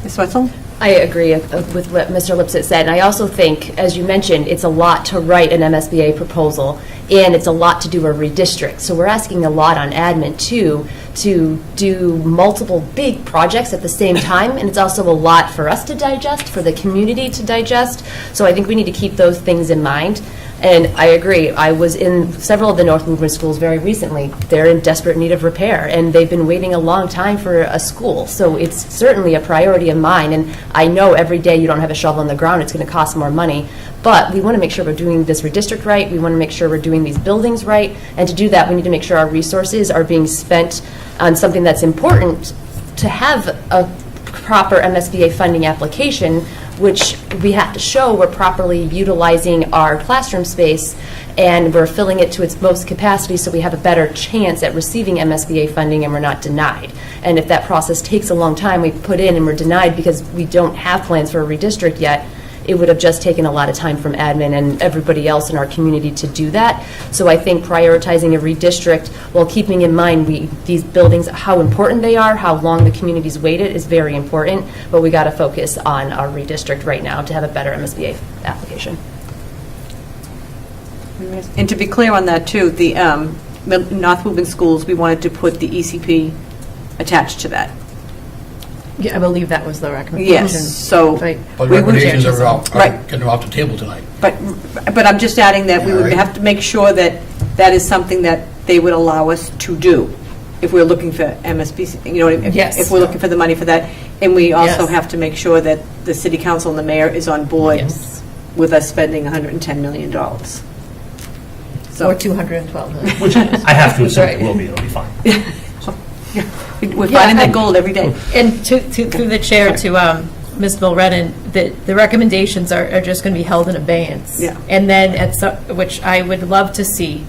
Speaker 6: Ms. Wetzel?
Speaker 9: I agree with what Mr. Lipset said, and I also think, as you mentioned, it's a lot to write an MSBA proposal, and it's a lot to do a redistrict. So we're asking a lot on admin, too, to do multiple big projects at the same time, and it's also a lot for us to digest, for the community to digest. So I think we need to keep those things in mind. And I agree. I was in several of the North Woburn schools very recently. They're in desperate need of repair, and they've been waiting a long time for a school. So it's certainly a priority of mine, and I know every day you don't have a shovel in the ground, it's going to cost more money. But we want to make sure we're doing this redistrict right. We want to make sure we're doing these buildings right. And to do that, we need to make sure our resources are being spent on something that's important to have a proper MSBA funding application, which we have to show we're properly utilizing our classroom space and we're filling it to its most capacity so we have a better chance at receiving MSBA funding and we're not denied. And if that process takes a long time, we put in and we're denied because we don't have plans for a redistrict yet, it would have just taken a lot of time from admin and everybody else in our community to do that. So I think prioritizing a redistrict while keeping in mind these buildings, how important they are, how long the community's waited is very important, but we got to focus on our redistrict right now to have a better MSBA application.
Speaker 6: And to be clear on that, too, the North Woburn schools, we wanted to put the ECP attached to that.
Speaker 2: Yeah, I believe that was the recommendation.
Speaker 6: Yes, so.
Speaker 2: Right.
Speaker 5: But recommendations are
Speaker 6: Right.
Speaker 5: getting off the table tonight.
Speaker 6: But I'm just adding that we would have to make sure that that is something that they would allow us to do if we're looking for MSBC, you know, if we're looking for the money for that. And we also
Speaker 2: Yes.
Speaker 6: have to make sure that the city council and the mayor is on board
Speaker 2: Yes.
Speaker 6: with us spending $110 million.
Speaker 2: Or 212 million.
Speaker 3: Which I have to assume
Speaker 2: Right.
Speaker 3: it will be, it'll be fine.
Speaker 6: We're finding that gold every day.
Speaker 2: And through the chair to Ms. Mulredin, the recommendations are just going to be held in abeyance.
Speaker 6: Yeah.
Speaker 2: And then, which I would love to see,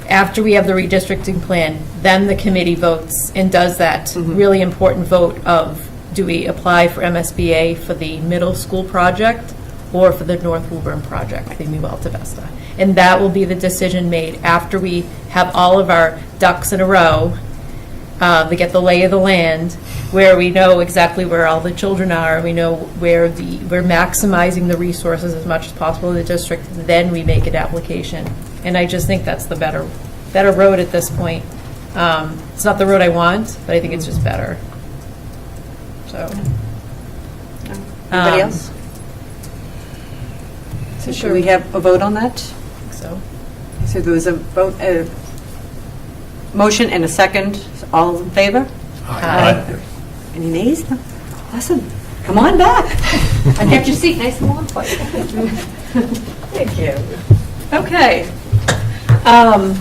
Speaker 2: after we have the redistricting plan, then the committee votes and does that really important vote of, do we apply for MSBA for the middle school project or for the North Woburn project, the New Alta Vista? And that will be the decision made after we have all of our ducks in a row, to get the lay of the land, where we know exactly where all the children are, we know where we're maximizing the resources as much as possible in the district, then we make an application. And I just think that's the better road at this point. It's not the road I want, but I think it's just better. So.
Speaker 6: Anybody else? So should we have a vote on that?
Speaker 2: So.
Speaker 6: So there was a vote, a motion and a second. All in favor?
Speaker 3: Aye.
Speaker 6: Any nays? No. Awesome. Come on back. I kept your seat nice and warm for you.
Speaker 2: Thank you. Okay. All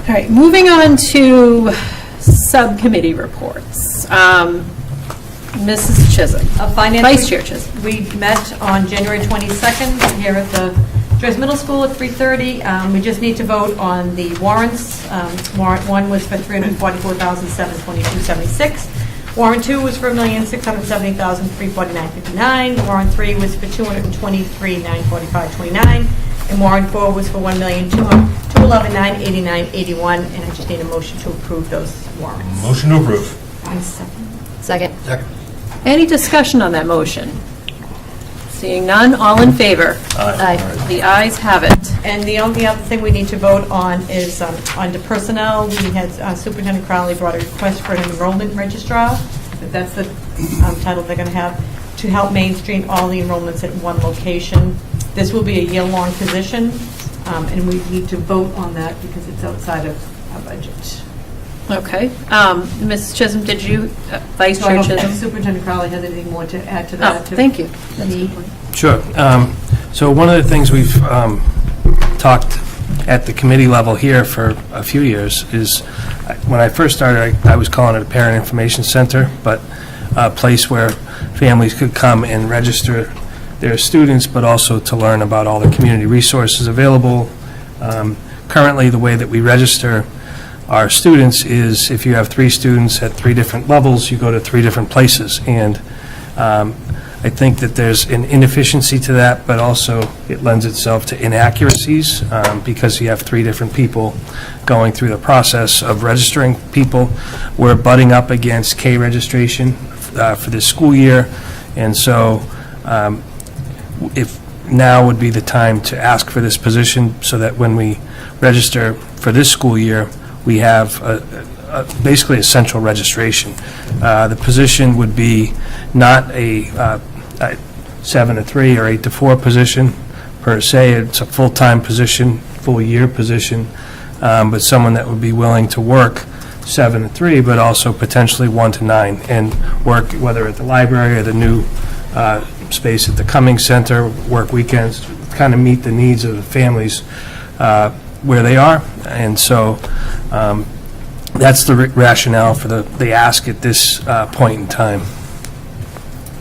Speaker 2: right, moving on to subcommittee reports. Mrs. Chisholm. Vice Chair Chisholm.
Speaker 6: We met on January 22nd here at the Joyce Middle School at 3:30. We just need to vote on the warrants. Warrant 1 was for $344,722.76. Warrant 2 was for $1,670,349.59. Warrant 3 was for $223,945.29. And warrant 4 was for $1,211,989.81. And I just need a motion to approve those warrants.
Speaker 3: Motion to approve.
Speaker 9: Second.
Speaker 2: Any discussion on that motion? Seeing none, all in favor?
Speaker 9: Aye.
Speaker 2: The ayes have it.
Speaker 6: And the only other thing we need to vote on is under personnel. We had Superintendent Crowley brought a request for an enrollment registrar. That's the title they're going to have, to help mainstream all the enrollments at one location. This will be a year-long position, and we need to vote on that because it's outside of our budget.
Speaker 2: Okay. Ms. Chisholm, did you, Vice
Speaker 6: So I
Speaker 2: Chair
Speaker 6: don't know if
Speaker 2: Chisholm?
Speaker 6: Superintendent Crowley has anything more to add to
Speaker 2: Oh,
Speaker 6: that.
Speaker 2: thank you. Any-
Speaker 4: Sure. So one of the things we've talked at the committee level here for a few years is, when I first started, I was calling it a parent information center, but a place where families could come and register their students, but also to learn about all the community resources available. Currently, the way that we register our students is, if you have 3 students at 3 different levels, you go to 3 different places. And I think that there's an inefficiency to that, but also it lends itself to inaccuracies because you have 3 different people going through the process of registering people. We're butting up against K registration for this school year, and so if now would be the time to ask for this position, so that when we register for this school year, we have basically a central registration. The position would be not a 7 to 3 or 8 to 4 position per se. It's a full-time position, full-year position, but someone that would be willing to work 7 to 3, but also potentially 1 to 9, and work whether at the library or the new space at the Cumming Center, work weekends, kind of meet the needs of the families where they are. And so that's the rationale for the ask at this point in time.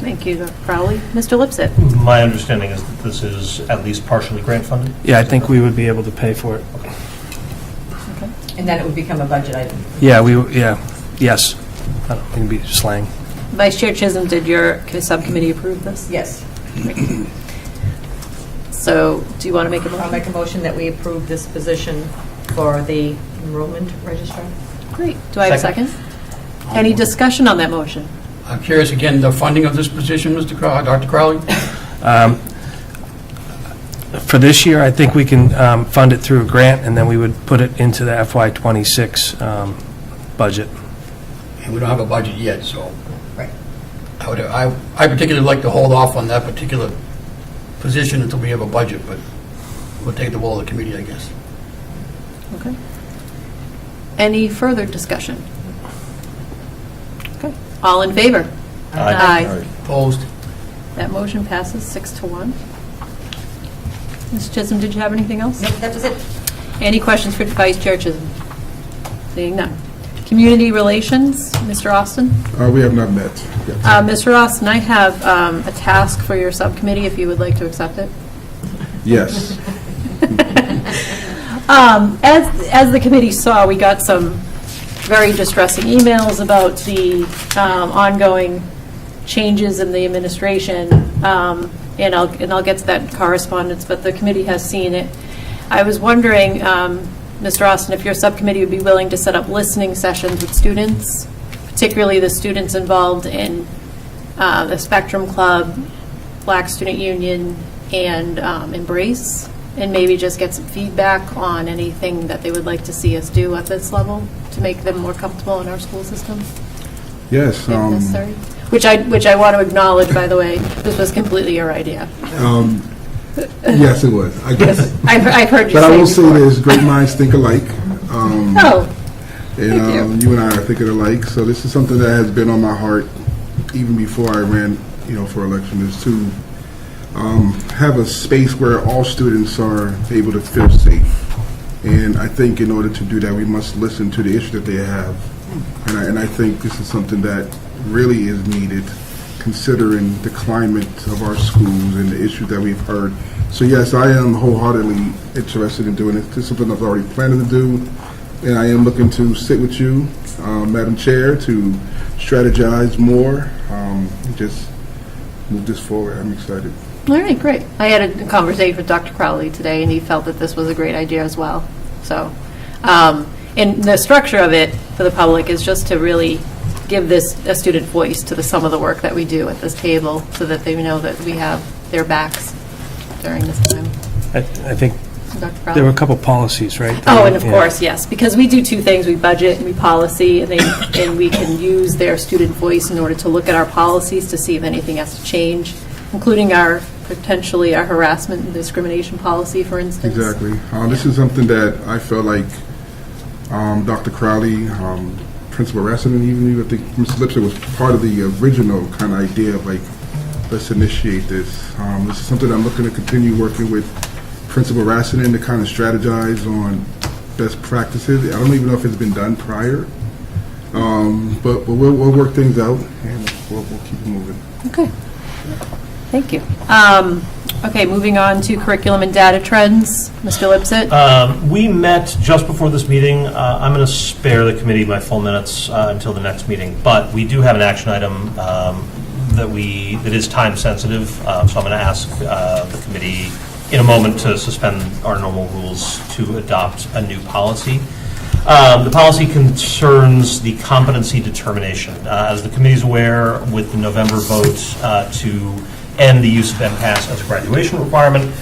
Speaker 2: Thank you, Dr. Crowley. Mr. Lipset?
Speaker 3: My understanding is that this is at least partially grant funded?
Speaker 4: Yeah, I think we would be able to pay for it.
Speaker 6: And then it would become a budget item.
Speaker 4: Yeah, yes. I don't think it'd be slang.
Speaker 2: Vice Chair Chisholm, did your subcommittee approve this?
Speaker 6: Yes.
Speaker 2: So, do you want to make a motion?
Speaker 6: I'll make a motion that we approve this position for the enrollment registrar.
Speaker 2: Great. Do I have a second? Any discussion on that motion?
Speaker 5: I'm curious, again, the funding of this position, Dr. Crowley?
Speaker 4: For this year, I think we can fund it through a grant, and then we would put it into the FY26 budget.
Speaker 5: And we don't have a budget yet, so.
Speaker 6: Right.
Speaker 5: I particularly like to hold off on that particular position until we have a budget, but we'll take the ball of the committee, I guess.
Speaker 2: Okay. Any further discussion? Okay. All in favor?
Speaker 3: Aye.
Speaker 5: Opposed?
Speaker 2: That motion passes 6-1. Ms. Chisholm, did you have anything else?
Speaker 6: Nope, that was it.
Speaker 2: Any questions for Vice Chair Chisholm? Seeing none. Community Relations, Mr. Austin?
Speaker 10: We have not met yet.
Speaker 2: Mr. Austin, I have a task for your subcommittee, if you would like to accept it.
Speaker 10: Yes.
Speaker 2: As the committee saw, we got some very distressing emails about the ongoing changes in the administration, and I'll get to that in correspondence, but the committee has seen it. I was wondering, Mr. Austin, if your subcommittee would be willing to set up listening sessions with students, particularly the students involved in the Spectrum Club, Black Student Union, and Embrace, and maybe just get some feedback on anything that they would like to see us do at this level to make them more comfortable in our school system,
Speaker 10: Yes.
Speaker 2: if necessary. Which I want to acknowledge, by the way, this was completely your idea.
Speaker 10: Yes, it was. I guess.
Speaker 2: I've heard you
Speaker 10: But
Speaker 2: say
Speaker 10: I will say
Speaker 2: before.
Speaker 10: this, great minds think alike.
Speaker 2: Oh,
Speaker 10: And you and I are thinking alike. So this is something that has been on my heart even before I ran, for election, is to have a space where all students are able to feel safe. And I think in order to do that, we must listen to the issue that they have. And I think this is something that really is needed, considering the climate of our schools and the issues that we've heard. So yes, I am wholeheartedly interested in doing it. This is something I've already planned to do, and I am looking to sit with you, Madam Chair, to strategize more, and just move this forward. I'm excited.
Speaker 2: all right, great. I had a conversation with Dr. Crowley today, and he felt that this was a great idea as well. So, and the structure of it for the public is just to really give this a student voice to some of the work that we do at this table, so that they know that we have their backs during this time.
Speaker 4: I think
Speaker 2: Dr. Crowley?
Speaker 4: there were a couple policies, right?
Speaker 2: Oh, and of
Speaker 4: Yeah.
Speaker 2: course, yes, because we do two things: we budget and we policy, and we can use their student voice in order to look at our policies to see if anything has to change, including potentially our harassment and discrimination policy, for instance.
Speaker 10: Exactly. This is something that I felt like Dr. Crowley, Principal Rasmussen, even I think Mr. Lipset was part of the original kind of idea of like, let's initiate this. This is something I'm looking to continue working with Principal Rasmussen to kind of strategize on best practices. I don't even know if it's been done prior, but we'll work things out and we'll keep it moving.
Speaker 2: Okay. Thank you. Okay, moving on to curriculum and data trends. Mr. Lipset?
Speaker 3: We met just before this meeting. I'm going to spare the committee my full minutes until the next meeting, but we do have an action item that is time sensitive, so I'm going to ask the committee in a moment to suspend our normal rules to adopt a new policy. The policy concerns the competency determination. As the committee is aware, with the November vote to end the use of MCAS as a graduation requirement,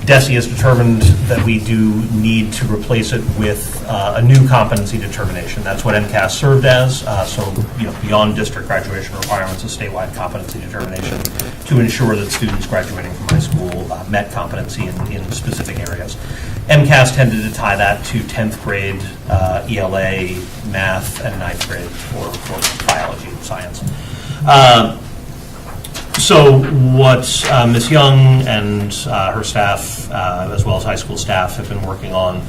Speaker 3: DESE has determined that we do need to replace it with a new competency determination. That's what MCAS served as, so beyond district graduation requirements, a statewide competency determination to ensure that students graduating from high school met competency in specific areas. MCAS tended to tie that to 10th grade ELA, math, and 9th grade for biology and science. So what Ms. Young and her staff, as well as high school staff, have been working on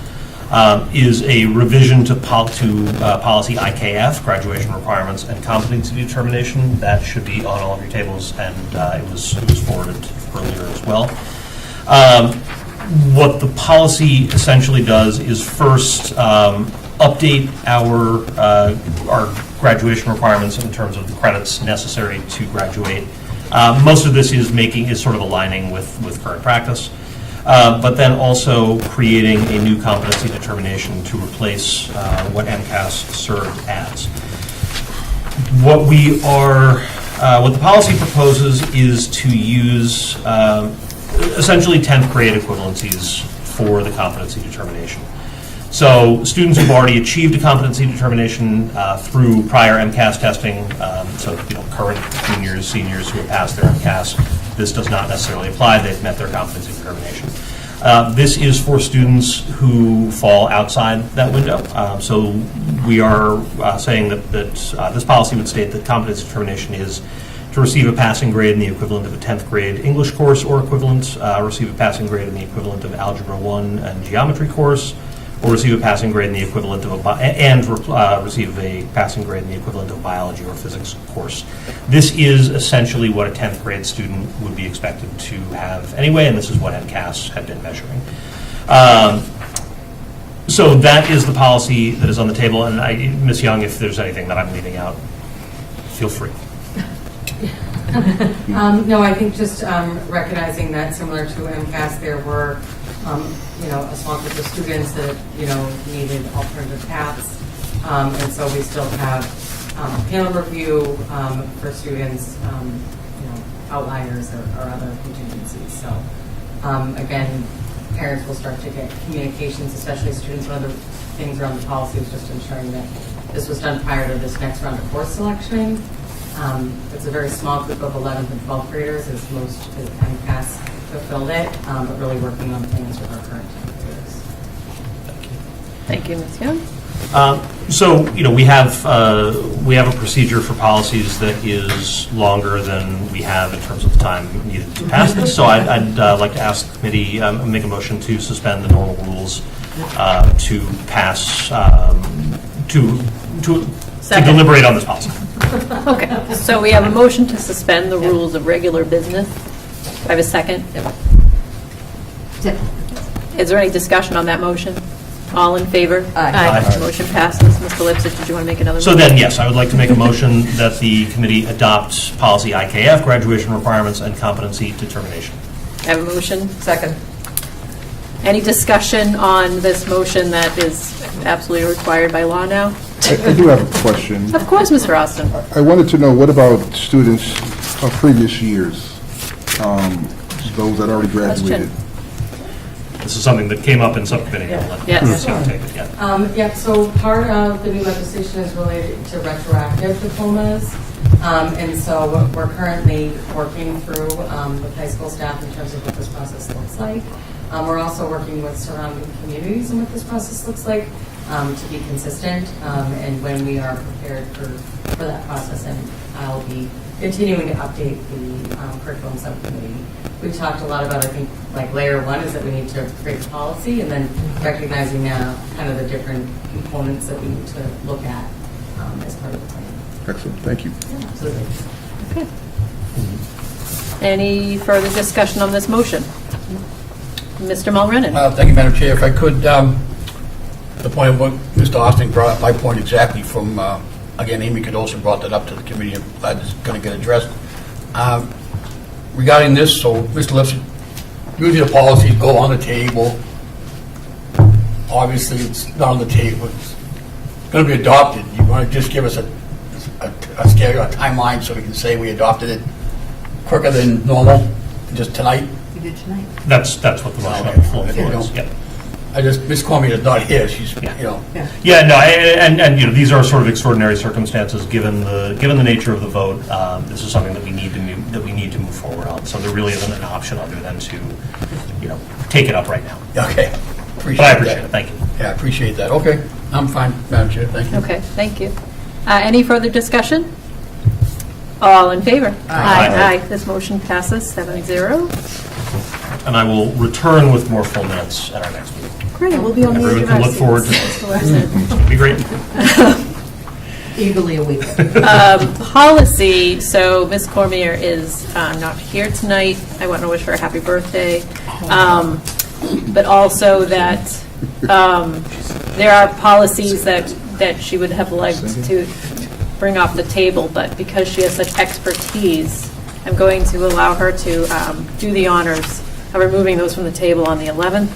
Speaker 3: is a revision to policy IKF, graduation requirements and competency determination. That should be on all of your tables, and it was forwarded earlier as well. What the policy essentially does is first update our graduation requirements in terms of the credits necessary to graduate. Most of this is sort of aligning with current practice, but then also creating a new competency determination to replace what MCAS served as. What the policy proposes is to use essentially 10th grade equivalencies for the competency determination. So students who've already achieved a competency determination through prior MCAS testing, so current juniors, seniors who have passed their MCAS, this does not necessarily apply. They've met their competency determination. This is for students who fall outside that window. So we are saying that this policy would state that competency determination is to receive a passing grade in the equivalent of a 10th grade English course or equivalent, receive a passing grade in the equivalent of Algebra 1 and Geometry course, or receive a passing grade in the equivalent of receive a passing grade in the equivalent of biology or physics course. This is essentially what a 10th grade student would be expected to have anyway, and this is what MCAS had been measuring. So that is the policy that is on the table, and Ms. Young, if there's anything that I'm leaving out, feel free.
Speaker 8: No, I think just recognizing that similar to MCAS, there were a small group of students that needed alternative paths, and so we still have panel review for students, outliers or other contingencies. So again, parents will start to get communications, especially students. One of the things around the policy is just ensuring that this was done prior to this next round of course selection. It's a very small group of 11th and 12th graders, as most of MCAS fulfilled it, but really working on plans with our current 10th graders.
Speaker 2: Thank you, Ms. Young.
Speaker 3: So we have a procedure for policies that is longer than we have in terms of the time needed to pass this. So I'd like to ask the committee make a motion to suspend the normal rules to pass to deliberate on this policy.
Speaker 2: Okay, so we have a motion to suspend the rules of regular business. Do I have a second? Is there any discussion on that motion? All in favor?
Speaker 3: Aye.
Speaker 2: Motion passes. Mr. Lipsick, did you want to make another
Speaker 3: So
Speaker 2: motion?
Speaker 3: then, yes, I would like to make a motion that the committee adopt policy IKF, graduation requirements and competency determination.
Speaker 2: I have a motion.
Speaker 6: Second.
Speaker 2: Any discussion on this motion that is absolutely required by law now?
Speaker 10: I do have a question.
Speaker 2: Of course, Mr. Austin.
Speaker 10: I wanted to know, what about students of previous years, those that already graduated?
Speaker 3: This is something that came up in subcommittee. I'll let
Speaker 2: Yes.
Speaker 3: Ms. Young take it.
Speaker 8: Yeah, so part of the new legislation is related to retroactive diplomas. And so we're currently working through with high school staff in terms of what this process looks like. We're also working with surrounding communities and what this process looks like to be consistent. And when we are prepared for that process, and I'll be continuing to update the curriculum subcommittee. We talked a lot about, I think, like layer one is that we need to create policy, and then recognizing kind of the different components that we need to look at as part of the plan.
Speaker 10: Excellent, thank you.
Speaker 8: Yeah, absolutely.
Speaker 2: Okay. Any further discussion on this motion? Mr. Mulrennan.
Speaker 5: Thank you, Madam Chair. If I could, the point of what Mr. Austin brought up, my point exactly from, again, Amy Cadosa brought that up to the committee. I'm glad it's going to get addressed. Regarding this, so Mr. Lipson, usually the policies go on the table. Obviously, it's not on the table. going to be adopted, you want to just give us a schedule, a timeline, so we can say we adopted it quicker than normal, just tonight?
Speaker 6: We did tonight.
Speaker 3: That's what the motion on the floor is, yeah.
Speaker 5: Miss Cormier's not here, she's, you know.
Speaker 3: Yeah, no, and, you know, these are sort of extraordinary circumstances, given the nature of the vote. This is something that we need to move forward on, so there really isn't an option other than to, you know, take it up right now.
Speaker 5: Okay.
Speaker 3: But I appreciate it, thank you.
Speaker 5: Yeah, I appreciate that. Okay, I'm fine, Madam Chair, thank you.
Speaker 2: Okay, thank you. Any further discussion? All in favor?
Speaker 3: Aye.
Speaker 2: Aye. This motion passes 7-0.
Speaker 3: And I will return with more full minutes at our next meeting.
Speaker 2: Great, we'll be on the
Speaker 3: Everyone can look forward to it. It'll be great.
Speaker 6: Eagerly awaited.
Speaker 2: Policy, so Ms. Cormier is not here tonight. I want to wish her a happy birthday. But also that there are policies that she would have liked to bring off the table, but because she has such expertise, I'm going to allow her to do the honors of removing those from the table on the 11th.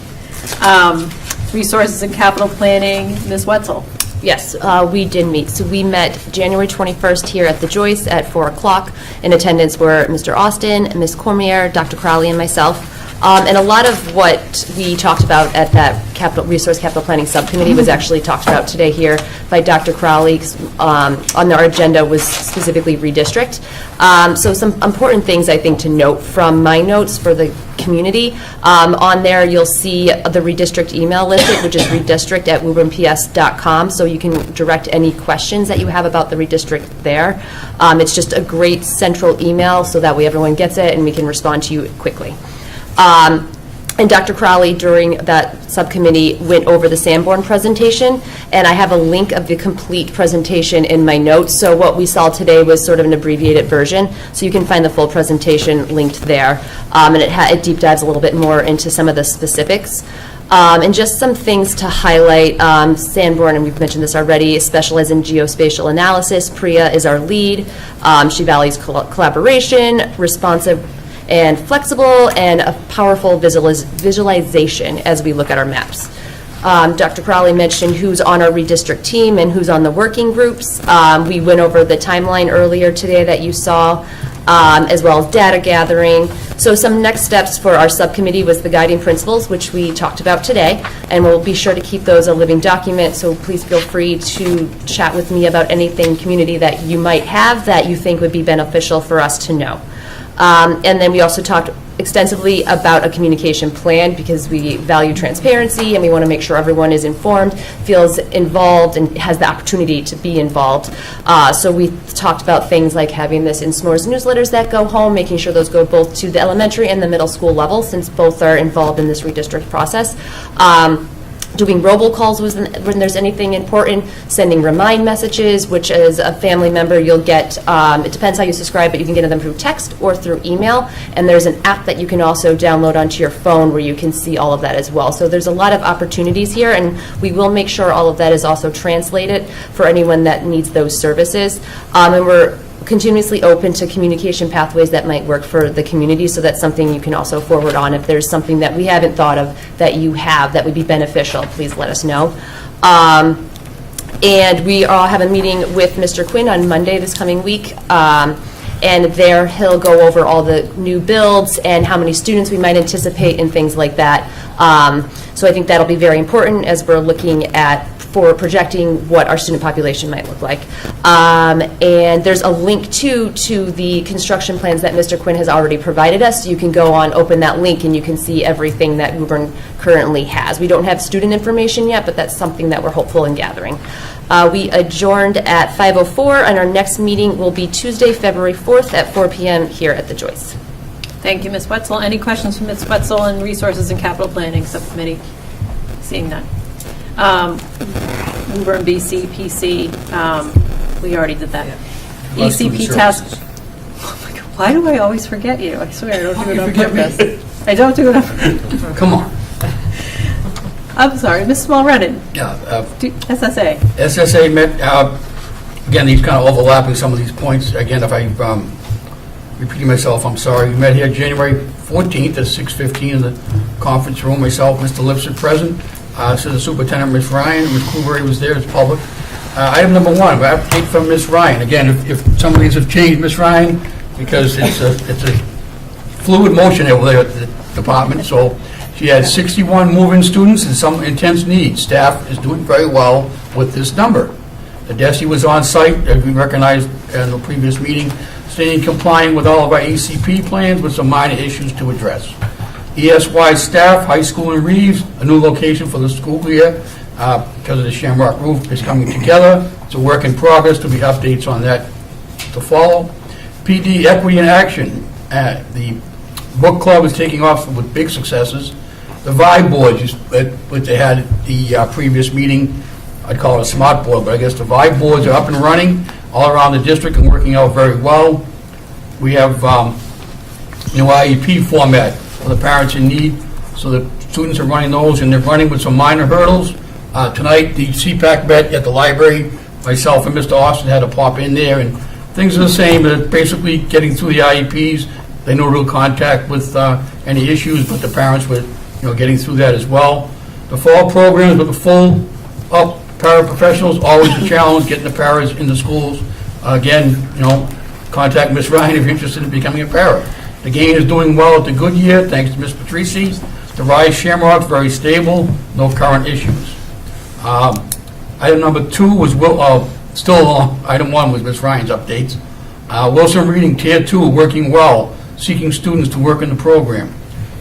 Speaker 2: Resources and capital planning, Ms. Wetzel.
Speaker 9: Yes, we did meet. So we met January 21st here at the Joyce at 4 o'clock. In attendance were Mr. Austin, Ms. Cormier, Dr. Crowley, and myself. And a lot of what we talked about at that Resource Capital Planning Subcommittee was actually talked about today here by Dr. Crowley. On our agenda was specifically redistrict. So some important things I think to note from my notes for the community. On there you'll see the redistrict email listed, which is redistrict@woburnps.com, so you can direct any questions that you have about the redistrict there. It's just a great central email, so that way everyone gets it and we can respond to you quickly. And Dr. Crowley, during that subcommittee, went over the Sanborn presentation, and I have a link of the complete presentation in my notes. So what we saw today was sort of an abbreviated version, so you can find the full presentation linked there. And it deep dives a little bit more into some of the specifics. And just some things to highlight. Sanborn, and we've mentioned this already, specializes in geospatial analysis. Priya is our lead. She values collaboration, responsive and flexible, and a powerful visualization as we look at our maps. Dr. Crowley mentioned who's on our redistrict team and who's on the working groups. We went over the timeline earlier today that you saw, as well as data gathering. So some next steps for our subcommittee was the guiding principles, which we talked about today, and we'll be sure to keep those a living document, so please feel free to chat with me about anything community that you might have that you think would be beneficial for us to know. And then we also talked extensively about a communication plan, because we value transparency and we want to make sure everyone is informed, feels involved, and has the opportunity to be involved. So we talked about things like having this in s'mores newsletters that go home, making sure those go both to the elementary and the middle school level, since both are involved in this redistrict process. Doing robocalls when there's anything important, sending remind messages, which as a family member you'll get, it depends how you subscribe, but you can get them through text or through email, and there's an app that you can also download onto your phone where you can see all of that as well. So there's a lot of opportunities here, and we will make sure all of that is also translated for anyone that needs those services. And we're continuously open to communication pathways that might work for the community, so that's something you can also forward on. If there's something that we haven't thought of that you have that would be beneficial, please let us know. And we all have a meeting with Mr. Quinn on Monday this coming week, and there he'll go over all the new builds and how many students we might anticipate and things like that. So I think that'll be very important as we're looking at for projecting what our student population might look like. And there's a link to the construction plans that Mr. Quinn has already provided us. So you can go on, open that link, and you can see everything that Woburn currently has. We don't have student information yet, but that's something that we're hopeful in gathering. We adjourned at 5:04, and our next meeting will be Tuesday, February 4th at 4 p.m. here at the Joyce.
Speaker 2: Thank you, Ms. Wetzel. Any questions from Ms. Wetzel and Resources and Capital Planning Subcommittee? Seeing none. Woburn BCPC, we already did that. ECP task. Oh my God, why do I always forget you? I swear I don't do it on purpose. I don't do it on purpose.
Speaker 5: Come on.
Speaker 2: I'm sorry, Ms. Small-Rennan.
Speaker 5: Yeah.
Speaker 2: SSA.
Speaker 5: SSA met, again, these kind of overlapping some of these points. Again, if I repeating myself, I'm sorry. We met here January 14th at 6:15 in the conference room. Myself, Mr. Lipset present. So the superintendent, Ms. Ryan, Ms. Kluberry was there as public. Item number 1, we have update from Ms. Ryan. Again, if some of these have changed, Ms. Ryan, because it's a fluid motion over there at the department, so she had 61 move-in students and some intense needs. Staff is doing very well with this number. The DESI was on site, as we recognized in the previous meeting, staying compliant with all of our ACP plans with some minor issues to address. ESY staff, high school in Reeves, a new location for the school year because of the Shamrock roof is coming together. It's a work in progress. There'll be updates on that to follow. PD Equity in Action. The book club is taking off with big successes. The Vibe boards, which they had at the previous meeting, I'd call it a smart board, but I guess the Vibe boards are up and running all around the district and working out very well. We have new IEP format for the parents in need, so the students are running those, and they're running with some minor hurdles. Tonight, the CPAC met at the library. Myself and Mr. Austin had to pop in there, and things are the same. They're basically getting through the IEPs. They no real contact with any issues, but the parents were, getting through that as well. The fall programs with the full paraprofessionals, always a challenge getting the paras in the schools. Again, contact Ms. Ryan if you're interested in becoming a para. The Gain is doing well at the Goodyear, thanks to Ms. Patrici. The Rise Shamrock's very stable, no current issues. Item number 2 was item 1 was Ms. Ryan's updates. Wilson Reading Tier 2 working well, seeking students to work in the program.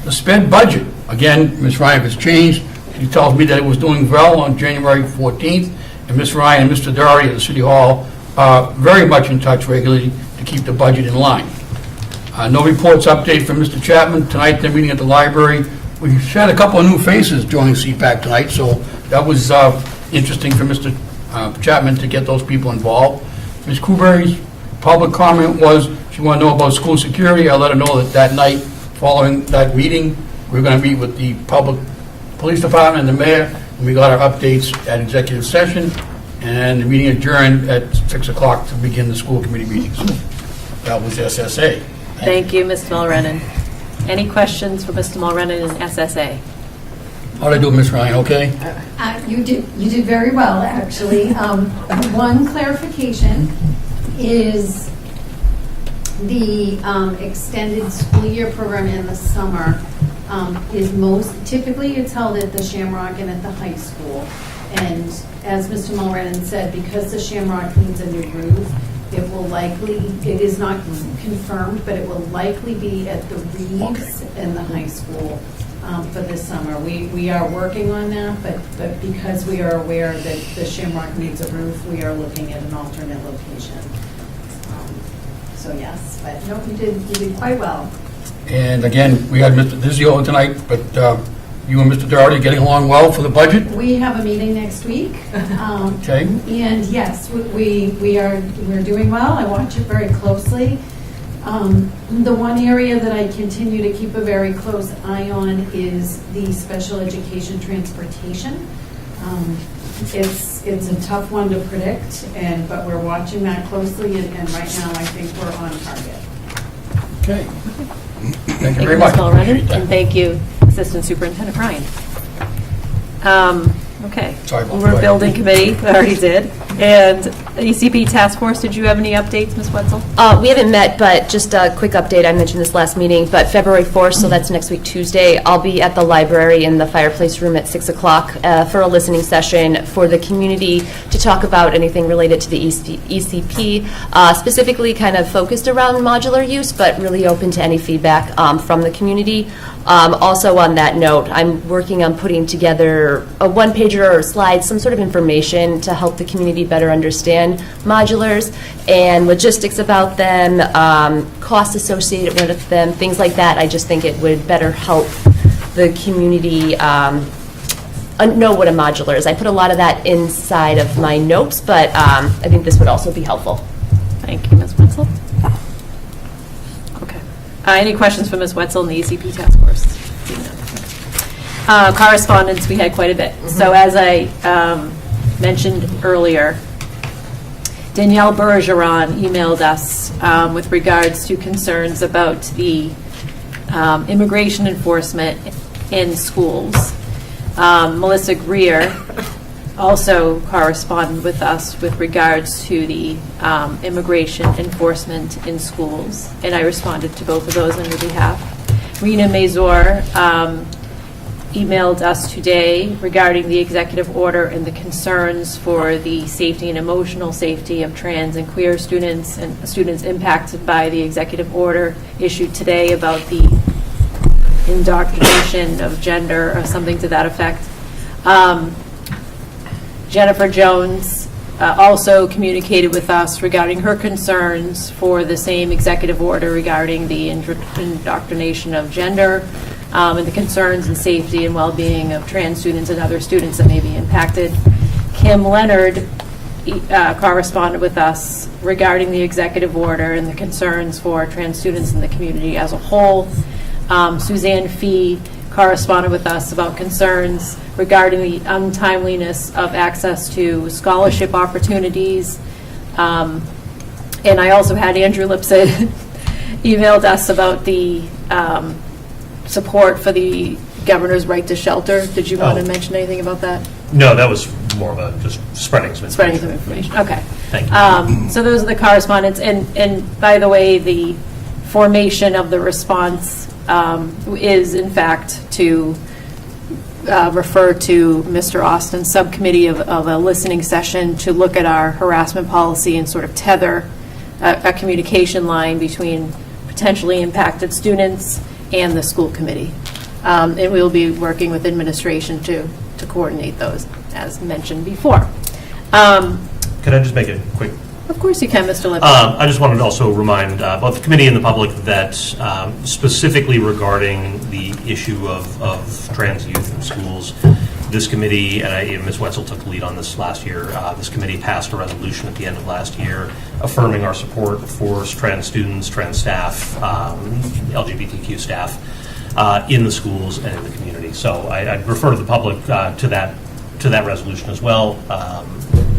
Speaker 5: The sped budget, again, Ms. Ryan has changed. She tells me that it was doing well on January 14th, and Ms. Ryan and Mr. Doherty at the City Hall are very much in touch regularly to keep the budget in line. No reports update from Mr. Chapman. Tonight, they're meeting at the library. We've had a couple of new faces joining CPAC tonight, so that was interesting for Mr. Chapman to get those people involved. Ms. Kuberry's public comment was she wanted to know about school security. I let her know that night following that meeting, we were going to meet with the police department and the mayor, and we got our updates at executive session, and the meeting adjourned at 6 o'clock to begin the school committee meetings. That was SSA.
Speaker 2: Thank you, Mr. Mulrennan. Any questions for Mr. Mulrennan and SSA?
Speaker 5: How'd I do, Ms. Ryan, okay?
Speaker 12: You did very well, actually. One clarification is the extended school year program in the summer is typically it's held at the Shamrock and at the high school. And as Mr. Mulrennan said, because the Shamrock needs a new roof, it is not confirmed, but it will likely be at the Reeves and the high school for this summer. We are working on that, but because we are aware that the Shamrock needs a roof, we are looking at an alternate location. So yes, but no, you did quite well.
Speaker 5: And again, we had Mr. Dizio tonight, but you and Mr. Doherty getting along well for the budget?
Speaker 12: We have a meeting next week.
Speaker 5: Okay.
Speaker 12: And yes, we're doing well. I watch it very closely. The one area that I continue to keep a very close eye on is the special education transportation. It's a tough one to predict, but we're watching that closely, and right now I think we're on target.
Speaker 5: Okay. Thank you
Speaker 2: Thank
Speaker 5: very
Speaker 2: you,
Speaker 5: much.
Speaker 2: Ms. Mulrennan,
Speaker 5: Appreciate that.
Speaker 2: and thank you, Assistant Superintendent Ryan. Okay.
Speaker 5: Sorry about
Speaker 2: Woburn
Speaker 5: that.
Speaker 2: Building Committee, we already did. And ECP Task Force, did you have any updates, Ms. Wetzel?
Speaker 9: We haven't met, but just a quick update. I mentioned this last meeting, but February 4th, so that's next week, Tuesday, I'll be at the library in the fireplace room at 6 o'clock for a listening session for the community to talk about anything related to the ECP, specifically kind of focused around modular use, but really open to any feedback from the community. Also on that note, I'm working on putting together a one-pager or slide, some sort of information to help the community better understand modulars and logistics about them, costs associated with them, things like that. I just think it would better help the community know what a modular is. I put a lot of that inside of my notes, but I think this would also be helpful.
Speaker 2: Thank you, Ms. Wetzel. Okay. Any questions for Ms. Wetzel and the ECP Task Force? Correspondence, we had quite a bit. So as I mentioned earlier, Danielle Bergeron emailed us with regards to concerns about the immigration enforcement in schools. Melissa Greer also corresponded with us with regards to the immigration enforcement in schools, and I responded to both of those on your behalf. Rena Mazur emailed us today regarding the executive order and the concerns for the safety and emotional safety of trans and queer students and students impacted by the executive order issued today about the indoctrination of gender or something to that effect. Jennifer Jones also communicated with us regarding her concerns for the same executive order regarding the indoctrination of gender and the concerns and safety and well-being of trans students and other students that may be impacted. Kim Leonard corresponded with us regarding the executive order and the concerns for trans students in the community as a whole. Suzanne Fee corresponded with us about concerns regarding the untimeliness of access to scholarship opportunities. And I also had Andrew Lipset emailed us about the support for the governor's right to shelter. Did you want to mention anything about that?
Speaker 3: No, that was more of a just spreading some information.
Speaker 2: Spreading some information, okay.
Speaker 3: Thank you.
Speaker 2: So those are the correspondence, and by the way, the formation of the response is in fact to refer to Mr. Austin's subcommittee of a listening session to look at our harassment policy and sort of tether a communication line between potentially impacted students and the school committee. And we'll be working with administration to coordinate those, as mentioned before.
Speaker 3: Could I just make a quick?
Speaker 2: Of course you can, Mr. Lipton.
Speaker 3: I just wanted to also remind both the committee and the public that specifically regarding the issue of trans youth in schools, this committee, and Ms. Wetzel took the lead on this last year, this committee passed a resolution at the end of last year affirming our support for trans students, trans staff, LGBTQ staff in the schools and in the community. So I'd refer to the public to that resolution as well.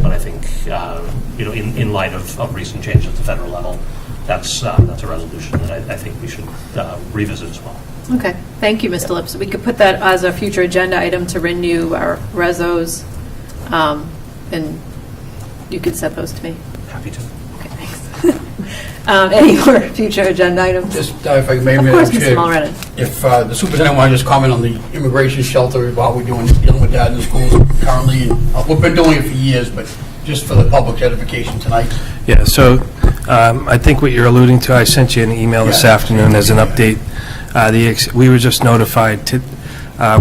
Speaker 3: But I think, in light of recent changes at the federal level, that's a resolution that I think we should revisit as well.
Speaker 2: Okay, thank you, Mr. Lips. We could put that as a future agenda item to renew our resos, and you could set those to me.
Speaker 3: Happy to.
Speaker 2: Okay, thanks. Any more future agenda items?
Speaker 5: Just if I may,
Speaker 2: Of course,
Speaker 5: Madam
Speaker 2: Mr.
Speaker 5: Chair,
Speaker 2: Mulrennan.
Speaker 5: if the superintendent want to just comment on the immigration shelter, about what we're dealing with that in the schools currently. And we've been doing it for years, but just for the public's edification tonight.
Speaker 4: Yeah, so I think what you're alluding to, I sent you an email this afternoon as an update. We were just notified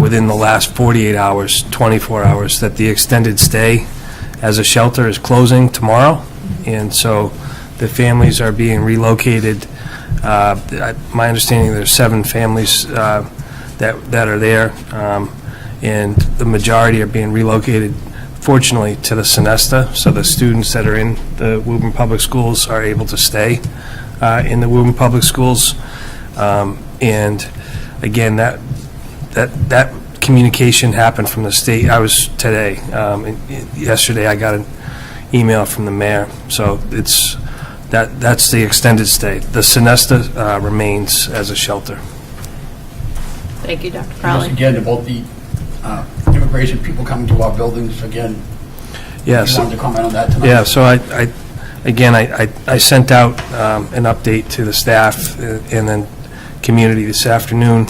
Speaker 4: within the last 48 hours, 24 hours, that the extended stay as a shelter is closing tomorrow. And so the families are being relocated. My understanding, there's 7 families that are there, and the majority are being relocated, fortunately, to the Sonesta, so the students that are in the Woburn Public Schools are able to stay in the Woburn Public Schools. And again, that communication happened from the state. I was today. Yesterday, I got an email from the mayor. So that's the extended stay. The Sonesta remains as a shelter.
Speaker 2: Thank you, Dr.
Speaker 5: Just
Speaker 2: Crowley.
Speaker 5: again, about the immigration people coming to our buildings, again,
Speaker 4: Yes.
Speaker 5: you wanted to comment on that tonight?
Speaker 4: Yeah, so I sent out an update to the staff and then community this afternoon.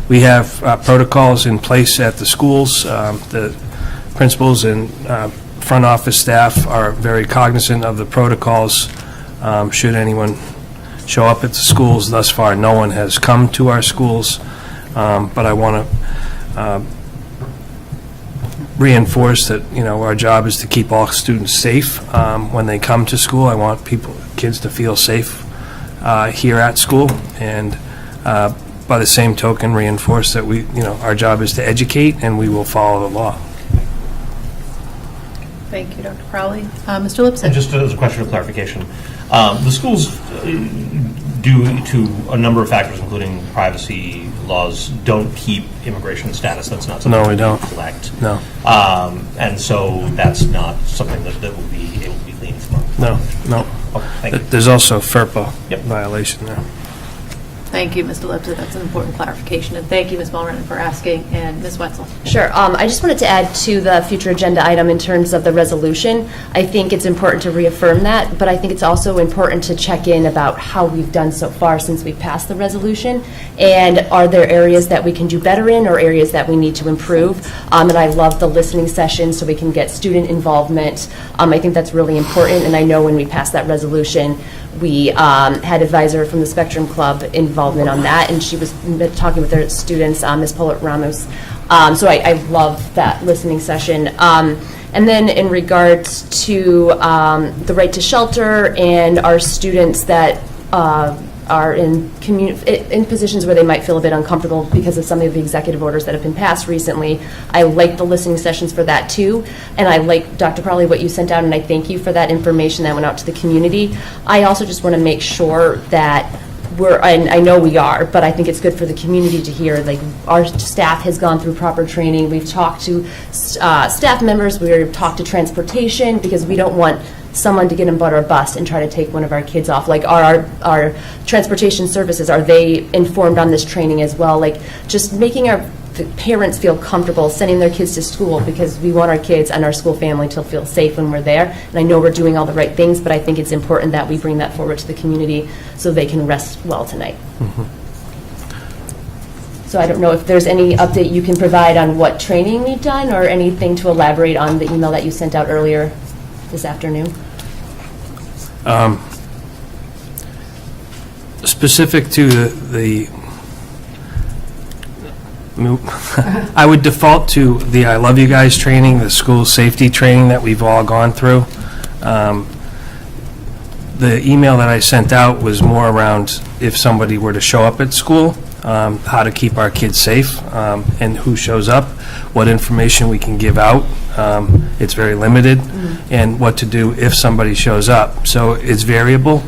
Speaker 4: We have protocols in place at the schools. The principals and front office staff are very cognizant of the protocols. Should anyone show up at the schools, thus far no one has come to our schools, but I want to reinforce that, our job is to keep all students safe when they come to school. I want kids to feel safe here at school, and by the same token, reinforce that our job is to educate, and we will follow the law.
Speaker 2: Thank you, Dr. Crowley. Mr. Lipson.
Speaker 3: And just as a question of clarification, the schools, due to a number of factors, including privacy laws, don't keep immigration status. That's not something
Speaker 4: No, we don't.
Speaker 3: collect.
Speaker 4: No.
Speaker 3: And so that's not something that will be able to be gleaned from.
Speaker 4: No.
Speaker 3: Okay, thank you.
Speaker 4: There's also FERPA
Speaker 3: Yep.
Speaker 4: violation there.
Speaker 2: Thank you, Mr. Lipset. That's an important clarification. And thank you, Ms. Mulrennan, for asking. And Ms. Wetzel.
Speaker 9: Sure. I just wanted to add to the future agenda item in terms of the resolution. I think it's important to reaffirm that, but I think it's also important to check in about how we've done so far since we passed the resolution, and are there areas that we can do better in or areas that we need to improve. And I love the listening sessions so we can get student involvement. I think that's really important, and I know when we passed that resolution, we had advisor from the Spectrum Club involvement on that, and she was talking with their students, Ms. Paulette Ramos. So I love that listening session. And then in regards to the right to shelter and our students that are in positions where they might feel a bit uncomfortable because of some of the executive orders that have been passed recently. I like the listening sessions for that too, and I like, Dr. Crowley, what you sent out, and I thank you for that information that went out to the community. I also just want to make sure that and I know we are, but I think it's good for the community to hear, like, our staff has gone through proper training. We've talked to staff members, we've talked to transportation, because we don't want someone to get in butt or bus and try to take one of our kids off. Like, our transportation services, are they informed on this training as well? Like, just making the parents feel comfortable sending their kids to school, because we want our kids and our school family to feel safe when we're there. And I know we're doing all the right things, but I think it's important that we bring that forward to the community so they can rest well tonight. So I don't know if there's any update you can provide on what training we've done, or anything to elaborate on the email that you sent out earlier this afternoon.
Speaker 4: Specific to I would default to the I Love You Guys training, the school safety training that we've all gone through. The email that I sent out was more around if somebody were to show up at school, how to keep our kids safe, and who shows up, what information we can give out. It's very limited, and what to do if somebody shows up. So it's variable.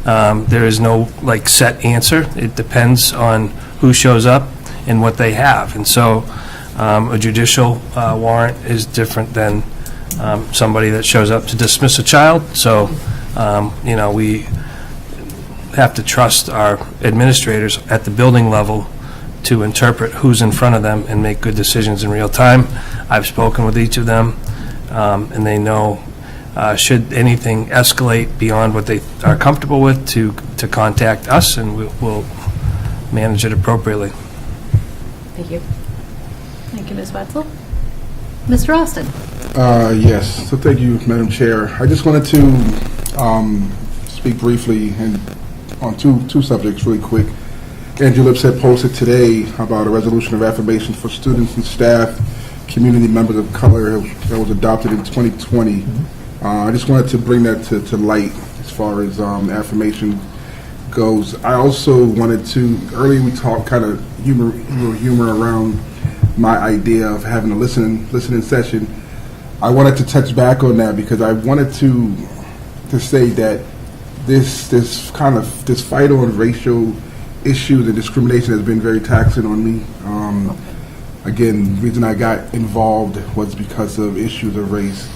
Speaker 4: There is no set answer. It depends on who shows up and what they have. And so a judicial warrant is different than somebody that shows up to dismiss a child. So, we have to trust our administrators at the building level to interpret who's in front of them and make good decisions in real time. I've spoken with each of them, and they know should anything escalate beyond what they are comfortable with to contact us, and we'll manage it appropriately.
Speaker 9: Thank you.
Speaker 2: Thank you, Ms. Wetzel. Mr. Austin.
Speaker 10: Yes, so thank you, Madam Chair. I just wanted to speak briefly on two subjects really quick. Andrew Lipset posted today about a resolution of affirmation for students and staff, community members of color that was adopted in 2020. I just wanted to bring that to light as far as affirmation goes. I also wanted to, earlier we talked kind of humor around my idea of having a listening session. I wanted to touch back on that because I wanted to say that this fight on racial issues and discrimination has been very taxing on me. Again, the reason I got involved was because of issues of race.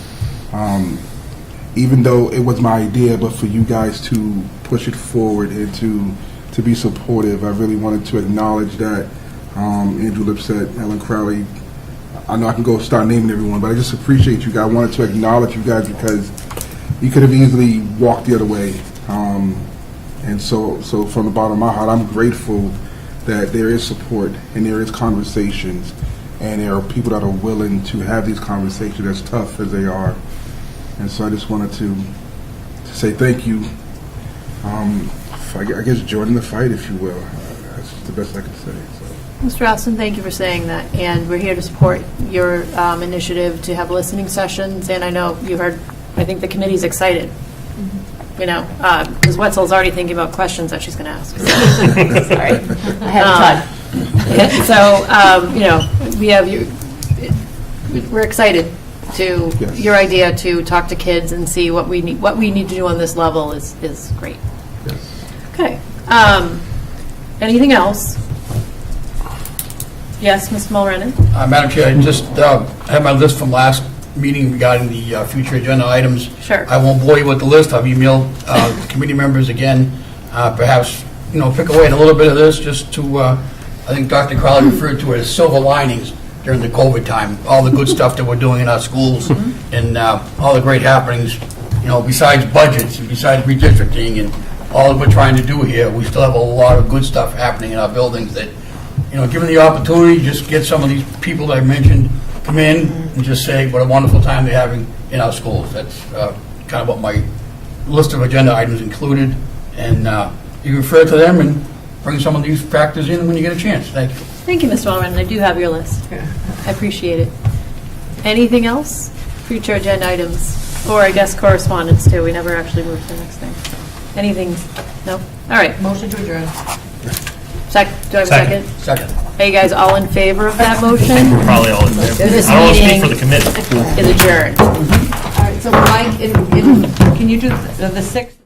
Speaker 10: Even though it was my idea, but for you guys to push it forward and to be supportive, I really wanted to acknowledge that. Andrew Lipset, Ellen Crowley, I know I can go start naming everyone, but I just appreciate you guys. I wanted to acknowledge you guys because you could have easily walked the other way. And so from the bottom of my heart, I'm grateful that there is support and there is conversations and there are people that are willing to have these conversations as tough as they are. And so I just wanted to say thank you. I guess joining the fight, if you will. That's the best I can say. So.
Speaker 2: Mr. Austin, thank you for saying that, and we're here to support your initiative to have listening sessions, and I know you heard, I think the committee's excited, because Wetzel's already thinking about questions that she's going to ask.
Speaker 9: Sorry, I had time.
Speaker 2: So, we have you, we're excited to, your idea to talk to kids and see what we need to do on this level is great.
Speaker 10: Yes.
Speaker 2: Okay. Anything else? Yes, Ms. Mulrennan?
Speaker 5: Madam Chair, I just have my list from last meeting regarding the future agenda items.
Speaker 2: Sure.
Speaker 5: I won't bore you with the list. I've emailed the committee members again. Perhaps pick away at a little bit of this, just to, I think Dr. Crowley referred to it as silver linings during the COVID time, all the good stuff that we're doing in our schools, and all the great happenings, besides budgets, and besides redistricting, and all that we're trying to do here, we still have a lot of good stuff happening in our buildings that, given the opportunity, just get some of these people that I mentioned, come in and just say what a wonderful time they're having in our schools. That's kind of what my list of agenda items included, and you refer to them and bring some of these factors in when you get a chance. Thank you.
Speaker 2: Thank you, Mr. Wallman. I do have your list. I appreciate it. Anything else? Future agenda items? Or I guess correspondence too. We never actually moved to the next thing. Anything? No? All right.
Speaker 6: Motion to adjourn.
Speaker 2: Do I have a second?
Speaker 5: Second.
Speaker 2: Are you guys all in favor of that motion?
Speaker 3: We're probably all in favor.
Speaker 2: This
Speaker 3: I don't want to speak
Speaker 2: meeting
Speaker 3: for the committee.
Speaker 2: is adjourned.
Speaker 6: All right, so Mike, can you do the 6th?